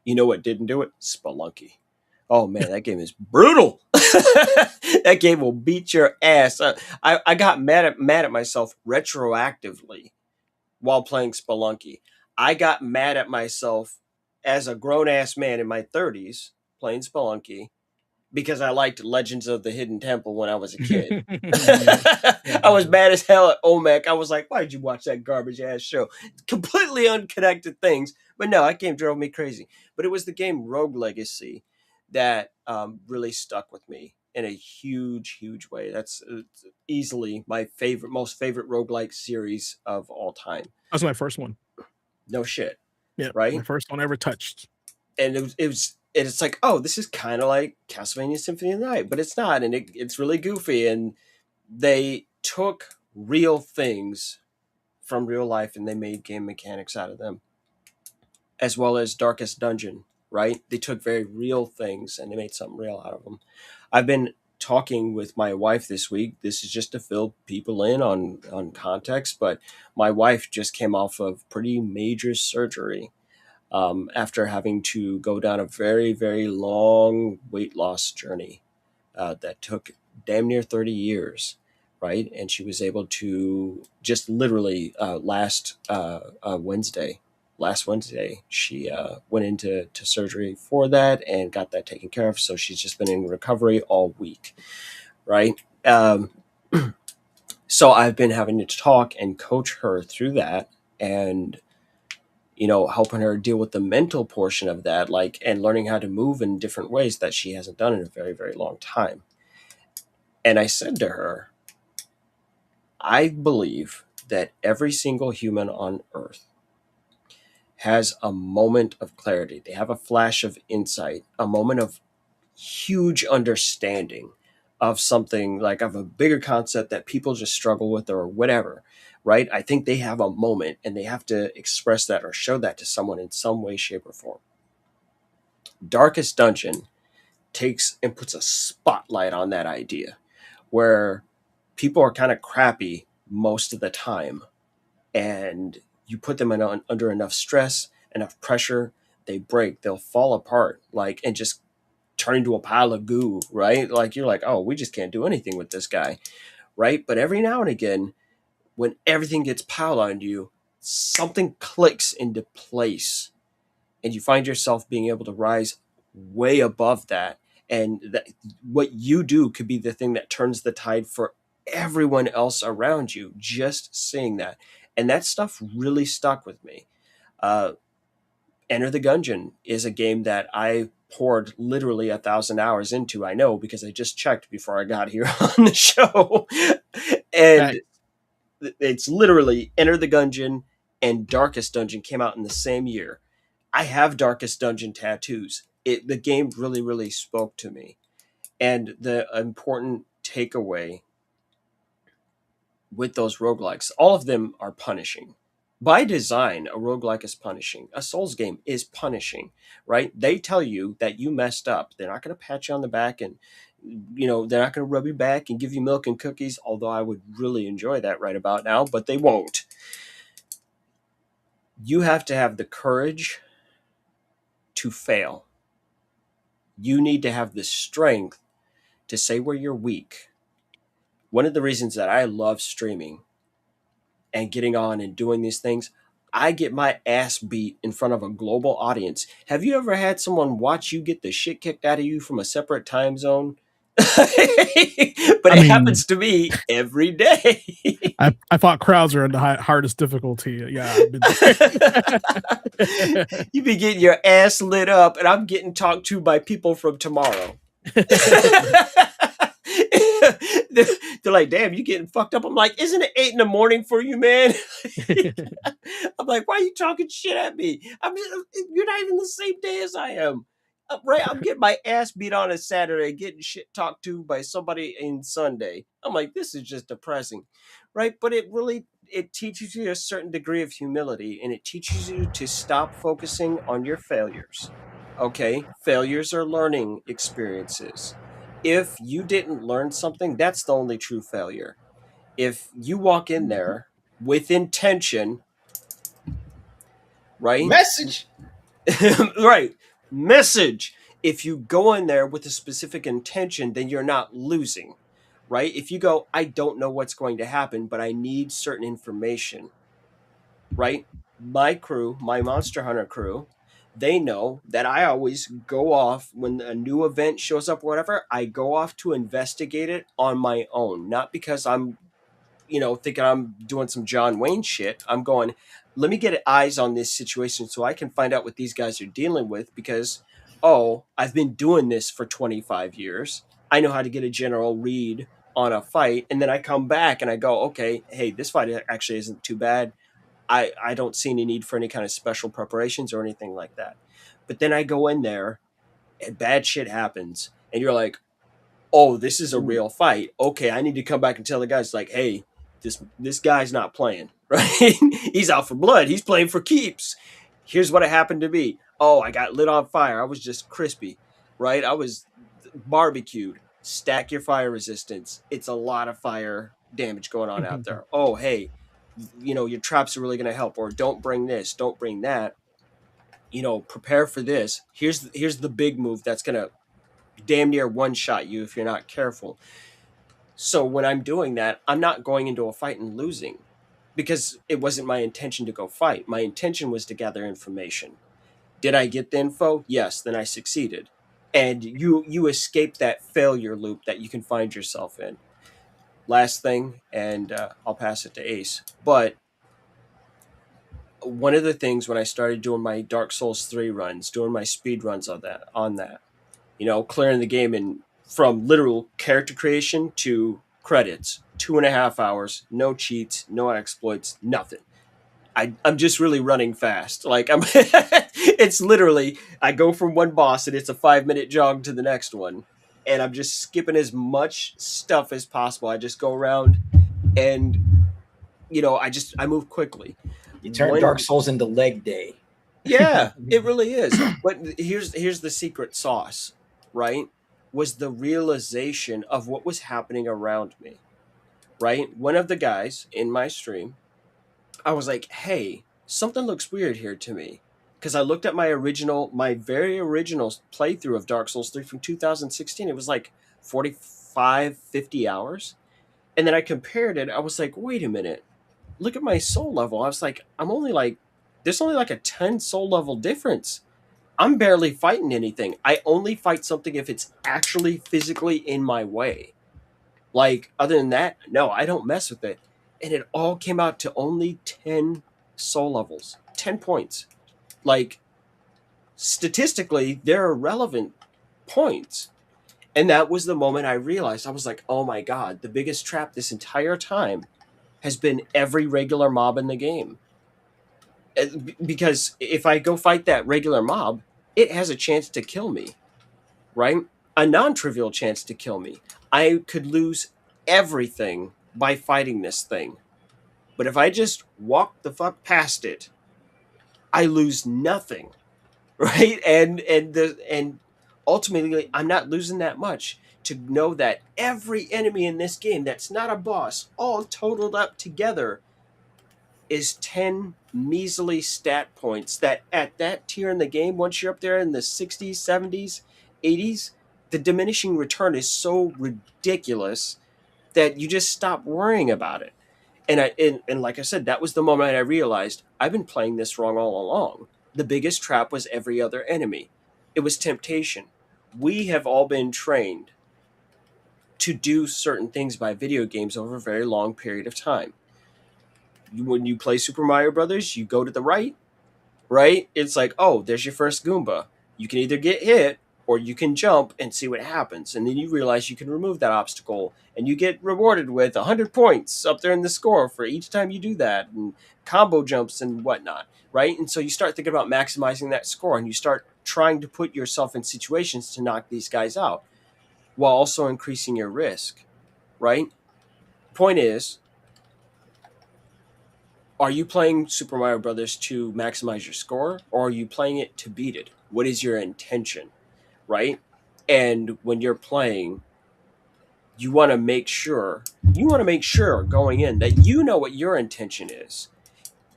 you know what didn't do it? Spelunky. Oh man, that game is brutal. That game will beat your ass. I got mad at myself retroactively while playing Spelunky. I got mad at myself as a grown ass man in my 30s playing Spelunky because I liked Legends of the Hidden Temple when I was a kid. Yeah. I was mad as hell at Omek. I was like, why did you watch that garbage ass show? Completely unconnected things. But no, that game drove me crazy. But it was the game Rogue Legacy that really stuck with me in a huge, huge way. That's easily my most favorite roguelike series of all time. That was my first one. No shit. Yeah, my Right? first one ever touched. And it's like, oh, this is kind of like Castlevania Symphony of the Night, but it's not, and it's really goofy. And they took real things from real life and they made game mechanics out of them, as well as Darkest Dungeon. Right? They took very real things and they made something real out of them. I've been talking with my wife this week. This is just to fill people in on context, but my wife just came off of pretty major surgery after having to go down a very, very long weight loss journey that took damn near 30 years, right? And she was able to just literally last Wednesday, she went into surgery for that and got that taken care of. So she's just been in recovery all week, right? So I've been having to talk and coach her through that, and helping her deal with the mental portion of that, like, and learning how to move in different ways that she hasn't done in a very, very long time. And I said to her, I believe that every single human on earth has a moment of clarity. They have a flash of insight, a moment of huge understanding of something, like of a bigger concept that people just struggle with or whatever, right? I think they have a moment and they have to express that or show that to someone in some way, shape, or form. Darkest Dungeon takes and puts a spotlight on that idea where people are kind of crappy most of the time, and you put them under enough stress, enough pressure, they break, they'll fall apart, like, and just turn into a pile of goo, right? Like, you're like, oh, we just can't do anything with this guy, right? But every now and again, when everything gets piled on you, something clicks into place and you find yourself being able to rise way above that. And that what you do could be the thing that turns the tide for everyone else around you, just seeing that. And that stuff really stuck with me. Enter the Gungeon is a game that I poured literally 1,000 hours into. I know, because I just checked before I got here on the show. And it's literally Enter the Gungeon and Darkest Dungeon came out in the same year. I have Darkest Dungeon tattoos. The game really, really spoke to me. And the important takeaway with those roguelikes, all of them are punishing. By design, a roguelike is punishing. A Souls game is punishing, right? They tell you that you messed up. They're not going to pat you on the back and, they're not going to rub your back and give you milk and cookies, although I would really enjoy that right about now, but they won't. You have to have the courage to fail. You need to have the strength to say where you're weak. One of the reasons that I love streaming and getting on and doing these things, I get my ass beat in front of a global audience. Have you ever had someone watch you get the shit kicked out of you from a separate time zone? But it happens to me every day. I fought Krauser in the hardest difficulty. Yeah. You be getting your ass lit up, and I'm getting talked to by people from tomorrow. They're like, damn, you getting fucked up. I'm like, isn't it 8 a.m. for you, man? I'm like, why are you talking shit at me? You're not even the same day as I am. Right? I'm getting my ass beat on a Saturday, getting shit talked to by somebody in Sunday. I'm like, this is just depressing. Right? But it teaches you a certain degree of humility, and it teaches you to stop focusing on your failures. Okay? Failures are learning experiences. If you didn't learn something, that's the only true failure. If you walk in there with intention, right? Message. Right. Message. If you go in there with a specific intention, then you're not losing, right? If you go, I don't know what's going to happen, but I need certain information, right? My crew, my Monster Hunter crew, they know that I always go off when a new event shows up or whatever. I go off to investigate it on my own, not because I'm, thinking I'm doing some John Wayne shit. I'm going, let me get eyes on this situation so I can find out what these guys are dealing with because, oh, I've been doing this for 25 years. I know how to get a general read on a fight. And then I come back and I go, okay, hey, this fight actually isn't too bad. I don't see any need for any kind of special preparations or anything like that. But then I go in there and bad shit happens. And you're like, oh, this is a real fight. Okay, I need to come back and tell the guys like, hey, this guy's not playing, right? He's out for blood. He's playing for keeps. Here's what it happened to be. Oh, I got lit on fire. I was just crispy, right? I was barbecued. Stack your fire resistance. It's a lot of fire damage going on out there. Oh, hey, your traps are really going to help. Or don't bring this, don't bring that. Prepare for this. Here's the big move that's going to damn near one-shot you if you're not careful. So when I'm doing that, I'm not going into a fight and losing because it wasn't my intention to go fight. My intention was to gather information. Did I get the info? Yes, then I succeeded. And you escape that failure loop that you can find yourself in. Last thing, and I'll pass it to Ace. But one of the things when I started doing my Dark Souls 3 runs, doing my speed runs on that, clearing the game in from literal character creation to credits, 2.5 hours, no cheats, no exploits, nothing. I'm just really running fast. Like it's literally, I go from one boss and it's a 5-minute jog to the next one. And I'm just skipping as much stuff as possible. I just go around and, I move quickly. You turn Dark Souls into leg day. Yeah, it really is. But here's the secret sauce, right? Was the realization of what was happening around me, right? One of the guys in my stream, I was like, hey, something looks weird here to me. Because I looked at my very original playthrough of Dark Souls 3 from 2016. It was like 45, 50 hours. And then I compared it. I was like, wait a minute. Look at my soul level. I was like, there's only like a 10 soul level difference. I'm barely fighting anything. I only fight something if it's actually physically in my way. Like, other than that, no, I don't mess with it. And it all came out to only 10 soul levels. 10 points. Like, statistically, they're irrelevant points. And that was the moment I realized. I was like, oh my god, the biggest trap this entire time has been every regular mob in the game. Because if I go fight that regular mob, it has a chance to kill me, right? A non-trivial chance to kill me. I could lose everything by fighting this thing. But if I just walk the fuck past it, I lose nothing, right? And ultimately, I'm not losing that much to know that every enemy in this game that's not a boss, all totaled up together, is 10 measly stat points that at that tier in the game, once you're up there in the 60s, 70s, 80s, the diminishing return is so ridiculous that you just stop worrying about it. And like I said, that was the moment I realized I've been playing this wrong all along. The biggest trap was every other enemy. It was temptation. We have all been trained to do certain things by video games over a very long period of time. When you play Super Mario Brothers, you go to the right? It's like, oh, there's your first Goomba. You can either get hit or you can jump and see what happens. And then you realize you can remove that obstacle and you get rewarded with 100 points up there in the score for each time you do that, and combo jumps and whatnot, right? And so you start thinking about maximizing that score and you start trying to put yourself in situations to knock these guys out while also increasing your risk, right? Point is, are you playing Super Mario Brothers to maximize your score, or are you playing it to beat it? What is your intention, right? And when you're playing, you want to make sure going in that you know what your intention is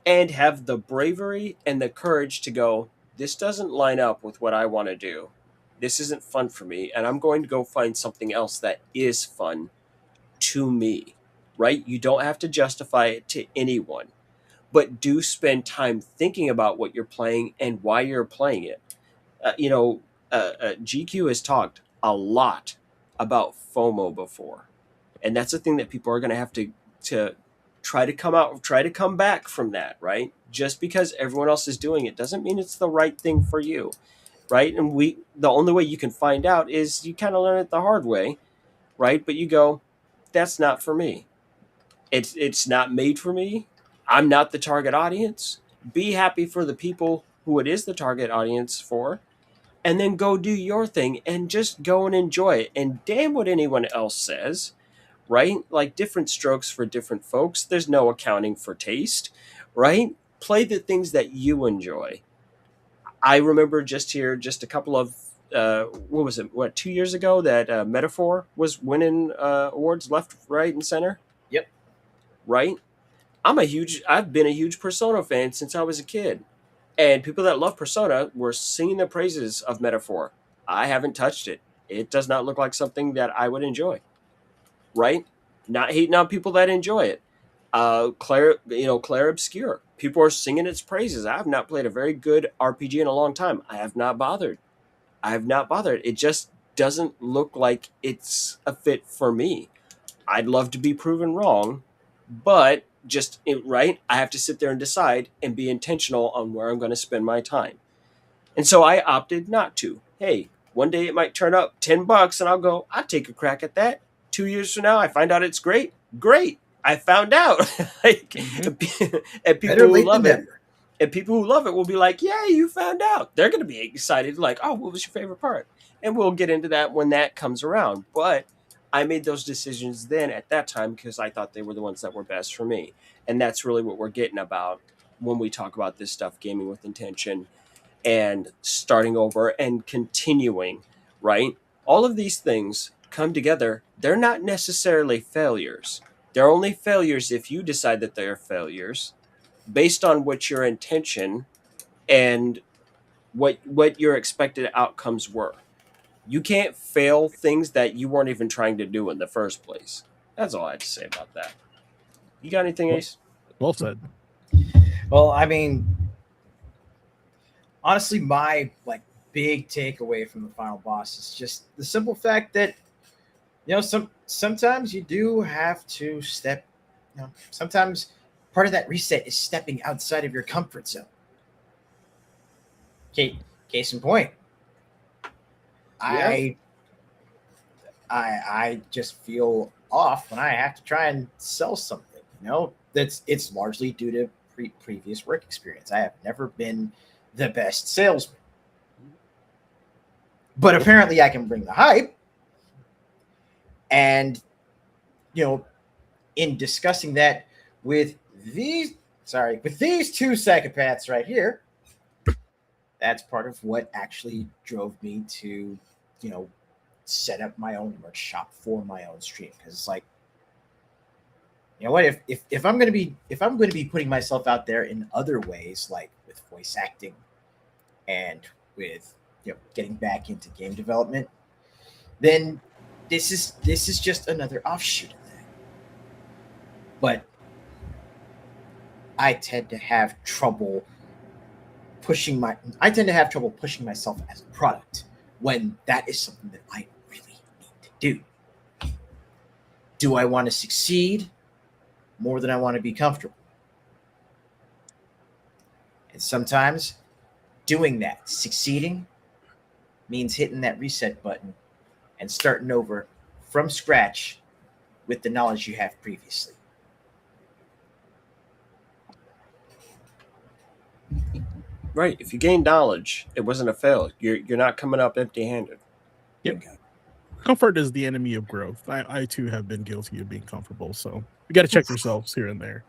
and have the bravery and the courage to go, this doesn't line up with what I want to do. This isn't fun for me, and I'm going to go find something else that is fun to me, right? You don't have to justify it to anyone. but do spend time thinking about what you're playing and why you're playing it. GQ has talked a lot about FOMO before, and that's a thing that people are going to have to try to come back from that, right? Just because everyone else is doing it doesn't mean it's the right thing for you, right? And the only way you can find out is you kind of learn it the hard way, right? But you go, that's not for me. It's not made for me. I'm not the target audience. Be happy for the people who it is the target audience for, and then go do your thing and just go and enjoy it. And damn what anyone else says, right? Like, different strokes for different folks. There's no accounting for taste, right? Play the things that you enjoy. I remember just a couple of what was it? 2 years ago that Metaphor was winning awards left, right, and center. Yep. Right. I've been a huge Persona fan since I was a kid, and people that love Persona were singing the praises of Metaphor. I haven't touched it. It does not look like something that I would enjoy. Right? Not hating on people that enjoy it. Claire Obscure. People are singing its praises. I have not played a very good RPG in a long time. I have not bothered. It just doesn't look like it's a fit for me. I'd love to be proven wrong, but right, I have to sit there and decide and be intentional on where I'm going to spend my time. And so I opted not to. Hey, one day it might turn up $10 and I'll take a crack at that. 2 years from now, I find out it's great. Great. I found out. And people who love it. And people who love it will be like, yeah, you found out. They're going to be excited. Like, oh, what was your favorite part? And we'll get into that when that comes around. But I made those decisions then at that time because I thought they were the ones that were best for me. And that's really what we're getting about when we talk about this stuff, gaming with intention and starting over and continuing, right? All of these things come together. They're not necessarily failures. They're only failures if you decide that they're failures based on what your intention and what your expected outcomes were. You can't fail things that you weren't even trying to do in the first place. That's all I had to say about that. You got anything, Ace? Well said. Well, I mean, honestly, my big takeaway from the final boss is just the simple fact that sometimes you do have to step. Sometimes part of that reset is stepping outside of your comfort zone. Case in point. Yeah. I just feel off when I have to try and sell something. It's largely due to previous work experience. I have never been the best salesman, but apparently I can bring the hype. And in discussing that with these two psychopaths right here, that's part of what actually drove me to set up my own merch shop for my own stream. Because it's like, what if I'm going to be putting myself out there in other ways, like with voice acting and with getting back into game development, then this is just another offshoot of that. But I tend to have trouble pushing myself as a product when that is something that I really need to do. Do I want to succeed more than I want to be comfortable? And sometimes doing that, succeeding, means hitting that reset button and starting over from scratch with the knowledge you have previously. Right. If you gain knowledge, it wasn't a fail. You're not coming up empty-handed. Yep. Comfort is the enemy of growth. I too have been guilty of being comfortable, so you got to check yourselves here and there.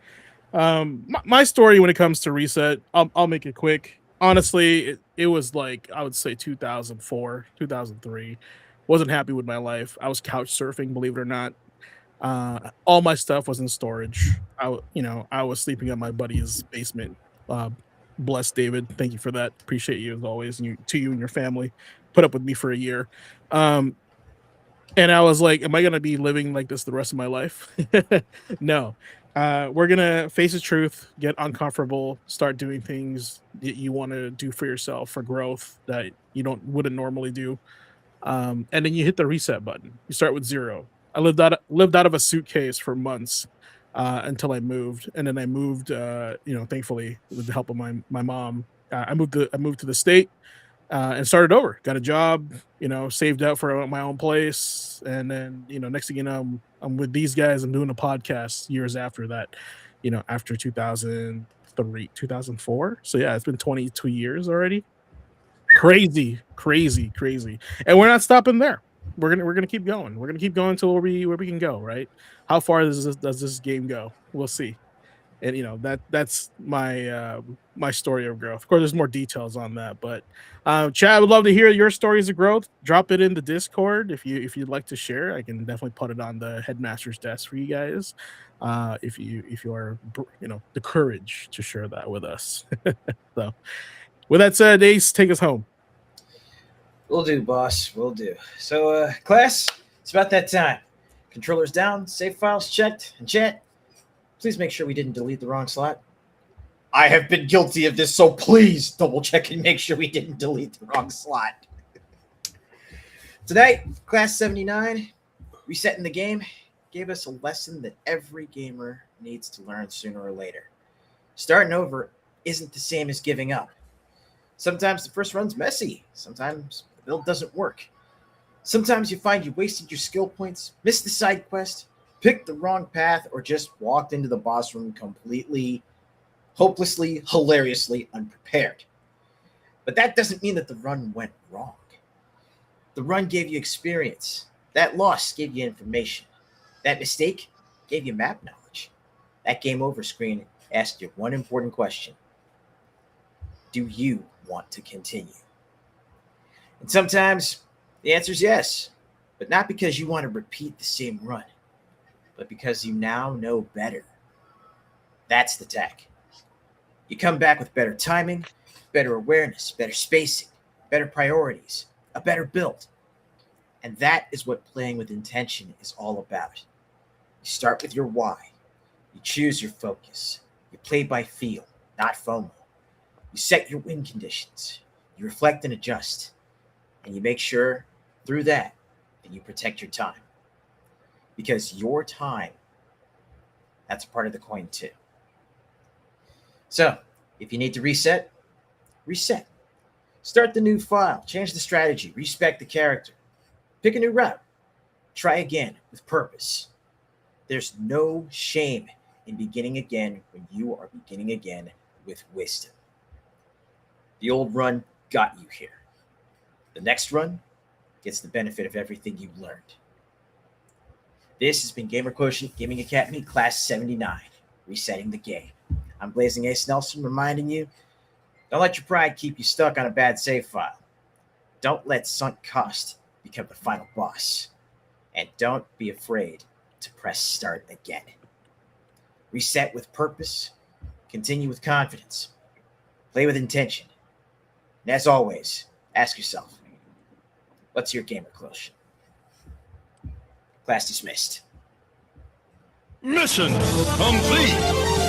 My story when it comes to reset, I'll make it quick. Honestly, it was like, I would say 2004, 2003. Wasn't happy with my life. I was couch surfing, believe it or not. All my stuff was in storage. I was sleeping in my buddy's basement. Bless David. Thank you for that. Appreciate you as always. And you and your family put up with me for a year. And I was like, am I going to be living like this the rest of my life? No. we're gonna face the truth, get uncomfortable, start doing things that you want to do for yourself for growth that you wouldn't normally do. And then you hit the reset button. You start with zero. I lived out of a suitcase for months until I moved, and then I moved. Thankfully, with the help of my mom, I moved to the state and started over. Got a job, saved up for my own place, and then next thing you know, I'm with these guys. I'm doing a podcast years after that. After 2003, 2004. So yeah, it's been 22 years already. Crazy, crazy, crazy, and we're not stopping there. We're gonna keep going. We're gonna keep going until where we can go. Right? How far does this game go? We'll see. And that's my story of growth. Of course, there's more details on that, but Chad, I would love to hear your stories of growth. Drop it in the Discord if you'd like to share. I can definitely put it on the headmaster's desk for you guys. If you are the courage to share that with us. So, with that said, Ace, take us home. Will do, boss. Will do. So, class, it's about that time. Controllers down, save files checked, and chat. Please make sure we didn't delete the wrong slot. I have been guilty of this, so please double check and make sure we didn't delete the wrong slot. Tonight, Class 79, resetting the game, gave us a lesson that every gamer needs to learn sooner or later. Starting over isn't the same as giving up. Sometimes the first run's messy. Sometimes the build doesn't work. Sometimes you find you wasted your skill points, missed the side quest, picked the wrong path, or just walked into the boss room completely, hopelessly, hilariously unprepared. But that doesn't mean that the run went wrong. The run gave you experience. That loss gave you information. That mistake gave you map knowledge. That game over screen asked you one important question. Do you want to continue? And sometimes the answer is yes, but not because you want to repeat the same run, but because you now know better. That's the tech. You come back with better timing, better awareness, better spacing, better priorities, a better build. And that is what playing with intention is all about. You start with your why. You choose your focus. You play by feel, not FOMO. You set your win conditions. You reflect and adjust. And you make sure through that you protect your time. Because your time, that's a part of the coin too. So, if you need to reset, reset. Start the new file, change the strategy, respec the character. Pick a new route. Try again with purpose. There's no shame in beginning again when you are beginning again with wisdom. The old run got you here. The next run gets the benefit of everything you learned. This has been Gamer Quotient Gaming Academy Class 79, resetting the game. I'm Blazing Ace Nelson, reminding you, don't let your pride keep you stuck on a bad save file. Don't let sunk cost become the final boss. And don't be afraid to press start again. Reset with purpose, continue with confidence, play with intention. And as always, ask yourself, what's your gamer quotient? Class dismissed. Mission complete.